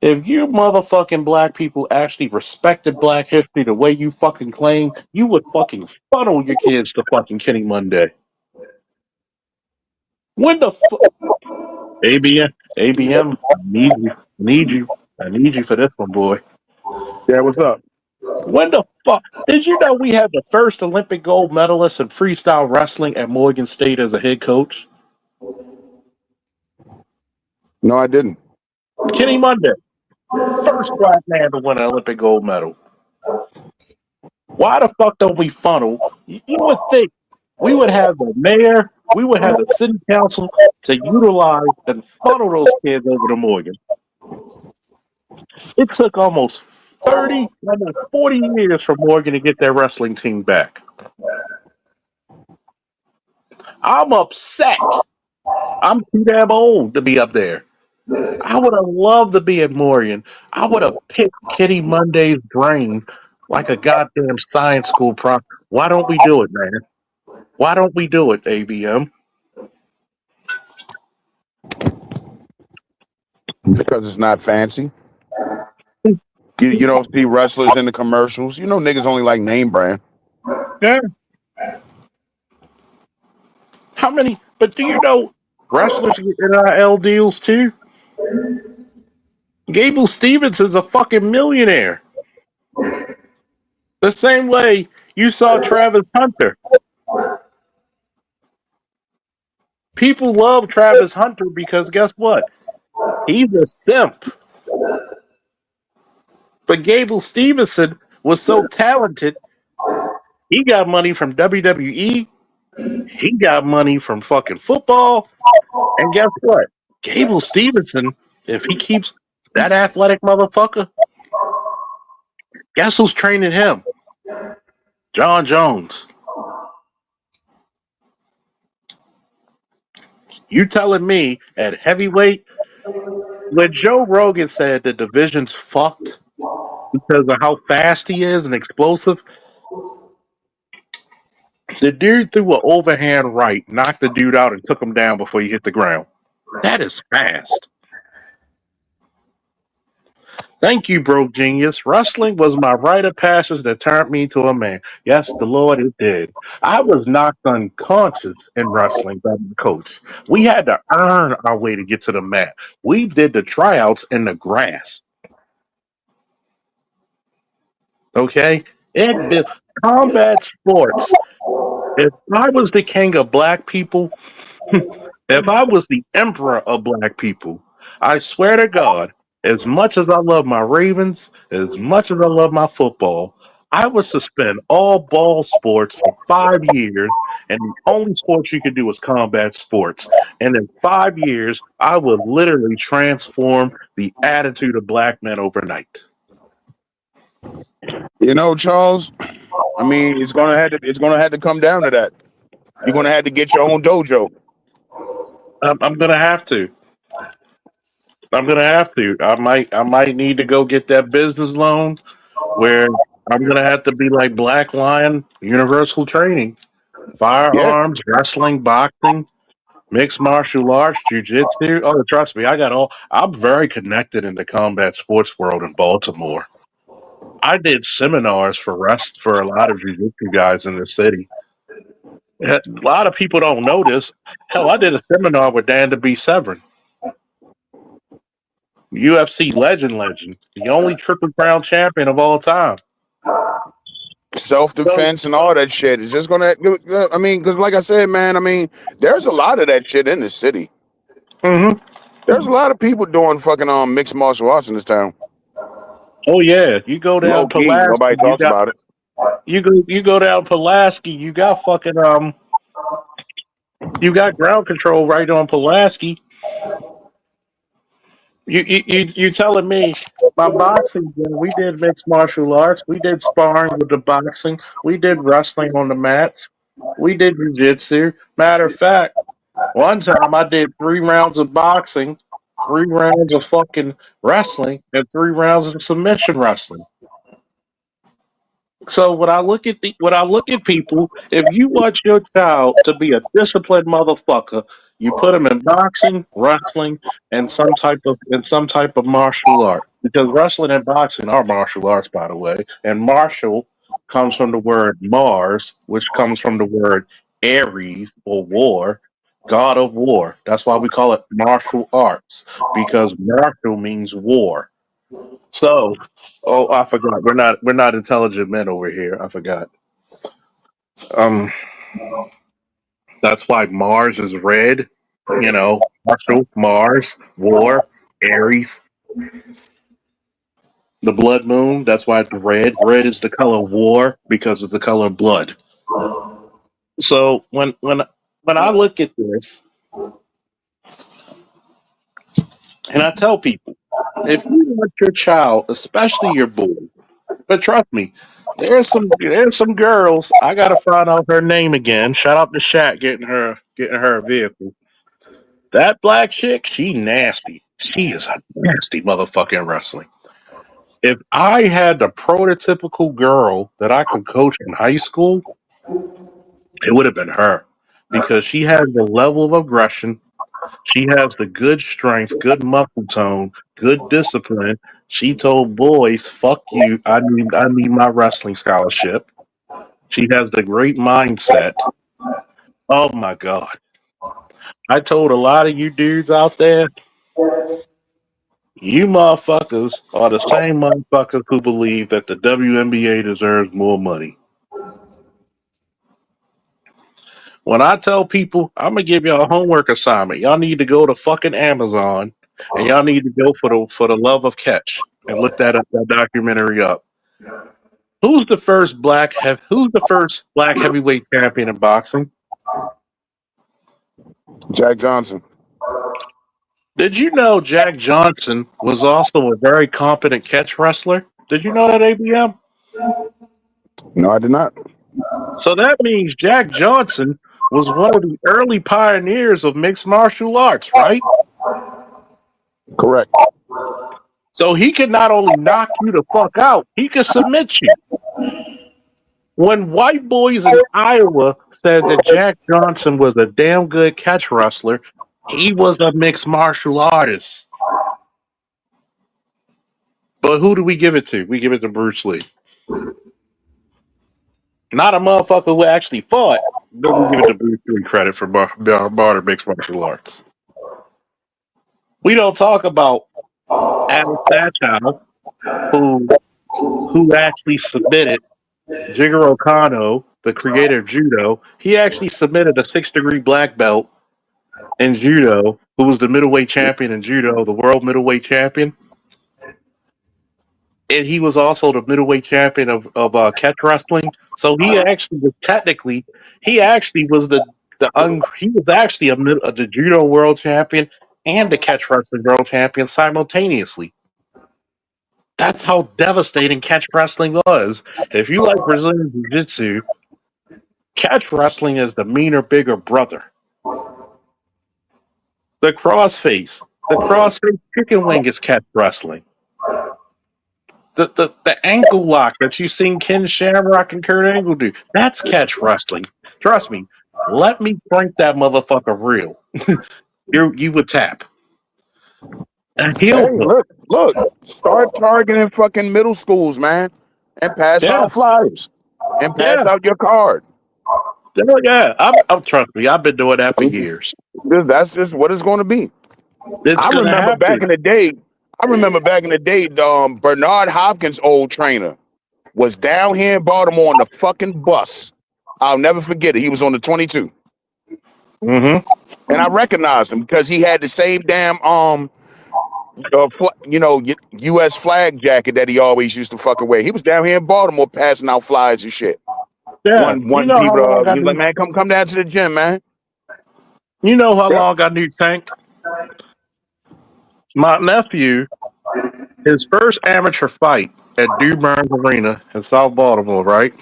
If you motherfucking black people actually respected black history the way you fucking claim, you would fucking funnel your kids to fucking Kenny Monday. When the fuck? ABM, I need you for this one, boy. Yeah, what's up? When the fuck did you know we had the first Olympic gold medalist in freestyle wrestling at Morgan State as a head coach? No, I didn't. Kenny Monday, first black man to win an Olympic gold medal. Why the fuck don't we funnel? You would think we would have the mayor, we would have the city council to utilize and funnel those kids over to Morgan. It took almost 40 years for Morgan to get their wrestling team back. I'm upset. I'm too damn old to be up there. I would have loved to be at Morgan. I would have picked Kenny Monday's brain like a goddamn science school prof. Why don't we do it, man? Why don't we do it, ABM? Because it's not fancy. You don't see wrestlers in the commercials. You know niggas only like name brand. Yeah. How many? But do you know wrestlers get NIL deals too? Gable Stevenson's a fucking millionaire. The same way you saw Travis Hunter. People love Travis Hunter because guess what? He's a simp. But Gable Stevenson was so talented, He got money from WWE. He got money from fucking football. And guess what? Gable Stevenson, if he keeps that athletic motherfucker, guess who's training him? John Jones. You telling me at heavyweight, when Joe Rogan said the division's fucked because of how fast he is and explosive, the dude threw an overhand right, knocked the dude out, and took him down before he hit the ground. That is fast. Thank you, Broke Genius. Wrestling was my rite of passage that turned me to a man. Yes, the Lord, it did. I was knocked unconscious in wrestling by the coach. We had to earn our way to get to the mat. We did the tryouts in the grass. Okay? Combat sports. If I was the king of black people, if I was the emperor of black people, I swear to God, as much as I love my Ravens, as much as I love my football, I would suspend all ball sports for 5 years, and the only sports you could do is combat sports. And in 5 years, I would literally transform the attitude of black men overnight. You know, Charles. I mean, it's gonna have to come down to that. You're gonna have to get your own dojo. I'm gonna have to. I'm gonna have to. I might need to go get that business loan where I'm gonna have to be like Black Lion Universal Training, Yeah. firearms, wrestling, boxing, mixed martial arts, jujitsu. Oh, trust me, I got all. I'm very connected in the combat sports world in Baltimore. I did seminars for a lot of jiu-jitsu guys in the city. A lot of people don't know this. Hell, I did a seminar with Dan DeBee-Severn, UFC legend, the only Triple Crown champion of all time. Self-defense and all that shit. It's just gonna. I mean, because like I said, man. I mean, there's a lot of that shit in the city. Mm-hmm. There's a lot of people doing fucking mixed martial arts in this town. Oh yeah, you go down Low key, Pulaski, nobody talks about it. you go down Pulaski, you got fucking you got ground control right on Pulaski. You telling me my boxing gym, we did mixed martial arts, we did sparring with the boxing, we did wrestling on the mats, we did jiu-jitsu. Matter of fact, one time I did 3 rounds of boxing, 3 rounds of fucking wrestling, and 3 rounds of submission wrestling. So when I look at people, if you want your child to be a disciplined motherfucker, you put them in boxing, wrestling, and some type of martial art. Because wrestling and boxing are martial arts, by the way. And martial comes from the word Mars, which comes from the word Ares or war, god of war. That's why we call it martial arts, because martial means war. So, oh, I forgot. We're not intelligent men over here. I forgot. Um, that's why Mars is red. You know, Marshall, Mars, War, Aries, the blood moon. That's why it's red. Red is the color of war because it's the color of blood. So when I look at this, and I tell people, if you want your child, especially your boy, but trust me, there's some girls. I gotta find out her name again. Shout out to Shaq getting her a vehicle. That black chick, she nasty. She is a nasty motherfucker in wrestling. If I had the prototypical girl that I could coach in high school, it would have been her. Because she has the level of aggression, she has the good strength, good muscle tone, good discipline. She told boys, "Fuck you! I need my wrestling scholarship." She has the great mindset. Oh my god! I told a lot of you dudes out there, you motherfuckers are the same motherfuckers who believe that the WNBA deserves more money. When I tell people, I'm gonna give y'all a homework assignment. Y'all need to go to fucking Amazon and y'all need to go for the love of catch and look that documentary up. Who's the first black heavyweight champion in boxing? Jack Johnson. Did you know Jack Johnson was also a very competent catch wrestler? Did you know that, ABM? No, I did not. So that means Jack Johnson was one of the early pioneers of mixed martial arts, right? Correct. So he can not only knock you the fuck out, he can submit you. When white boys in Iowa said that Jack Johnson was a damn good catch wrestler, he was a mixed martial artist. But who do we give it to? We give it to Bruce Lee. Not a motherfucker who actually fought, but we give it to Bruce Lee credit for modern mixed martial arts. We don't talk about Alex Satchow, who actually submitted Jigoro Kano, the creator of judo. He actually submitted a 6-degree black belt in judo, who was the middleweight champion in judo, the world middleweight champion. And he was also the middleweight champion of catch wrestling. So he actually was technically, he was the judo world champion and the catch wrestling world champion simultaneously. That's how devastating catch wrestling was. If you like Brazilian Jiu-Jitsu, catch wrestling is the meaner, bigger brother. The crossface chicken wing is catch wrestling. The ankle lock that you've seen Ken Shamrock and Kurt Angle do, that's catch wrestling. Trust me. Let me crank that motherfucker real. you would tap. And Hey, look, start targeting fucking middle schools, man, and pass out flyers and pass out your card. Yeah, I'm trust me, I've been doing that for years. That's just what it's going to be. I remember back in the day, Bernard Hopkins' old trainer was down here in Baltimore on the fucking bus. I'll never forget it. He was on the 22. Mm-hmm. And I recognized him because he had the same damn U.S. flag jacket that he always used to fucking wear. He was down here in Baltimore passing out flyers and shit. Yeah, One people, he's like, man, come down to the gym, man. You know how long I knew Tank? My nephew, his first amateur fight at Dew Burns Arena in South Baltimore, right?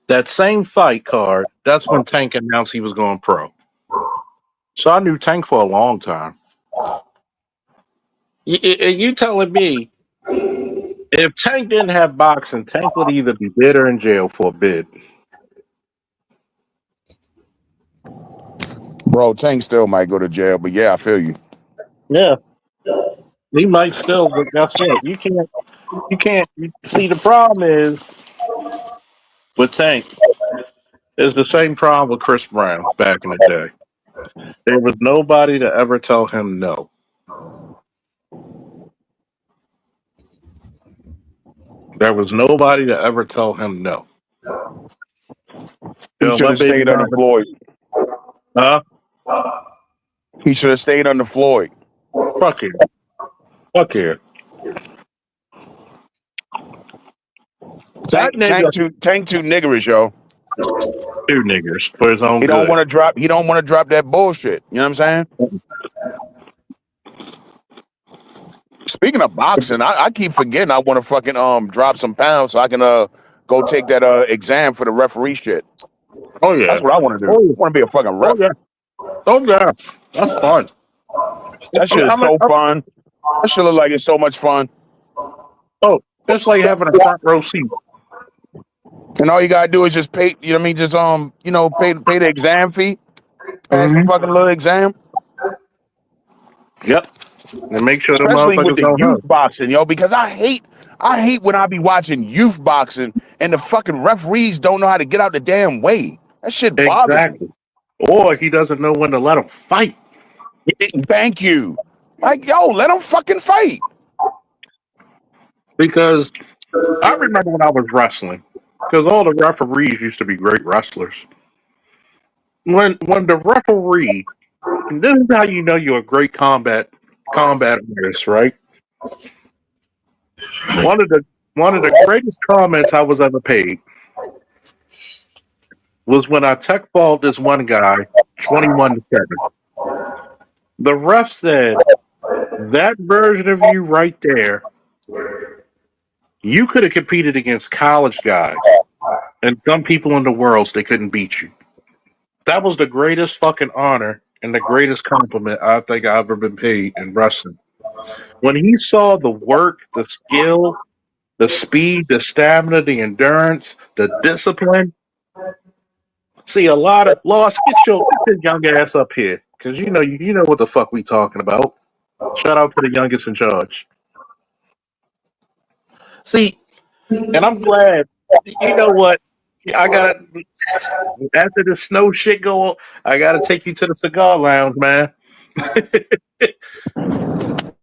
That same fight card, that's when Tank announced he was going pro. So I knew Tank for a long time. You telling me if Tank didn't have boxing, Tank would either be dead or in jail for a bid. Bro, Tank still might go to jail, but yeah, I feel you. Yeah. He might still, but guess what? You can't. See, the problem is with Tank is the same problem with Chris Brown back in the day. There was nobody to ever tell him no. There was nobody to ever tell him no. He should have stayed under Floyd. Huh? He should have stayed under Floyd. Fuck it. Fuck it. Tank too niggerish, yo. Two niggers for his own. He don't want to drop that bullshit. You know what I'm saying? Speaking of boxing, I keep forgetting I want to fucking drop some pounds so I can go take that exam for the referee shit. Oh yeah, that's what I want to do. I want to be a fucking ref. Oh yeah, that's fun. That shit is so fun. That shit look like it's so much fun. Oh, it's like having a front row seat. And all you gotta do is just pay. You know what I mean? Just pay the exam fee. Pass the fucking little exam. Yep. And make sure especially with the youth boxing, yo, because I hate when I be watching youth boxing and the fucking referees don't know how to get out the damn way. That shit bothers me. Or he doesn't know when to let them fight. Thank you. Like, yo, let them fucking fight. Because I remember when I was wrestling, because all the referees used to be great wrestlers. When the referee, this is how you know you're a great combat artist, right? One one of the greatest comments I was ever paid was when I tech balled this one guy 21-7. The ref said, that version of you right there, you could have competed against college guys and some people in the world, they couldn't beat you. That was the greatest fucking honor and the greatest compliment I think I've ever been paid in wrestling. When he saw the work, the skill, the speed, the stamina, the endurance, the discipline. See, a lot of lost. Get your young ass up here, because you know what the fuck we talking about. Shout out to the youngest in charge. See, and I'm glad. You know what? I gotta after the snow shit go. I gotta take you to the cigar lounge, man.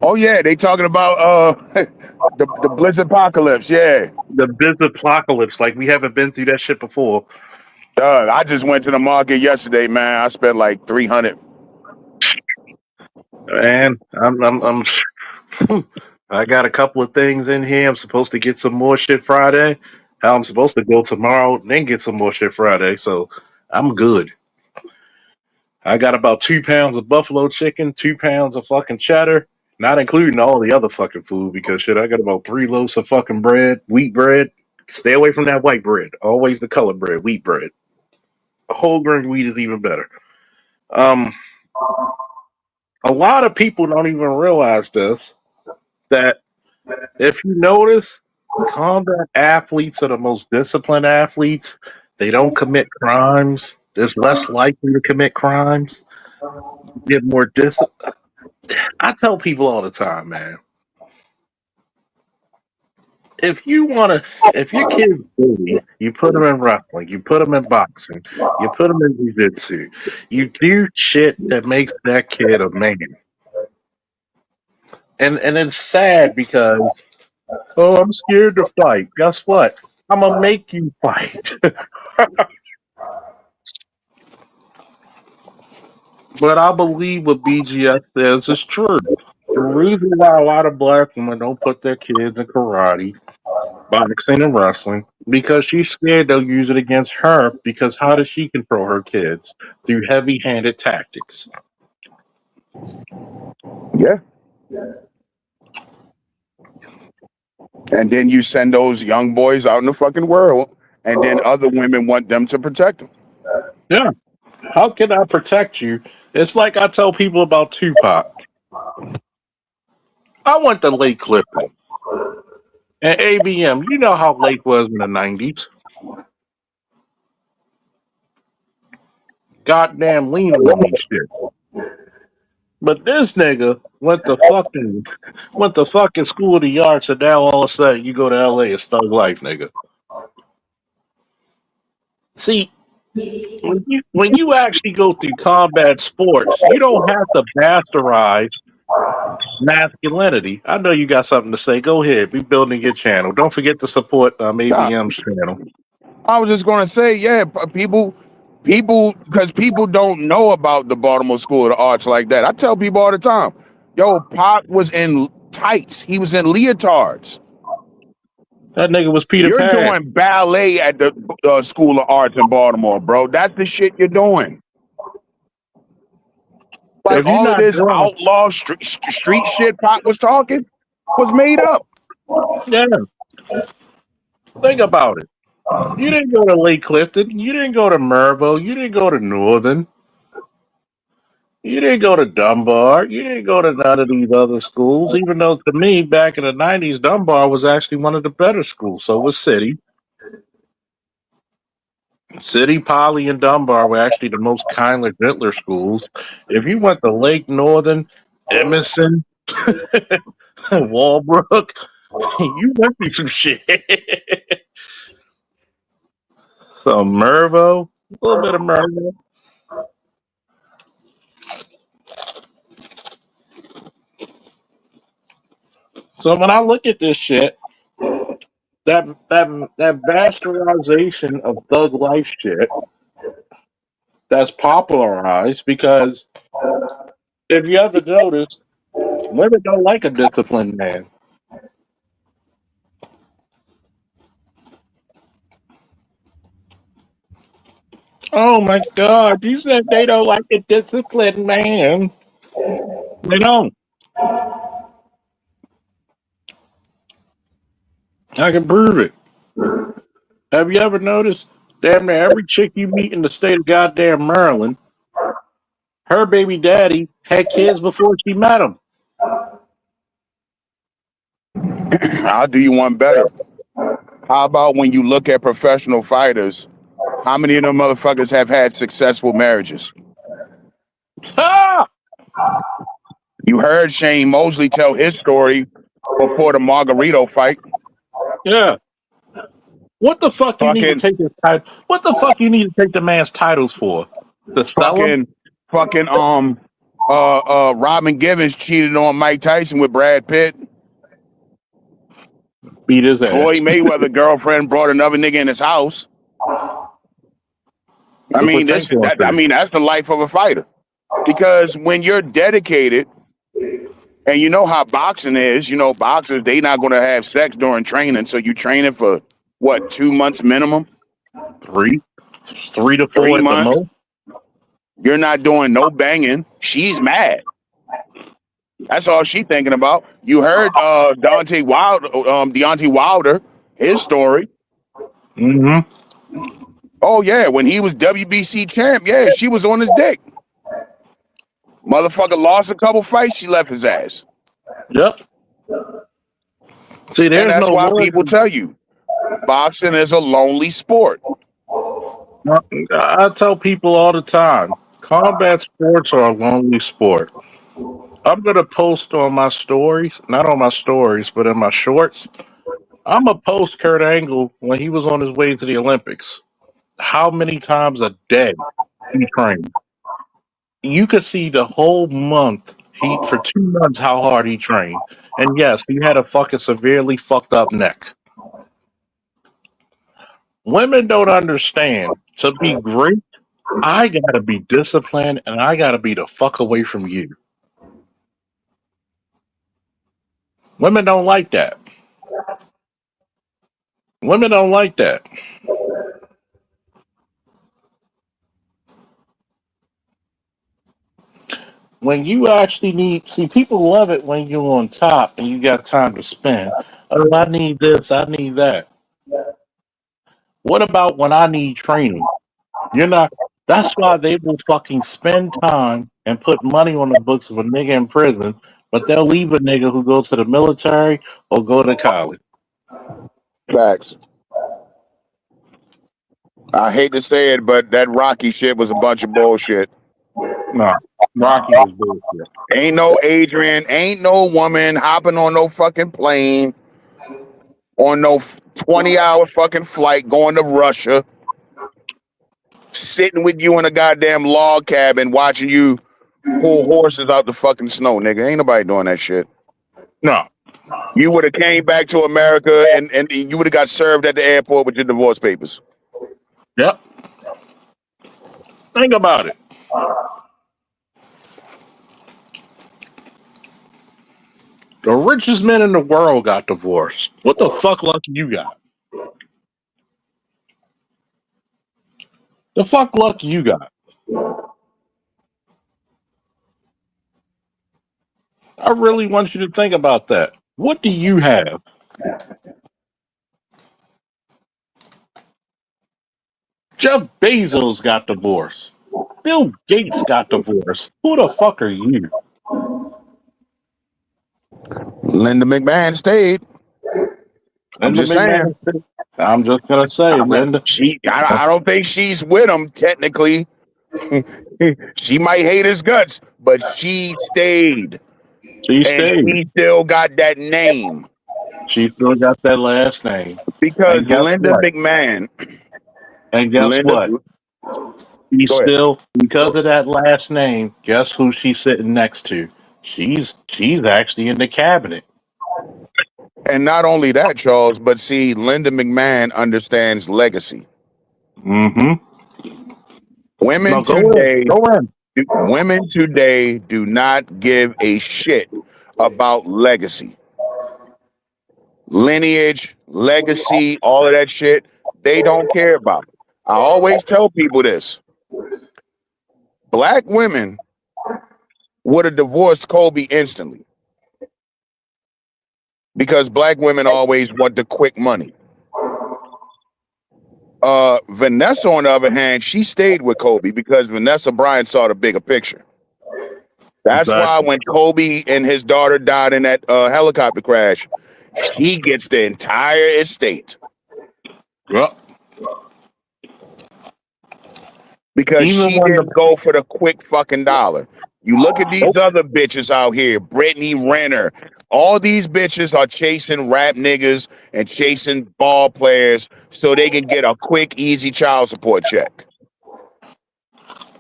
Oh yeah, they talking about the Blizzard Apocalypse. Yeah, the Blizzard Apocalypse. Like we haven't been through that shit before. I just went to the market yesterday, man. I spent like $300. And I'm I got a couple of things in here. I'm supposed to get some more shit Friday. How I'm supposed to go tomorrow, then get some more shit Friday. So I'm good. I got about 2 pounds of buffalo chicken, 2 pounds of fucking cheddar, not including all the other fucking food because shit, I got about 3 loaves of fucking bread, wheat bread. Stay away from that white bread. Always the colored bread, wheat bread. Whole grain wheat is even better. A lot of people don't even realize this, that if you notice, combat athletes are the most disciplined athletes. They don't commit crimes. They're less likely to commit crimes. Get more discipline. I tell people all the time, man. If your kid's bully, you put them in wrestling, you put them in boxing, you put them in jiu-jitsu, you do shit that makes that kid a man. And it's sad because, oh, I'm scared to fight. Guess what? I'm gonna make you fight. But I believe what BGS says is true. The reason why a lot of black women don't put their kids in karate, boxing, and wrestling because she's scared they'll use it against her. Because how does she control her kids? Through heavy-handed tactics. Yeah. And then you send those young boys out in the fucking world, and then other women want them to protect them. Yeah. How can I protect you? It's like I tell people about Tupac. I went to Lake Clifton. And ABM, you know how Lake was in the 90s. Goddamn leaning on me shit. But this nigga went to fucking school of the arts, and now all of a sudden you go to LA, it's thug life, nigga. See, when you actually go through combat sports, you don't have to bastardize masculinity. I know you got something to say. Go ahead. Be building your channel. Don't forget to support ABM's channel. I was just gonna say, yeah, people, because people don't know about the Baltimore School of the Arts like that. I tell people all the time, yo, Pac was in tights. He was in leotards. That nigga was Peter You're Pan. doing ballet at the School of Arts in Baltimore, bro. That's the shit you're doing. Like all of this outlaw street shit Pac was talking was made up. Yeah. Think about it. You didn't go to Lake Clifton. You didn't go to Mervo. You didn't go to Northern. You didn't go to Dunbar. You didn't go to none of these other schools, even though to me, back in the 90s, Dunbar was actually one of the better schools. So was City. City, Poly, and Dunbar were actually the most kindler, gentler schools. If you went to Lake Northern, Emerson, Walbrook, you went through some shit. So Mervo, a little bit of Mervo. So when I look at this shit, that bastardization of thug life shit that's popularized because if you ever notice, women don't like a disciplined man. Oh my God! You said they don't like a disciplined man. They don't. I can prove it. Have you ever noticed? Damn near every chick you meet in the state of goddamn Maryland, her baby daddy had kids before she met him. I'll do you one better. How about when you look at professional fighters, how many of them motherfuckers have had successful marriages? Ah! You heard Shane Mosley tell his story before the Margarito fight. Yeah. What the fuck you need to Fucking, take his title? What the fuck you need to take the man's titles for? To sell him? fucking, Robin Givens cheated on Mike Tyson with Brad Pitt. Beat his ass. Floyd Mayweather girlfriend brought another nigga in his house. I Look mean, what Tank going through. that's the life of a fighter. Because when you're dedicated, and you know how boxing is, you know, boxers, they not going to have sex during training. So you training for what, 2 months minimum? 3 to 4 3 at the months. most. You're not doing no banging. She's mad. That's all she thinking about. You heard Deontay Wilder, his story. Mm-hmm. Oh yeah, when he was WBC champ, yeah, she was on his dick. Motherfucker lost a couple fights, she left his ass. Yep. See, And there's that's no why loyalty. people tell you, boxing is a lonely sport. I tell people all the time, combat sports are a lonely sport. I'm gonna post on my stories, not on my stories, but in my shorts. I'm gonna post Kurt Angle when he was on his way to the Olympics. How many times a day he trained? You could see the whole month. He for 2 months how hard he trained, and yes, he had a fucking severely fucked up neck. Women don't understand. To be great, I gotta be disciplined, and I gotta be the fuck away from you. Women don't like that. Women don't like that. When you actually see, people love it when you're on top and you got time to spend. Oh, I need this, I need that. What about when I need training? You're not. That's why they will fucking spend time and put money on the books of a nigga in prison, but they'll leave a nigga who goes to the military or go to college. Facts. I hate to say it, but that Rocky shit was a bunch of bullshit. No, Rocky was bullshit. Ain't no Adrian, ain't no woman hopping on no fucking plane on no 20-hour fucking flight going to Russia, sitting with you in a goddamn log cabin watching you pull horses out the fucking snow, nigga. Ain't nobody doing that shit. No. You would have came back to America and you would have got served at the airport with your divorce papers. Yep. Think about it. The richest men in the world got divorced. What the fuck lucky you got? The fuck lucky you got? I really want you to think about that. What do you have? Jeff Bezos got divorced. Bill Gates got divorced. Who the fuck are you? Linda McMahon stayed. I'm just saying. I'm just gonna say, Linda. I don't think she's with him technically. She might hate his guts, but she stayed. She stayed. She still got that name. She still got that last name. Because Linda McMahon. And guess what? She's still, because of that last name, guess who she's sitting next to? She's actually in the cabinet. And not only that, Charles, but see, Linda McMahon understands legacy. Mm-hmm. Women today do not give a shit about legacy. Lineage, legacy, all of that shit, they don't care about it. I always tell people this. Black women would have divorced Kobe instantly because black women always want the quick money. Vanessa, on the other hand, she stayed with Kobe because Vanessa Bryant saw the bigger picture. That's why when Kobe and his daughter died in that helicopter crash, he gets the entire estate. Well, because even she when didn't go for the quick fucking dollar. You look at these other bitches out here, Brittany Renner. All these bitches are chasing rap niggas and chasing ball players so they can get a quick, easy child support check.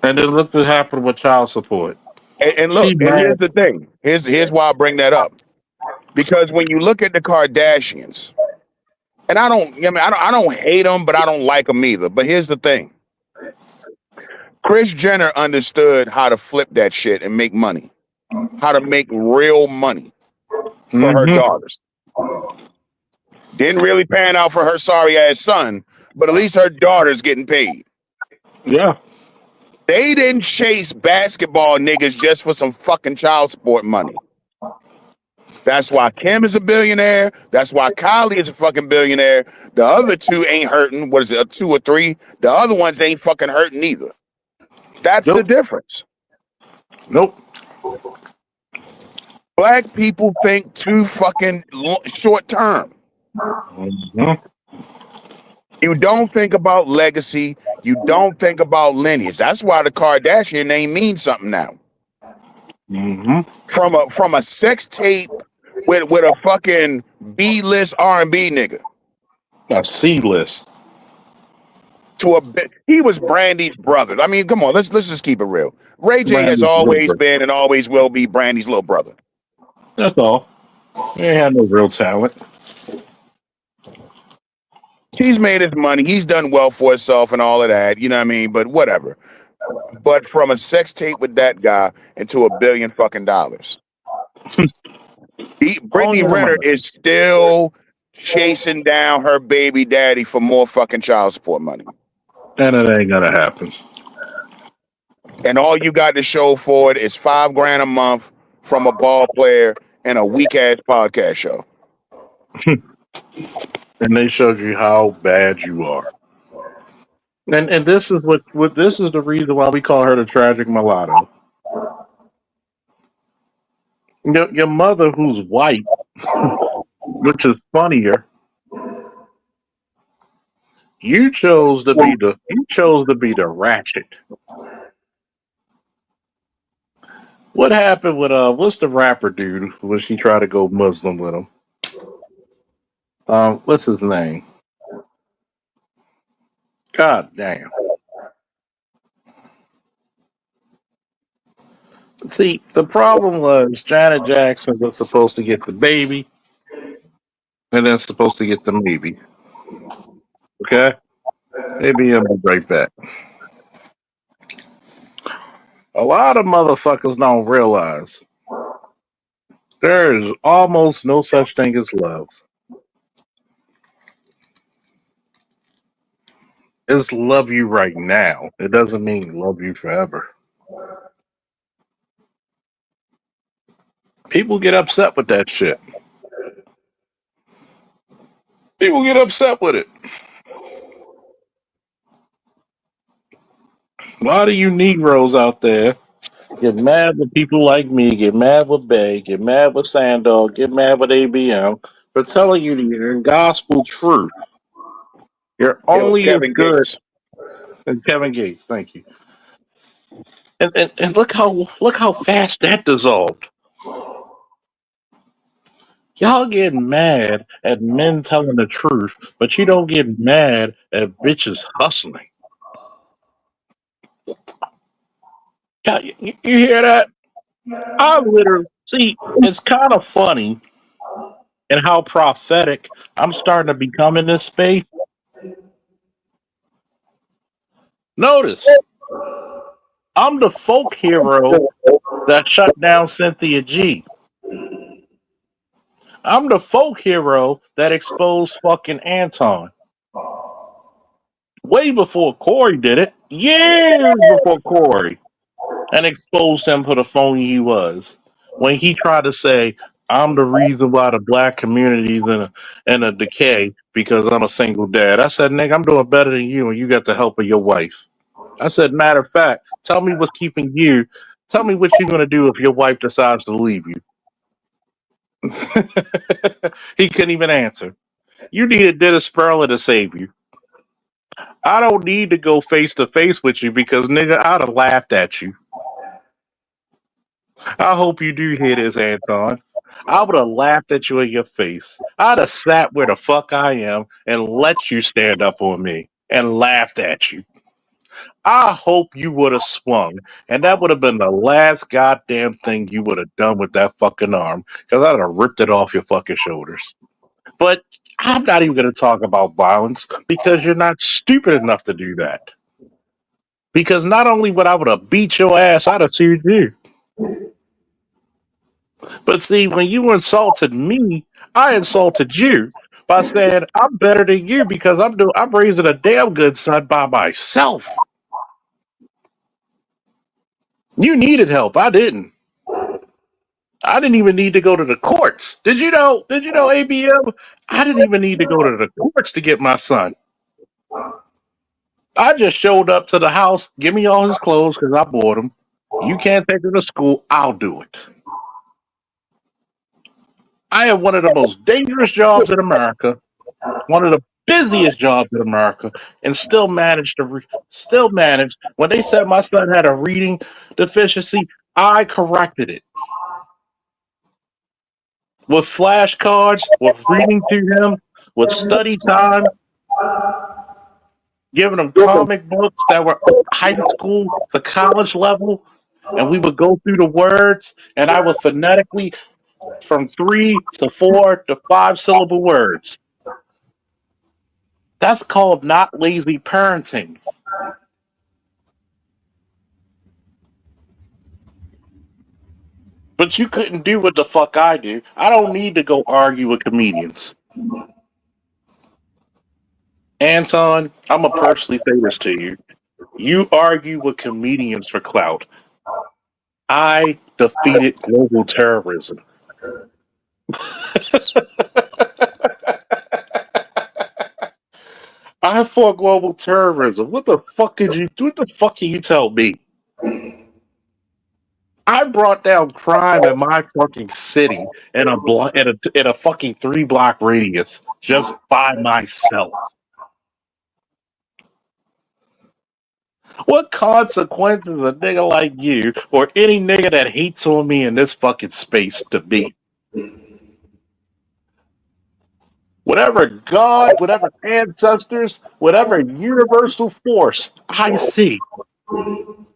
And then look what happened with child support. And look, and here's the thing. Here's why I bring that up. Because when you look at the Kardashians, and I don't hate them, but I don't like them either. But here's the thing. Kris Jenner understood how to flip that shit and make money. How to make real money for her daughters. Didn't really pan out for her sorry ass son, but at least her daughter's getting paid. Yeah. They didn't chase basketball niggas just for some fucking child support money. That's why Kim is a billionaire. That's why Kylie is a fucking billionaire. The other two ain't hurting. What is it, 2 or 3? The other ones ain't fucking hurting either. That's the difference. Nope. Black people think too fucking short term. You don't think about legacy. You don't think about lineage. That's why the Kardashian name means something now. From a sex tape with a fucking B-list R&B nigga. That's C-list. To he was Brandy's brother. I mean, come on, let's just keep it real. Ray J has always been and always will be Brandy's little brother. That's all. He ain't had no real talent. He's made his money. He's done well for himself and all of that. You know what I mean? But whatever. But from a sex tape with that guy into $1 billion fucking dollars. Brittany Renner is still chasing down her baby daddy for more fucking child support money. And it ain't gonna happen. And all you got to show for it is $5,000 a month from a ball player and a weak ass podcast show. And they showed you how bad you are. And this is what this is the reason why we call her the tragic mulatto. Your mother, who's white, which is funnier, you chose to be the ratchet. What happened with what's the rapper dude when she tried to go Muslim with him? What's his name? God damn. See, the problem was Janet Jackson was supposed to get the baby and then supposed to get the maybe. Okay? Maybe I'll be right back. A lot of motherfuckers don't realize there is almost no such thing as love. It's love you right now. It doesn't mean love you forever. People get upset with that shit. People get upset with it. A lot of you Negroes out there get mad with people like me, get mad with Bay, get mad with Sandog, get mad with ABM for telling you the gospel truth. You're only as good as Kevin Gates. Thank you. And look how fast that dissolved. Y'all get mad at men telling the truth, but you don't get mad at bitches hustling. You hear that? I literally see. It's kind of funny, and how prophetic I'm starting to become in this space. Notice, I'm the folk hero that shut down Cynthia G. I'm the folk hero that exposed fucking Anton. way before Corey did it, years before Corey, and exposed him for the phony he was. When he tried to say, I'm the reason why the black community is in a decay because I'm a single dad. I said, nigga, I'm doing better than you and you got the help of your wife. I said, matter of fact, tell me what's keeping you. Tell me what you're going to do if your wife decides to leave you. He couldn't even answer. You needed Dennis Sperler to save you. I don't need to go face to face with you because, nigga, I'd have laughed at you. I hope you do hear this, Anton. I would have laughed at you in your face. I'd have sat where the fuck I am and let you stand up on me and laughed at you. I hope you would have swung, and that would have been the last goddamn thing you would have done with that fucking arm, because I'd have ripped it off your fucking shoulders. But I'm not even going to talk about violence because you're not stupid enough to do that. Because not only would I would have beat your ass, I'd have sued you. But see, when you insulted me, I insulted you by saying I'm better than you because I'm raising a damn good son by myself. You needed help. I didn't. I didn't even need to go to the courts. Did you know, ABM? I didn't even need to go to the courts to get my son. I just showed up to the house, give me all his clothes because I bought them. You can't take him to school, I'll do it. I have one of the most dangerous jobs in America, one of the busiest jobs in America, and still managed when they said my son had a reading deficiency, I corrected it. With flashcards, with reading to him, with study time, giving him comic books that were high school to college level, and we would go through the words, and I would phonetically from 3 to 4 to 5 syllable words. That's called not lazy parenting. But you couldn't do what the fuck I do. I don't need to go argue with comedians. Anton, I'm going to personally say this to you. You argue with comedians for clout. I defeated global terrorism. I fought global terrorism. What the fuck can you tell me? I brought down crime in my fucking city in a fucking 3-block radius just by myself. What consequences a nigga like you or any nigga that hates on me in this fucking space to be? Whatever God, whatever ancestors, whatever universal force I see,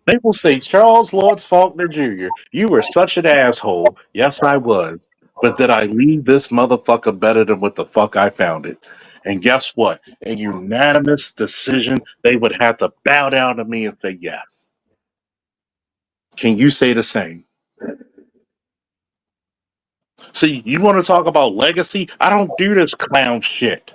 they will say, Charles Lawrence Faulkner Jr., you were such an asshole. Yes, I was. But did I leave this motherfucker better than what the fuck I found it? And guess what? A unanimous decision, they would have to bow down to me and say yes. Can you say the same? See, you want to talk about legacy? I don't do this clown shit.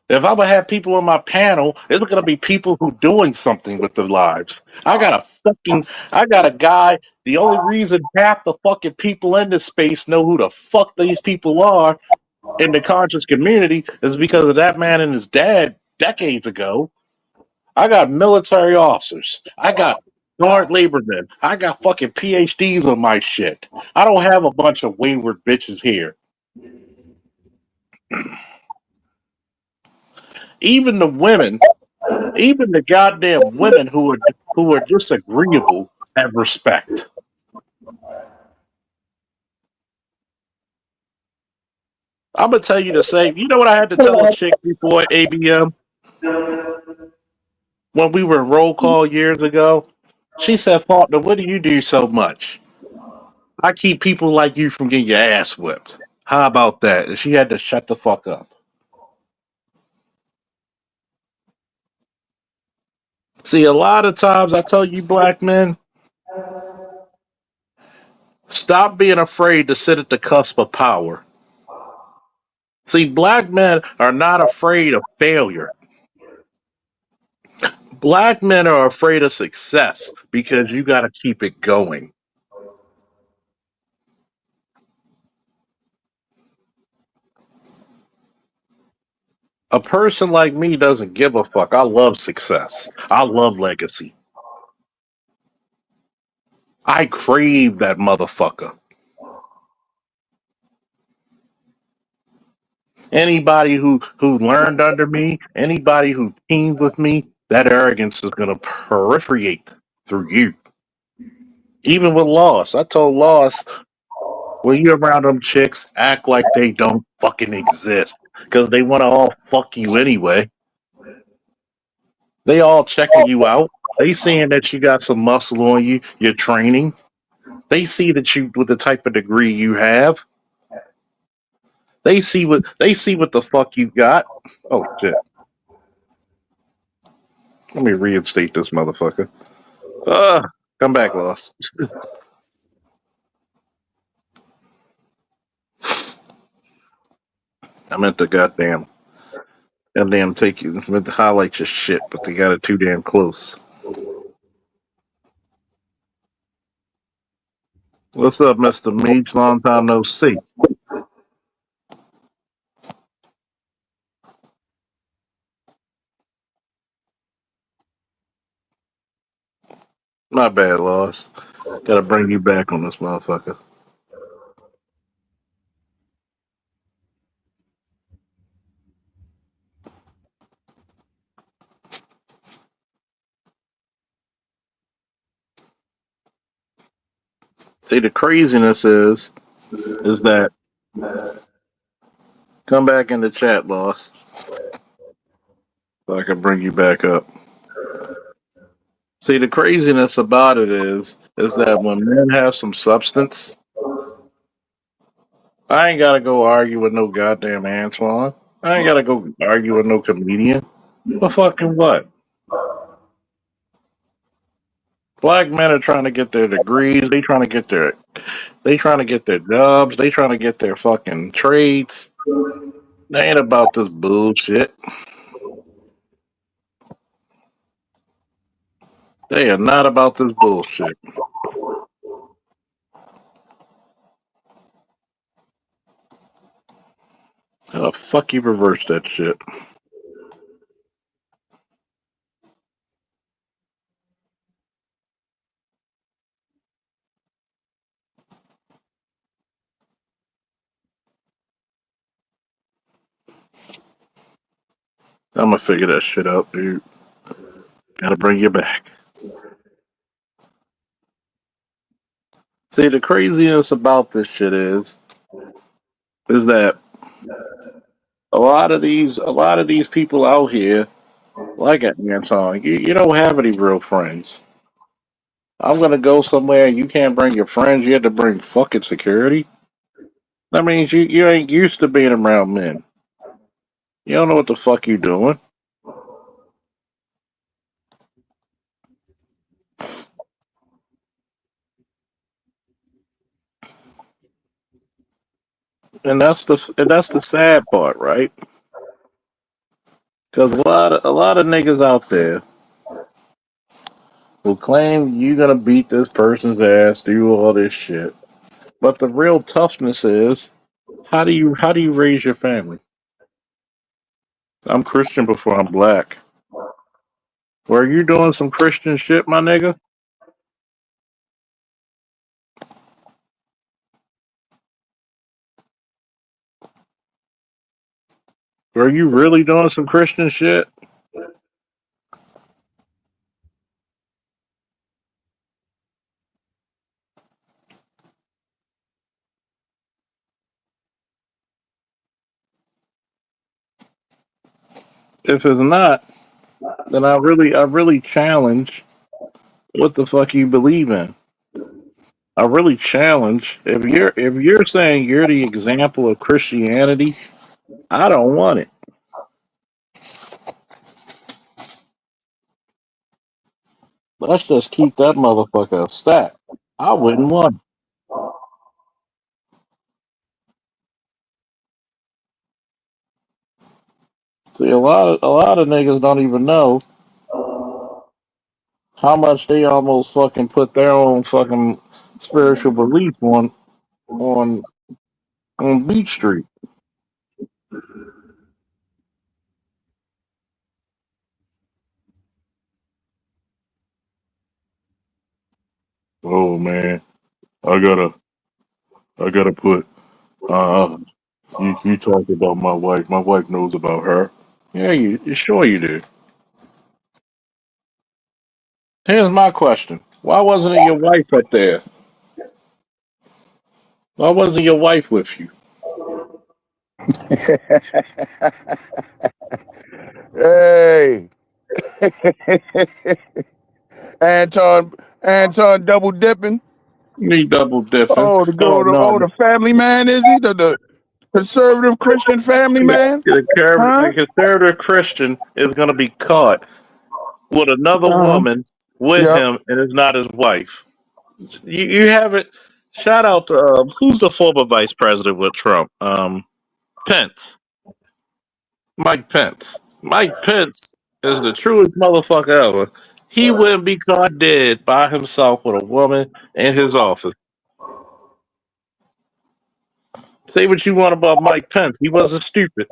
If I'm gonna have people on my panel, it's gonna be people who doing something with their lives. I got a guy. The only reason half the fucking people in this space know who the fuck these people are in the conscious community is because of that man and his dad decades ago. I got military officers. I got guard labormen. I got fucking PhDs on my shit. I don't have a bunch of wayward bitches here. Even the women, even the goddamn women who are disagreeable have respect. I'm gonna tell you the same. You know what I had to tell a chick before ABM when we were in roll call years ago? She said, "Faulkner, what do you do so much? I keep people like you from getting your ass whipped. How about that?" And she had to shut the fuck up. See, a lot of times I tell you, black men, stop being afraid to sit at the cusp of power. See, black men are not afraid of failure. Black men are afraid of success because you got to keep it going. A person like me doesn't give a fuck. I love success. I love legacy. I crave that motherfucker. Anybody who learned under me, anybody who teamed with me, that arrogance is gonna perforate through you. Even with Loss, I told Loss, when you're around them chicks, act like they don't fucking exist, because they want to all fuck you anyway. They all checking you out. They seeing that you got some muscle on you. You're training. They see that you with the type of degree you have. They see what the fuck you got. Oh shit. Let me reinstate this motherfucker. Come back, Loss. I meant to goddamn take you, meant to highlight your shit, but they got it too damn close. What's up, Mr. Meach? Long time no see. My bad, Loss. Gotta bring you back on this motherfucker. See, the craziness is that come back in the chat, Loss, so I can bring you back up. See, the craziness about it is that when men have some substance, I ain't gotta go argue with no goddamn Antoine. I ain't gotta go argue with no comedian. But fucking what? Black men are trying to get their degrees. They trying to get their jobs. They trying to get their fucking trades. They ain't about this bullshit. They are not about this bullshit. How the fuck you reverse that shit? I'm gonna figure that shit out, dude. Gotta bring you back. See, the craziness about this shit is that a lot of these people out here, like Anton, you don't have any real friends. I'm gonna go somewhere and you can't bring your friends. You have to bring fucking security. That means you ain't used to being around men. You don't know what the fuck you doing. And that's the sad part, right? Because a lot of niggas out there will claim you gonna beat this person's ass, do all this shit. But the real toughness is how do you raise your family? I'm Christian before I'm black. Were you doing some Christian shit, my nigga? Were you really doing some Christian shit? If it's not, then I really challenge what the fuck you believe in. I really challenge if you're saying you're the example of Christianity, I don't want it. Let's just keep that motherfucker a stack. I wouldn't want it. See, a lot of niggas don't even know how much they almost fucking put their own fucking spiritual belief on on Beach Street. Oh man, I gotta put. You talked about my wife. My wife knows about her. Yeah, you sure you do. Here's my question: why wasn't it your wife up there? Why wasn't your wife with you? Hey, Anton double dipping. Me double dipping. Oh, Oh no, the family man, is he? The conservative Christian family man? Huh? the conservative Christian is gonna be caught with another Uh-huh. woman with Yep. him, and it's not his wife. You haven't. Shout out to who's the former vice president with Trump? Pence. Mike Pence. Mike Pence is the truest motherfucker ever. He wouldn't be caught dead by himself with a woman in his office. Say what you want about Mike Pence. He wasn't stupid.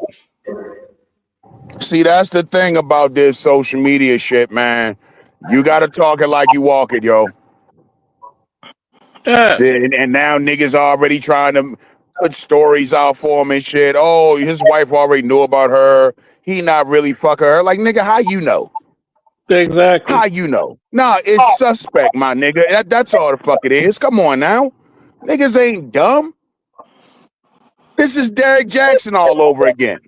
See, that's the thing about this social media shit, man. You gotta talk it like you walk it, yo. Yeah, See, and now niggas already trying to put stories out for him and shit. Oh, his wife already knew about her. He not really fucking her. Like, nigga, how you know? exactly. How you know? Nah, it's suspect, my nigga. That's all the fuck it is. Come on now. Niggas ain't dumb. This is Derek Jackson all over again.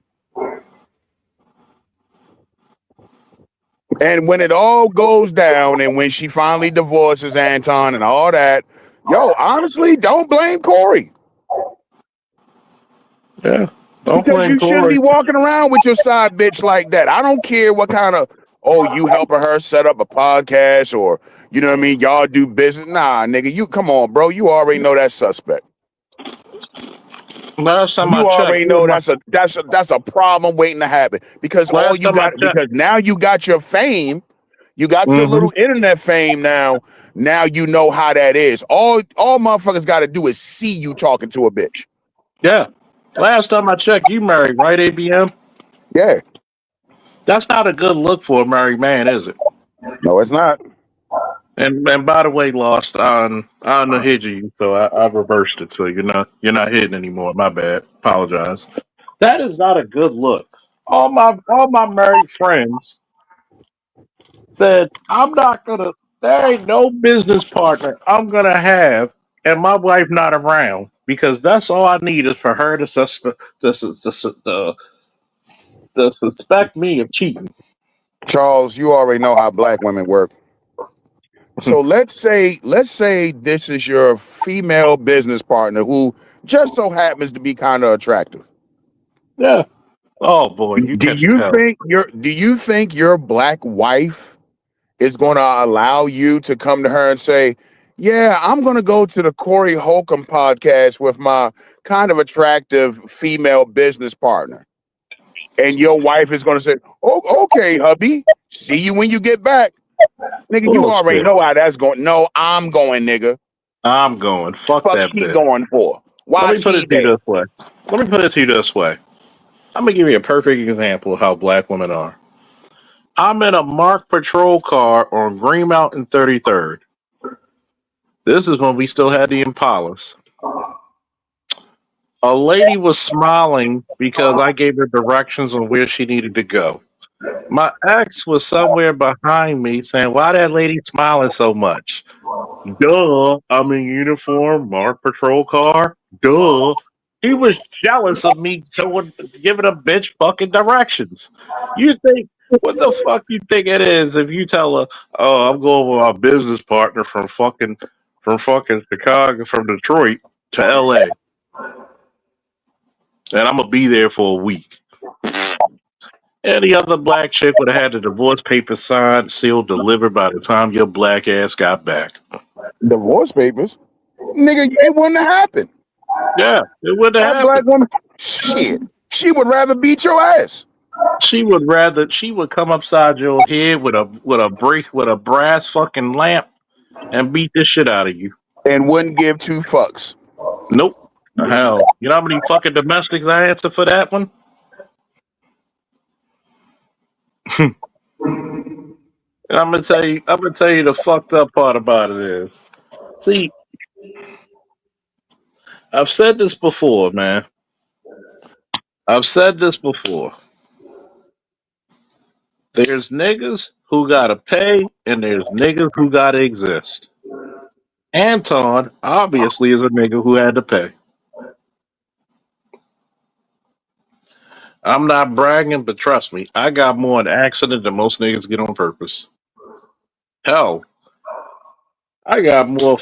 And when it all goes down and when she finally divorces Anton and all that, yo, honestly, don't blame Corey. Yeah, don't Because blame you shouldn't Corey. be walking around with your side bitch like that. I don't care what kind of, you helping her set up a podcast or, you know what I mean, y'all do business. Nah, nigga, you come on, bro. You already know that suspect. Last time I You checked, already know that's a problem waiting to happen. Because last time I checked. because now you got your fame, you got your Mm-hmm. little internet fame now. Now you know how that is. All motherfuckers got to do is see you talking to a bitch. Yeah, last time I checked, you married, right, ABM? Yeah. That's not a good look for a married man, is it? No, it's not. And by the way, lost on the hit you, so I reversed it. So you're not hitting anymore. My bad. Apologize. That is not a good look. All my married friends said I'm not gonna. There ain't no business partner I'm gonna have, and my wife not around because that's all I need is for her to suspect me of cheating. Charles, you already know how black women work. So let's say this is your female business partner who just so happens to be kind of attractive. Yeah. Oh boy, you catching hell. Do you think your black wife is going to allow you to come to her and say, "Yeah, I'm going to go to the Corey Holcomb podcast with my kind of attractive female business partner," and your wife is going to say, "Oh, okay, hubby, see you when you get back." Nigga, you already Bullshit. know how that's going. No, I'm going, nigga. I'm going. Fuck Fuck that he bitch. going for? Let Why me put she it to you there? this way. Let me put it to you this way. I'm gonna give you a perfect example of how black women are. I'm in a marked patrol car on Green Mountain 33rd. This is when we still had the Impalas. A lady was smiling because I gave her directions on where she needed to go. My ex was somewhere behind me saying, "Why that lady smiling so much?" Duh, I'm in uniform, marked patrol car. Duh. He was jealous of me giving a bitch fucking directions. You think, what the fuck you think it is if you tell her, "Oh, I'm going with my business partner from fucking Chicago, from Detroit to LA, and I'm gonna be there for a week." Any other black chick would have had the divorce papers signed, sealed, delivered by the time your black ass got back. Divorce papers, nigga, it wouldn't have happened. Yeah, it wouldn't have That happened. black woman, shit, she would rather beat your ass. She would come upside your head with a brass fucking lamp and beat the shit out of you. And wouldn't give two fucks. Nope. Hell, you know how many fucking domestics I answer for that one? I'm gonna tell you the fucked up part about it is. See, I've said this before, man. I've said this before. There's niggas who gotta pay, and there's niggas who gotta exist. Anton obviously is a nigga who had to pay. I'm not bragging, but trust me, I got more in accident than most niggas get on purpose. Hell, I got more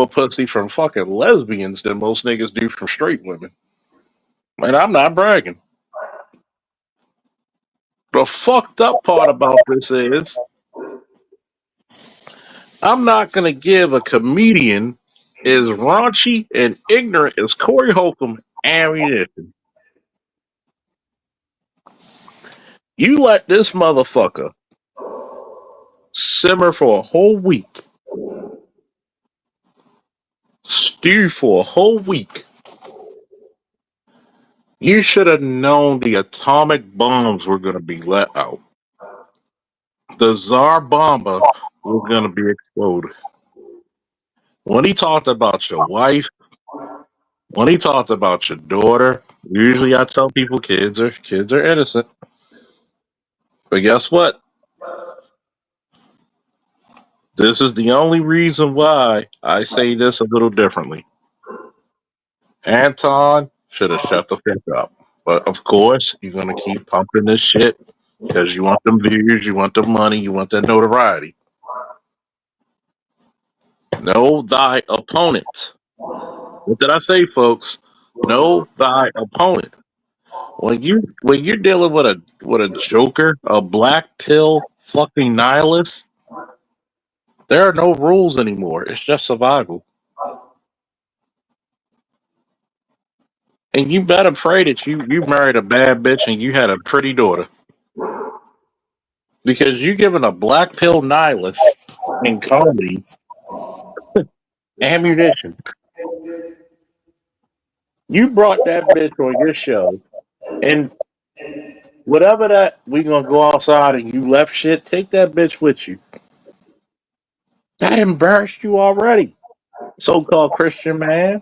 pussy from fucking lesbians than most niggas do from straight women. And I'm not bragging. The fucked up part about this is I'm not gonna give a comedian as raunchy and ignorant as Corey Holcomb ammunition. You let this motherfucker simmer for a whole week, stew for a whole week. You should have known the atomic bombs were going to be let out. The Tsar Bomba was going to be exploded. When he talked about your wife, when he talked about your daughter, usually I tell people kids are innocent. But guess what? This is the only reason why I say this a little differently. Anton should have shut the fuck up. But of course, you're going to keep pumping this shit because you want them views, you want the money, you want that notoriety. Know thy opponent. What did I say, folks? Know thy opponent. When you're dealing with a joker, a black pill fucking nihilist, there are no rules anymore. It's just survival. And you better pray that you married a bad bitch and you had a pretty daughter. Because you giving a black pill nihilist in comedy ammunition. You brought that bitch on your show, and whatever that we gonna go outside and you left shit, take that bitch with you. That embarrassed you already, so-called Christian man.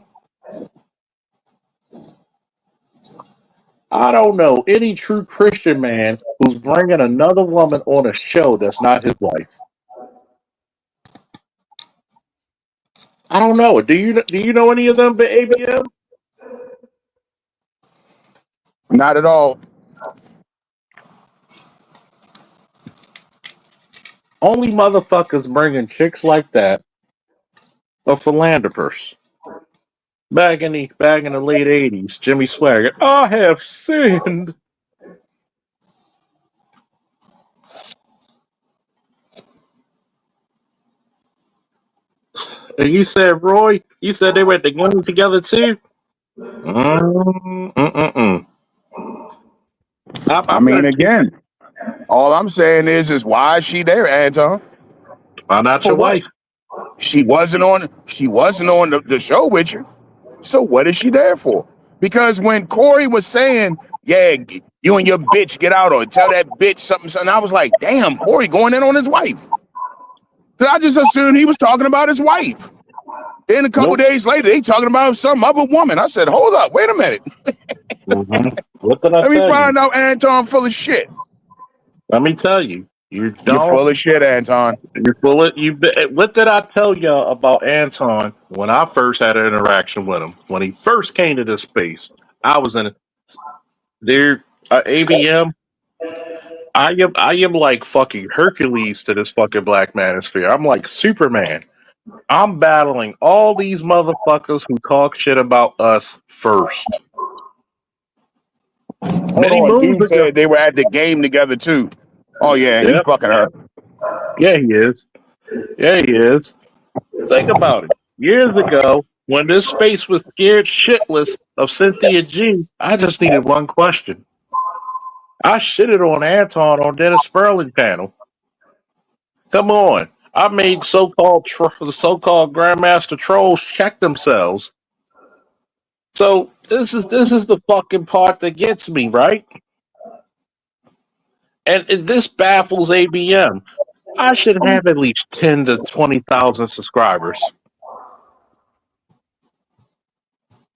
I don't know any true Christian man who's bringing another woman on a show that's not his wife. I don't know. Do you know any of them, but ABM? Not at all. Only motherfuckers bringing chicks like that are philanthropers. Back in the late '80s, Jimmy Swaggart, I have sinned. And you said, Roy, you said they were at the game together too? I mean, again, all I'm saying is why is she there, Anton? Why not your wife? She wasn't on the show with you. So what is she there for? Because when Corey was saying, yeah, you and your bitch get out, or tell that bitch something, I was like, damn, Corey going in on his wife. So I just assumed he was talking about his wife. Then a couple days later, they talking about some other woman. I said, hold up, wait a minute. What did I Let me find out Anton full of shit. Let me tell you. You're full of shit, Anton. You're full of what did I tell y'all about Anton when I first had an interaction with him? When he first came to this space, I was in there. ABM. I am like fucking Hercules to this fucking Black Manosphere. I'm like Superman. I'm battling all these motherfuckers who talk shit about us first. Hold on, he said they were at the game together too. Oh yeah, he's fucking her. Yeah, he is. Yeah, he is. Think about it. Years ago, when this space was scared shitless of Cynthia G, I just needed one question. I shitted on Anton on Dennis Sperling channel. Come on. I made the so-called Grandmaster trolls check themselves. So this is the fucking part that gets me, right? And this baffles ABM. I should have at least 10 to 20,000 subscribers.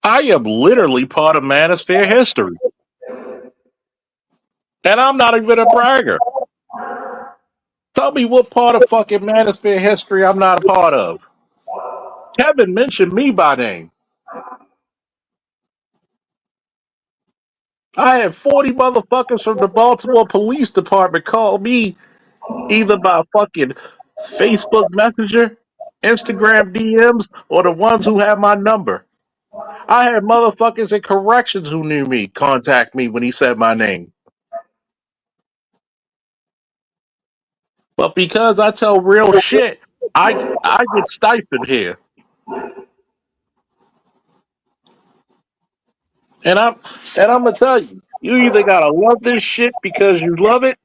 I am literally part of Manosphere history. And I'm not even a bragger. Tell me what part of fucking Manosphere history I'm not a part of. Kevin mentioned me by name. I had 40 motherfuckers from the Baltimore Police Department call me either by fucking Facebook Messenger, Instagram DMs, or the ones who have my number. I had motherfuckers in corrections who knew me contact me when he said my name. But because I tell real shit, I get stipend here. And I'm gonna tell you, you either gotta love this shit because you love it,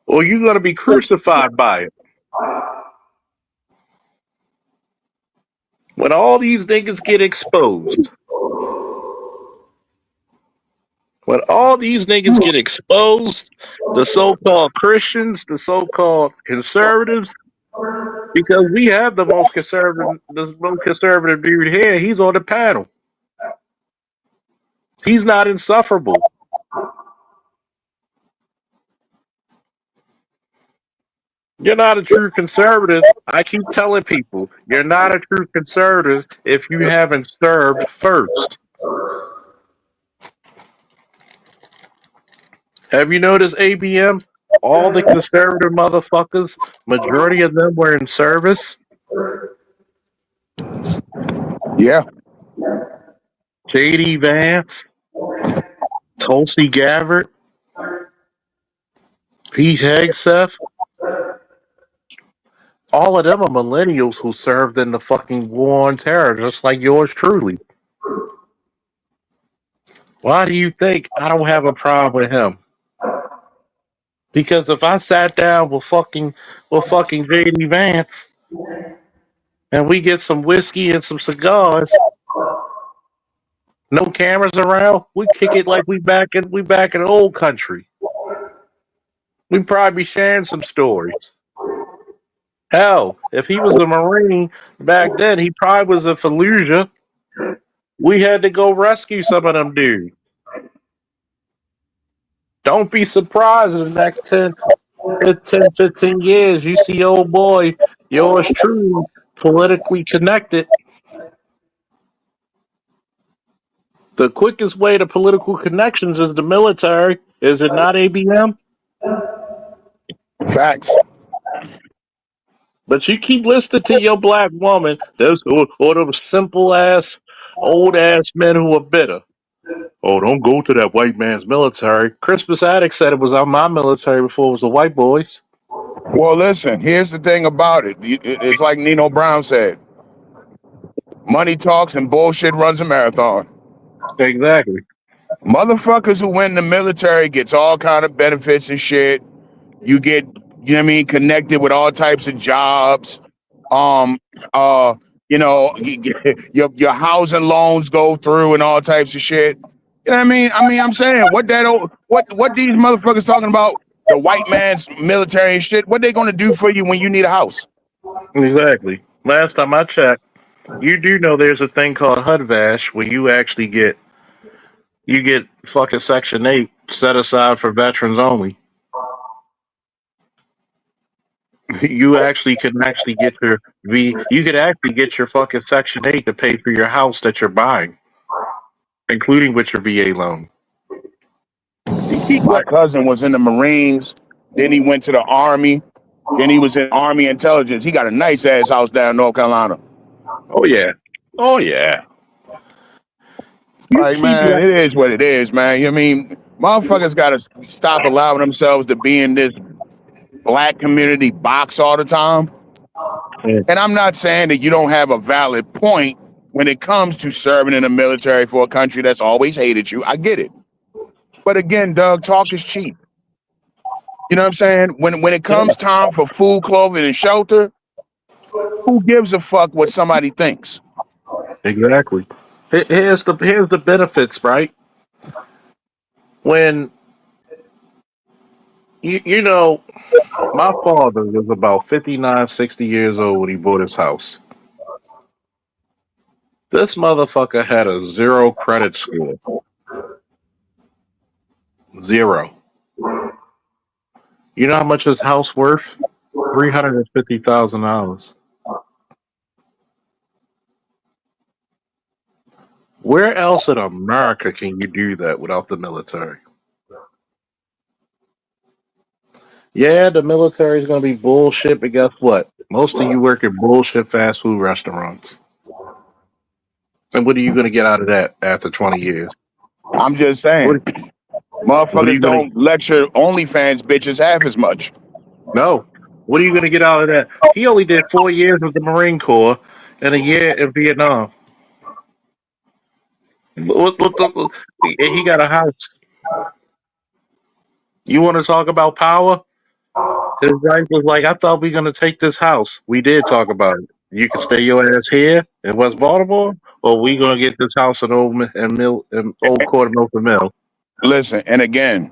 or you're gonna be crucified by it. When all these niggas get exposed, the so-called Christians, the so-called conservatives, because we have the most conservative dude here. He's on the panel. He's not insufferable. You're not a true conservative. I keep telling people, you're not a true conservative if you haven't served first. Have you noticed, ABM? All the conservative motherfuckers, majority of them were in service. Yeah. J.D. Vance, Tulsi Gabbard, Pete Hegseth. All of them are millennials who served in the fucking war on terror, just like yours truly. Why do you think I don't have a problem with him? Because if I sat down with fucking J.D. Vance and we get some whiskey and some cigars, no cameras around, we kick it like we back in the old country. We'd probably be sharing some stories. Hell, if he was a Marine back then, he probably was in Fallujah. We had to go rescue some of them dudes. Don't be surprised in the next 10, 15 years, you see old boy, yours truly, politically connected. The quickest way to political connections is the military. Is it not, ABM? Facts. But you keep listening to your black woman, or them simple ass, old ass men who are bitter. Oh, don't go to that white man's military. Crispus Attucks said it was on my military before it was the white boys. Well, listen, here's the thing about it. It's like Nino Brown said. Money talks and bullshit runs a marathon. Exactly. Motherfuckers who went in the military gets all kind of benefits and shit. You get, you know what I mean, connected with all types of jobs. You know, your housing loans go through and all types of shit. You know what I mean? I'm saying what these motherfuckers talking about, the white man's military and shit, what they gonna do for you when you need a house? Exactly. Last time I checked, you do know there's a thing called HUD-VASH where you actually get fucking Section 8 set aside for veterans only. You actually can get your fucking Section 8 to pay for your house that you're buying, including with your VA loan. My cousin was in the Marines, then he went to the Army, then he was in Army Intelligence. He got a nice ass house down in North Carolina. Oh yeah. Like, man, it is what it is, man. You know what I mean? Motherfuckers gotta stop allowing themselves to be in this black community box all the time. And I'm not saying that you don't have a valid point when it comes to serving in the military for a country that's always hated you. I get it. But again, Doug, talk is cheap. You know what I'm saying? When it comes time for food, clothing, and shelter, who gives a fuck what somebody thinks? Exactly. Here's the benefits, right? When you know, my father was about 59, 60 years old when he bought his house. This motherfucker had a 0 credit score. 0. You know how much his house worth? $350,000. Where else in America can you do that without the military? Yeah, the military is going to be bullshit, but guess what? Most of you work at bullshit fast food restaurants. And what are you going to get out of that after 20 years? I'm just What, saying, what are motherfuckers you going don't lecture OnlyFans bitches half as much. to? No. What are you going to get out of that? He only did 4 years with the Marine Corps and a year in Vietnam. He got a house. You want to talk about power? His wife was like, I thought we were going to take this house. We did talk about it. You can stay your ass here in West Baltimore, or we going to get this house in Old Court of Milford Mill. Listen, and again,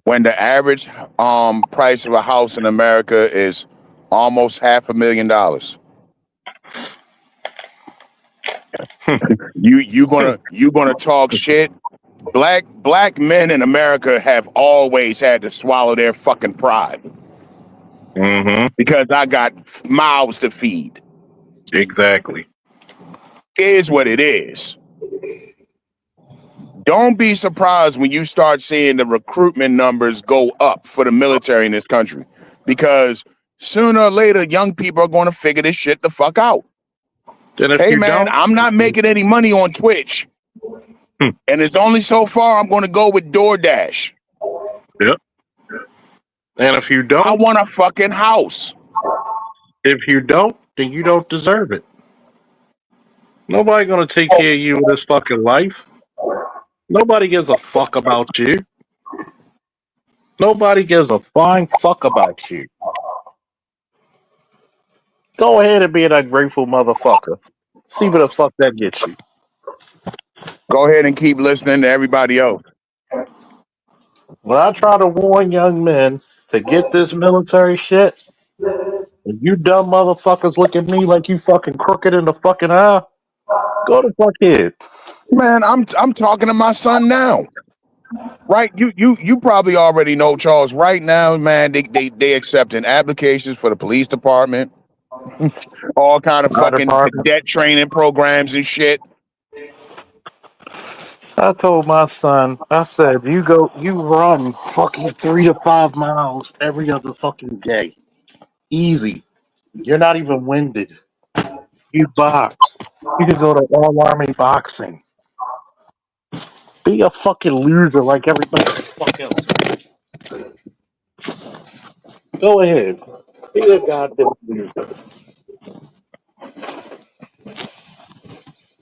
when the average price of a house in America is almost $500,000, you gonna talk shit. Black men in America have always had to swallow their fucking pride because I got mouths to feed. Exactly. It is what it is. Don't be surprised when you start seeing the recruitment numbers go up for the military in this country, because sooner or later, young people are going to figure this shit the fuck out. And if Hey you man, don't, I'm not making any money on Twitch, and it's only so far I'm going to go with DoorDash. Yep. And if you I don't, want a fucking house. if you don't, then you don't deserve it. Nobody gonna take care of you in this fucking life. Nobody gives a fuck about you. Nobody gives a flying fuck about you. Go ahead and be an ungrateful motherfucker. See where the fuck that gets you. Go ahead and keep listening to everybody else. When I try to warn young men to get this military shit, and you dumb motherfuckers look at me like you fucking crooked in the fucking eye, go the fuck ahead. Man, I'm talking to my son now. Right, you probably already know, Charles. Right now, man, they accepting applications for the police department, all kind of fucking cadet training programs and shit. I told my son, I said, you run fucking 3 to 5 miles every other fucking day. Easy. You're not even winded. You box. You can go to all army boxing. Be a fucking loser like everybody fuck else. Go ahead. Be a goddamn loser.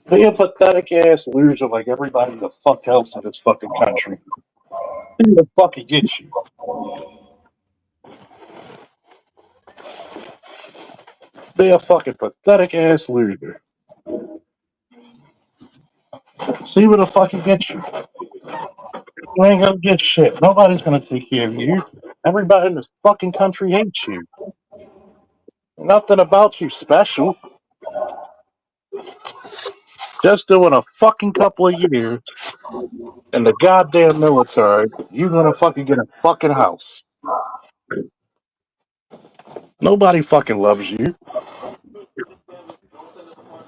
Be a pathetic ass loser like everybody the fuck else in this fucking country. Who the fuck get you? Be a fucking pathetic ass loser. See what the fucking gets you. You ain't gonna get shit. Nobody's gonna take care of you. Everybody in this fucking country hates you. Nothing about you special. Just doing a fucking couple of years in the goddamn military, you're gonna fucking get a fucking house. Nobody fucking loves you.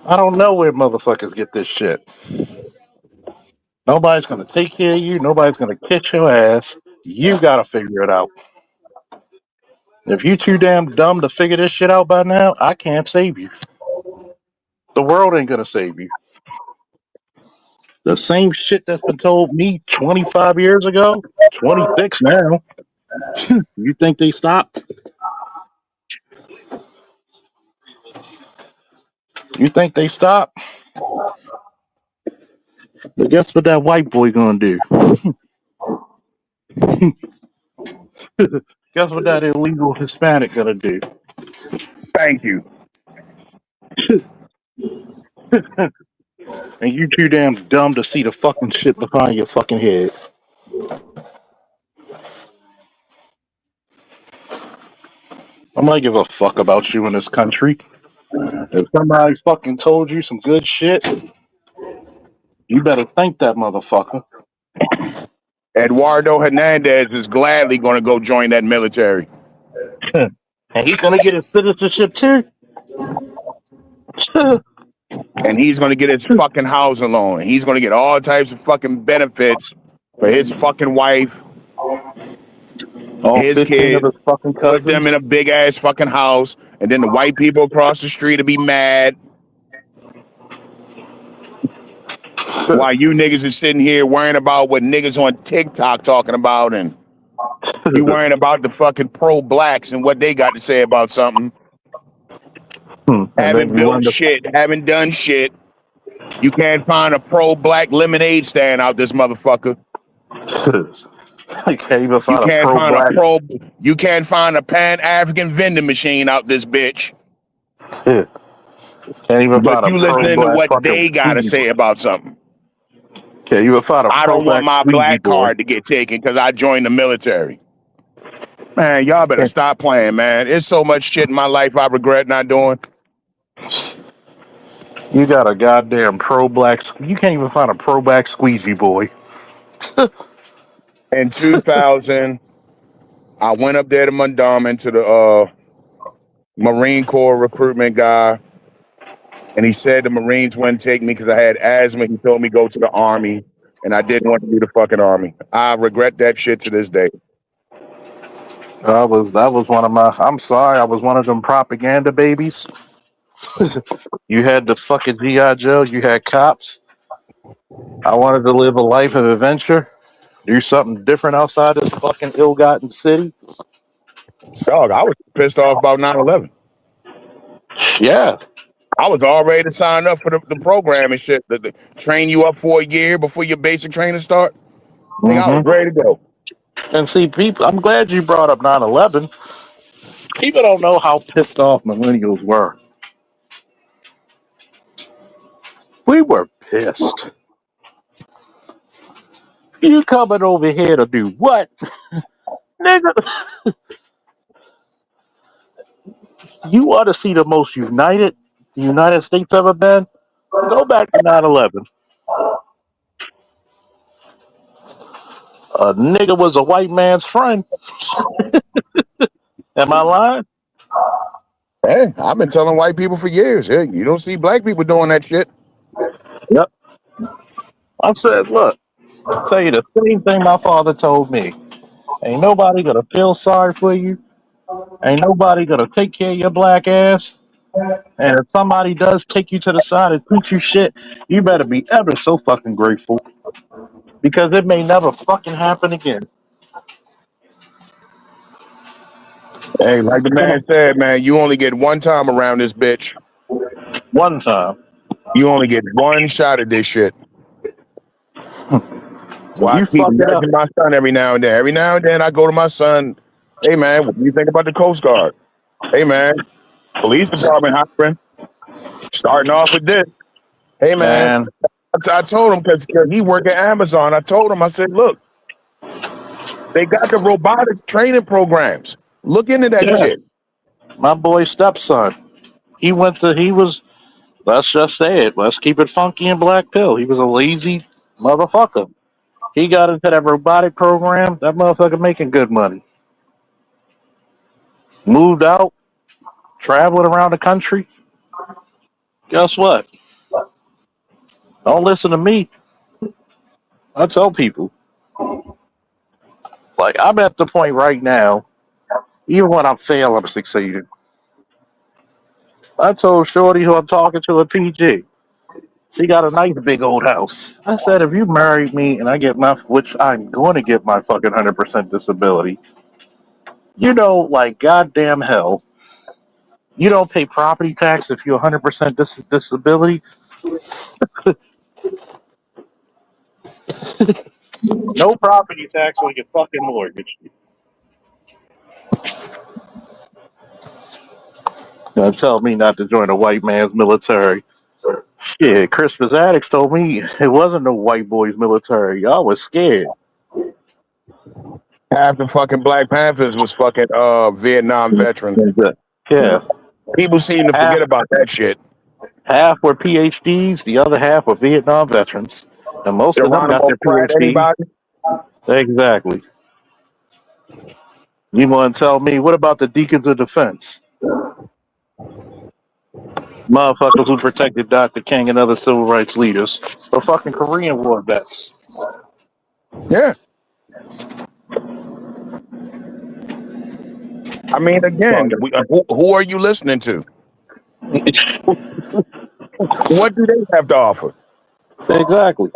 I don't know where motherfuckers get this shit. Nobody's gonna take care of you. Nobody's gonna kick your ass. You gotta figure it out. If you too damn dumb to figure this shit out by now, I can't save you. The world ain't gonna save you. The same shit that's been told me 25 years ago, 26 now. You think they stopped? You think they stopped? But guess what that white boy gonna do? Guess what that illegal Hispanic gonna do? Thank you. And you too damn dumb to see the fucking shit behind your fucking head. I'm gonna give a fuck about you in this country. If somebody fucking told you some good shit, you better thank that motherfucker. Eduardo Hernandez is gladly going to go join that military. And he's gonna get his citizenship too. And he's going to get his fucking housing loan. He's going to get all types of fucking benefits for his fucking wife, All his 15 kids. of his fucking Put them in cousins. a big ass fucking house, and then the white people across the street will be mad. While you niggas are sitting here worrying about what niggas on TikTok talking about, and you worrying about the fucking pro-blacks and what they got to say about something. And Haven't then you built wonder, shit, haven't done shit. You can't find a pro-black lemonade stand out this motherfucker. I can't even You find a can't find a pro-black. you can't find a Pan-African vending machine out this bitch. Can't even But find a you listening to pro-black what fucking they gotta squeegee. say about something. Can't even find a I don't want pro-black my squeegee black boy. card to get taken because I joined the military. Man, y'all better Can't- stop playing, man. There's so much shit in my life I regret not doing. You got a goddamn pro-black. You can't even find a pro-black squeegee boy. In 2000, I went up there to Mondawmin to the Marine Corps recruitment guy, and he said the Marines wouldn't take me because I had asthma. He told me go to the Army, and I didn't want to do the fucking Army. I regret that shit to this day. That was one of my. I'm sorry, I was one of them propaganda babies. You had the fucking GI Joe. You had cops. I wanted to live a life of adventure, do something different outside this fucking ill-gotten city. Dog, I was pissed off about 9/11. Yeah. I was all ready to sign up for the program and shit. The train you up for a year before your basic training start. Nigga, I was ready to go. And see, people, I'm glad you brought up 9/11. People don't know how pissed off millennials were. We were pissed. You coming over here to do what? Nigga, you want to see the most united the United States ever been? Go back to 9/11. A nigga was a white man's friend. Am I lying? Hey, I've been telling white people for years. Hey, you don't see black people doing that shit. Yep. I said, look, I'll tell you the same thing my father told me. Ain't nobody gonna feel sorry for you. Ain't nobody gonna take care of your black ass. And if somebody does take you to the side and teach you shit, you better be ever so fucking grateful. Because it may never fucking happen again. Hey, like the man said, man, you only get one time around this bitch. One time. You only get one shot at this shit. So I You keep fuck it up. nudging my son every now and then. Every now and then I go to my son, hey man, what do you think about the Coast Guard? Hey man, police department hiring. Starting off with this. Hey man, Man, I told him because he work at Amazon. I told him, I said, look, they got the robotics training programs. Look into that yeah, shit. my boy's stepson. He was, let's just say it, let's keep it funky in Black Pill. He was a lazy motherfucker. He got into that robotic program. That motherfucker making good money. Moved out, traveling around the country. Guess what? Don't listen to me. I tell people. Like, I'm at the point right now, even when I'm failing, I'm succeeding. I told Shorty who I'm talking to at PG, she got a nice big old house. I said, if you married me and I get which I'm going to get my fucking 100% disability, you know, like goddamn hell, you don't pay property tax if you're 100% disability. No property tax on your fucking mortgage. Gonna tell me not to join a white man's military. Shit, Christmas Addicts told me it wasn't no white boys military. Y'all was scared. Half the fucking Black Panthers was fucking Vietnam veterans. Yeah. People seem to Half, forget about that shit. half were PhDs, the other half were Vietnam veterans. And most of them got Geronimo their Pratt, PhDs. anybody? Exactly. You want to tell me, what about the deacons of defense? Motherfuckers who protected Dr. King and other civil rights leaders. Or fucking Korean War vets. Yeah. I mean, again, who are you listening to? What do they have to offer? Exactly.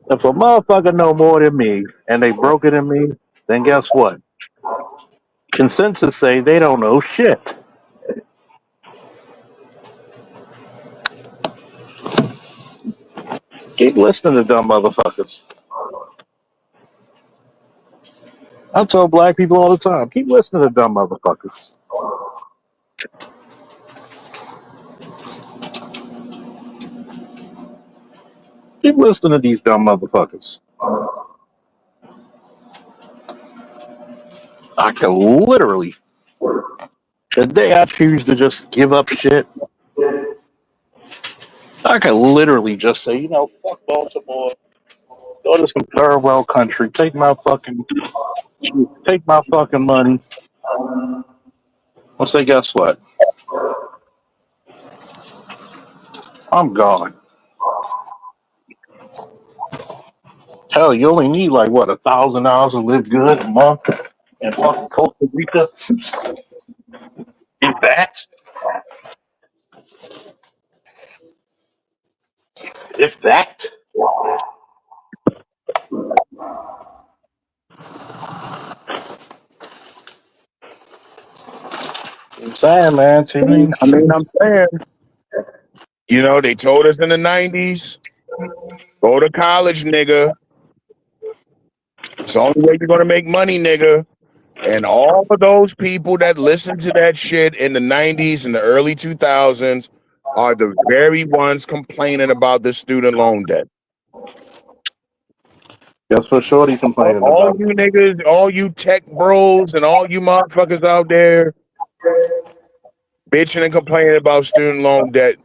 If a motherfucker know more than me and they broke it in me, then guess what? Consensus say they don't know shit. Keep listening to dumb motherfuckers. I tell black people all the time, keep listening to dumb motherfuckers. Keep listening to these dumb motherfuckers. I can literally, the day I choose to just give up shit, I can literally just say, you know, fuck Baltimore, go to some third world country, take my fucking money. I'll say, guess what? I'm gone. Hell, you only need like what, $1,000 to live good a month in fucking Costa Rica? Is that? If that? I'm saying, man, too many. I mean, I'm saying, you know, they told us in the 90s, go to college, nigga. It's the only way you're going to make money, nigga. And all of those people that listened to that shit in the 90s and the early 2000s are the very ones complaining about the student loan debt. That's what Shorty complaining All about. you niggas, all you tech bros and all you motherfuckers out there bitching and complaining about student loan debt.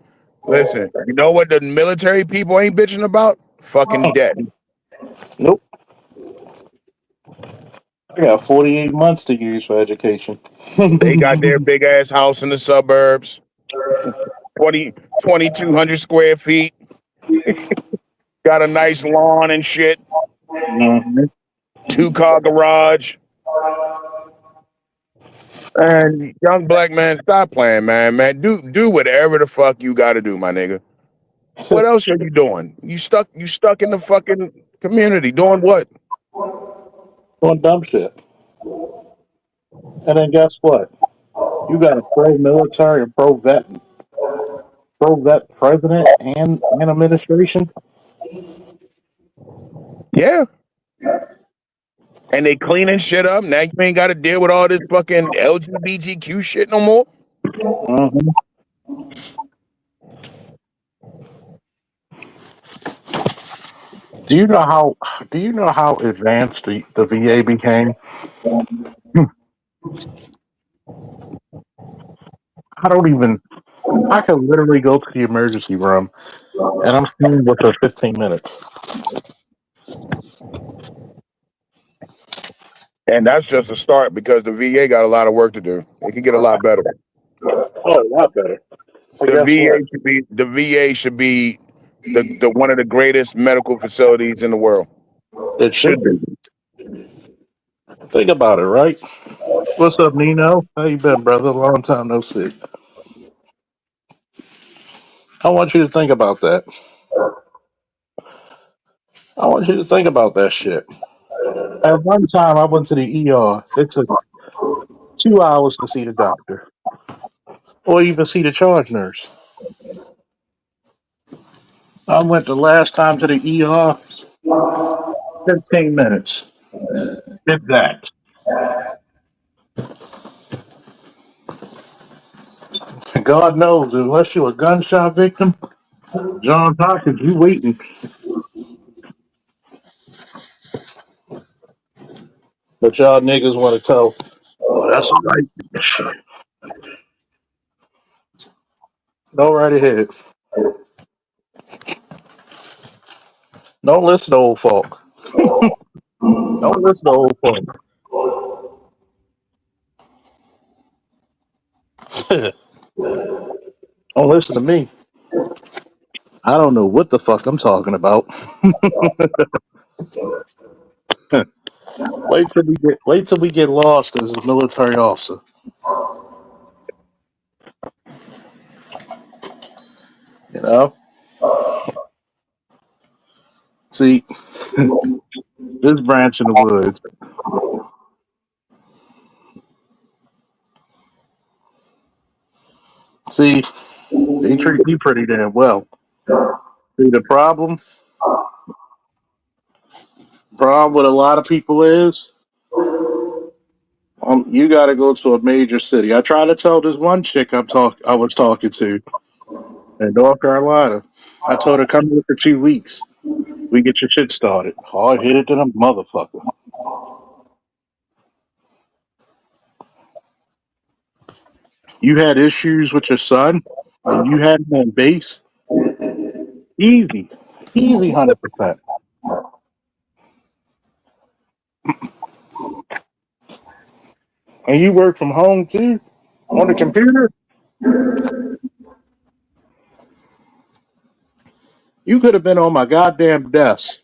Listen, you know what the military people ain't bitching about? Fucking debt. Nope. I got 48 months to use for education. They got their big ass house in the suburbs, 2,200 square feet. Got a nice lawn and shit. Mm-hmm. 2-car garage. And young black man, stop playing, man. Do whatever the fuck you got to do, my nigga. What else are you doing? You stuck in the fucking community doing what? Doing dumb shit. And then guess what? You got a pro-military and pro-vet president and administration. Yeah. And they cleaning shit up. Now you ain't got to deal with all this fucking LGBTQ shit no more. Mm-hmm. Do you know how advanced the VA became? I could literally go to the emergency room and I'm staying with for 15 minutes. And that's just a start because the VA got a lot of work to do. It can get a lot better. Oh, a lot better. The VA should be the one of the greatest medical facilities in the world. It should be. Think about it, right? What's up, Nino? How you been, brother? Long time no see. I want you to think about that. I want you to think about that shit. At one time, I went to the ER. It took 2 hours to see the doctor, or even see the charge nurse. I went the last time to the ER. 15 minutes. If that. God knows, unless you're a gunshot victim, John Hopkins, you waiting. But y'all niggas want to tell, oh, that's a right shit. Go right ahead. Don't listen to old folk. Don't listen to old folk. Don't listen to me. I don't know what the fuck I'm talking about. Wait till we get lost as a military officer. You know? See, this branch in the woods. See, they treat me pretty damn well. See, the problem with a lot of people is, you got to go to a major city. I try to tell this one chick I was talking to in North Carolina. I told her come here for 2 weeks. We get your shit started. Hard headed to the motherfucker. You had issues with your son, and you had him on base. Easy, 100%. And you work from home too, on the computer. You could have been on my goddamn desk.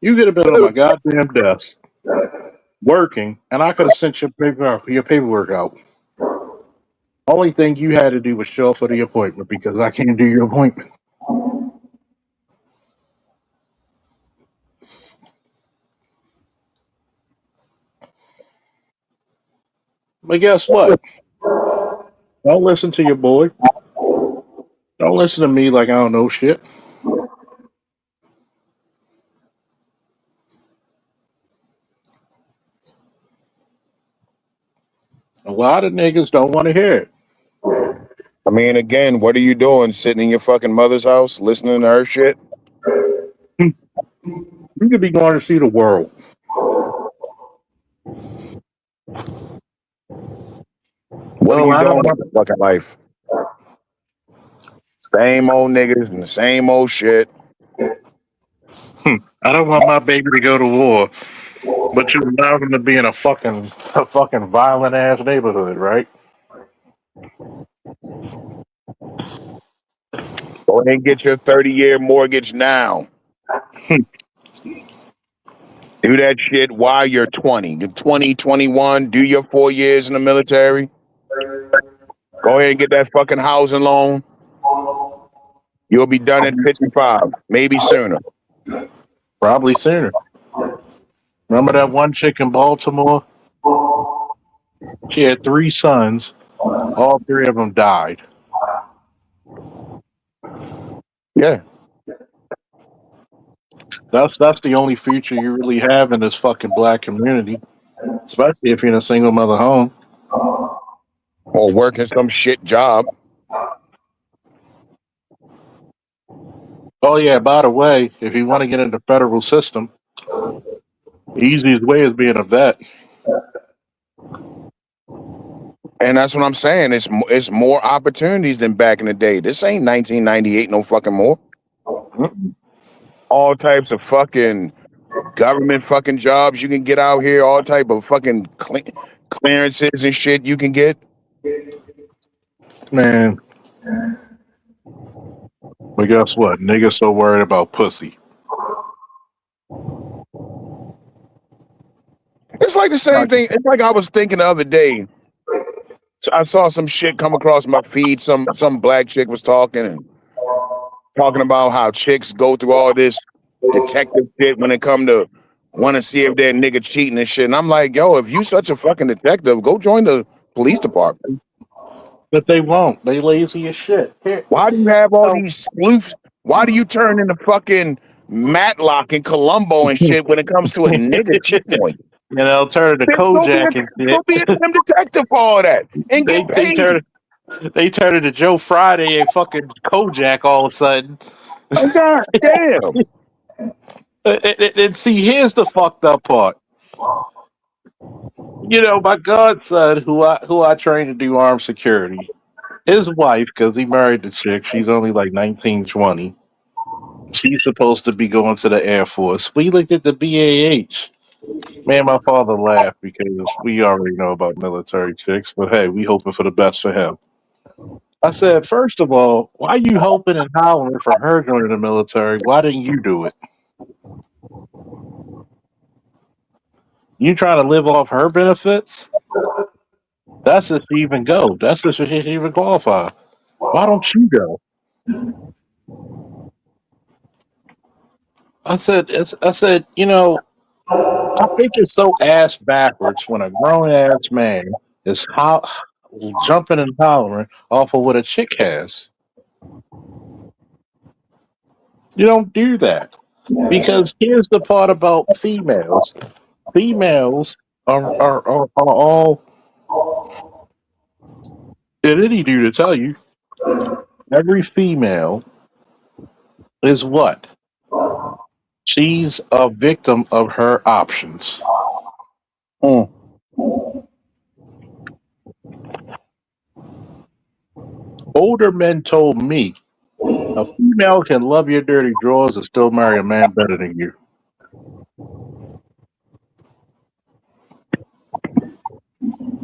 You could have been on my goddamn desk working, and I could have sent your paperwork out. Only thing you had to do was show up for the appointment because I can't do your appointment. But guess what? Don't listen to your boy. Don't listen to me like I don't know shit. A lot of niggas don't want to hear it. I mean, again, what are you doing? Sitting in your fucking mother's house listening to her shit? You could be going to see the world. What are you doing with your fucking life? Same old niggas and the same old shit. I don't want my baby to go to war, but you allow them to be in a fucking violent ass neighborhood, right? Go ahead and get your 30-year mortgage now. Do that shit while you're 20. You're 20, 21, do your 4 years in the military. Go ahead and get that fucking housing loan. You'll be done at 55, maybe sooner. Probably sooner. Remember that one chick in Baltimore? She had 3 sons. All 3 of them died. Yeah. That's the only future you really have in this fucking black community, especially if you're in a single mother home or working some shit job. Oh yeah, by the way, if you want to get into the federal system, the easiest way is being a vet. And that's what I'm saying. It's more opportunities than back in the day. This ain't 1998 no fucking more. All types of fucking government fucking jobs you can get out here. All type of fucking clearances and shit you can get. Man. But guess what? Niggas so worried about pussy. It's like the same thing. It's like I was thinking the other day. So I saw some shit come across my feed. Some black chick was talking about how chicks go through all this detective shit when it come to want to see if that nigga cheating and shit. And I'm like, yo, if you such a fucking detective, go join the police department. But they won't. They lazy as shit. Here, Why do you have all so these spoofs? Why do you turn into fucking Matlock and Columbo and shit when it comes to a nigga checkpoint? turn to Bitch, Kojak and go shit. be a damn detective for all that and they get they paid. turn they turn into Joe Friday and fucking Kojak all of a sudden. Oh, God damn. And see, here's the fucked up part. My godson, who I trained to do armed security, his wife, because he married the chick, she's only like 19, 20. She's supposed to be going to the Air Force. We looked at the BAH. Me and my father laughed because we already know about military chicks, but hey, we hoping for the best for him. I said, first of all, why you hoping and hollering for her joining the military? Why didn't you do it? You trying to live off her benefits? That's if she even go. That's if she even qualify. Why don't you go? I said, I think it's so ass backwards when a grown ass man is jumping and hollering off of what a chick has. You don't do that because here's the part about females. Females are all. And any dude to tell you, every female is what? She's a victim of her options. Mm. Older men told me a female can love your dirty drawers and still marry a man better than you.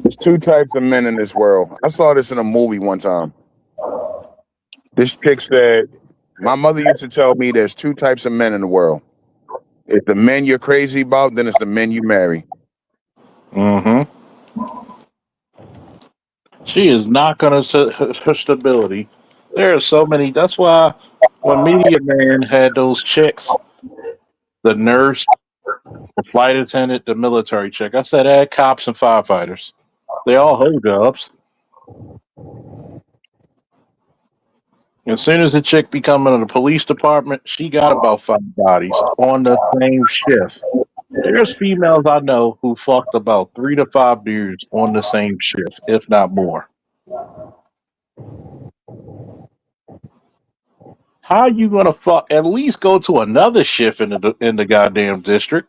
There's two types of men in this world. I saw this in a movie one time. This chick said, my mother used to tell me there's two types of men in the world. It's the men you're crazy about, then it's the men you marry. Mm-hmm. She is not going to set her stability. There are so many. That's why when Media Man had those chicks, the nurse, the flight attendant, the military chick, I said add cops and firefighters. They all hold jobs. As soon as the chick become in the police department, she got about 5 bodies on the same shift. There's females I know who fucked about 3 to 5 dudes on the same shift, if not more. How you gonna fuck? At least go to another shift in the goddamn district.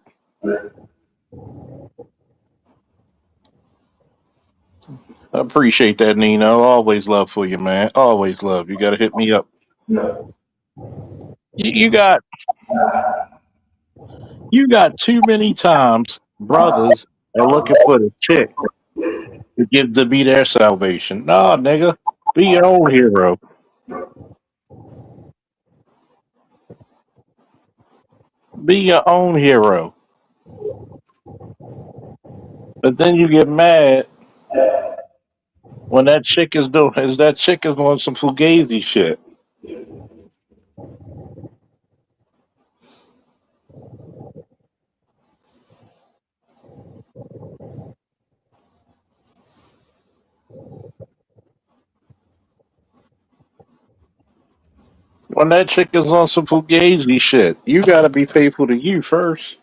I appreciate that, Nino. Always love for you, man. Always love. You gotta hit me up. You got too many times brothers are looking for the chick to be their salvation. Nah, nigga, be your own hero. Be your own hero. But then you get mad when that chick is doing some fugazi shit. When that chick is on some fugazi shit, you gotta be faithful to you first.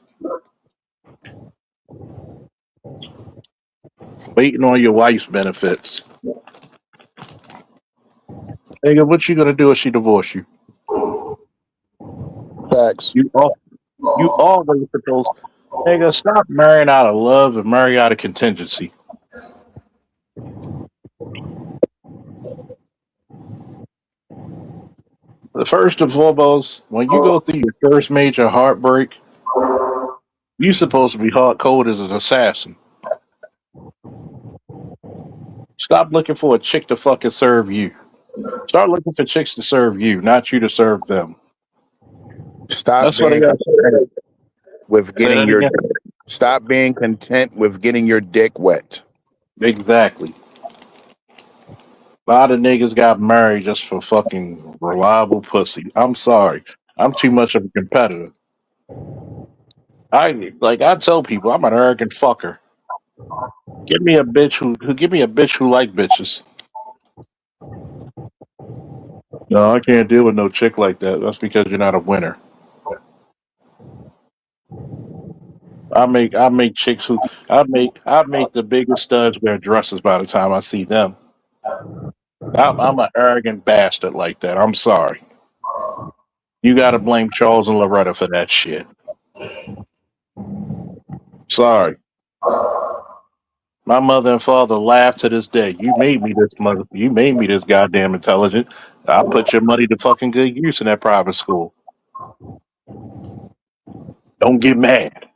Waiting on your wife's benefits. Nigga, what you gonna do if she divorce you? Facts. You always supposed, nigga, stop marrying out of love and marry out of contingency. The first and foremost, when you go through your first major heartbreak, you supposed to be hard cold as an assassin. Stop looking for a chick to fucking serve you. Start looking for chicks to serve you, not you to serve them. Stop That's what I being got. content with Say getting that your again. stop being content with getting your dick wet. Exactly. A lot of niggas got married just for fucking reliable pussy. I'm sorry. I'm too much of a competitor. I tell people I'm an arrogant fucker. Give me a bitch who like bitches. No, I can't deal with no chick like that. That's because you're not a winner. I make chicks who I make the biggest studs wear dresses by the time I see them. I'm an arrogant bastard like that. I'm sorry. You got to blame Charles and Loretta for that shit. Sorry. My mother and father laugh to this day. You made me this mother. You made me this goddamn intelligent. I put your money to fucking good use in that private school. Don't get mad.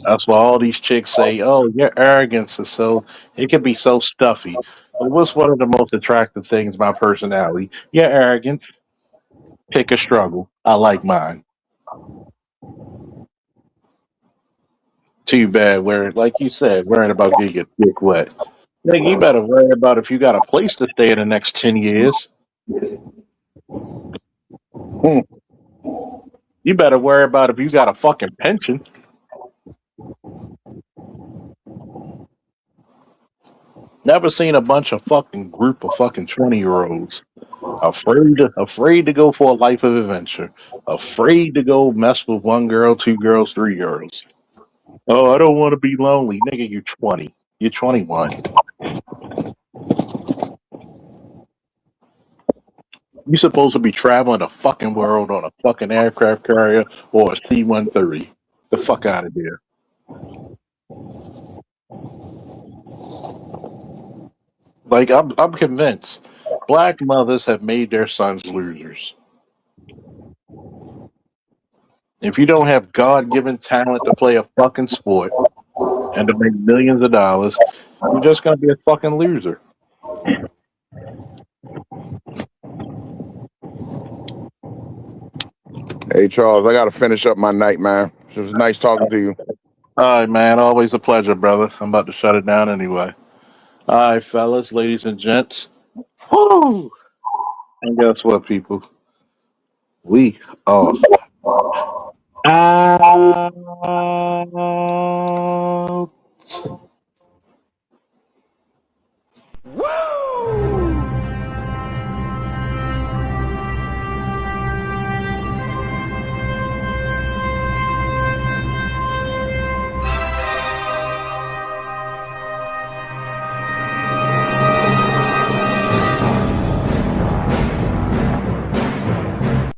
That's why all these chicks say, "Oh, your arrogance is so. It can be so stuffy." But what's one of the most attractive things? My personality. Your arrogance. Pick a struggle. I like mine. Too bad. Where, like you said, worrying about getting your dick wet. Nigga, you better worry about if you got a place to stay in the next 10 years. Hmm. You better worry about if you got a fucking pension. Never seen a bunch of fucking group of fucking 20-year-olds afraid to go for a life of adventure, afraid to go mess with one girl, two girls, three girls. Oh, I don't want to be lonely, nigga. You're 20. You're 21. You supposed to be traveling the fucking world on a fucking aircraft carrier or a C-130. The fuck out of here. Like I'm convinced black mothers have made their sons losers. If you don't have God-given talent to play a fucking sport and to make millions of dollars, you're just gonna be a fucking loser. Hey Charles, I gotta finish up my night, man. It was nice talking to you. All right, man. Always a pleasure, brother. I'm about to shut it down anyway. All right, fellas, ladies and gents. Woo! And guess what, people? We are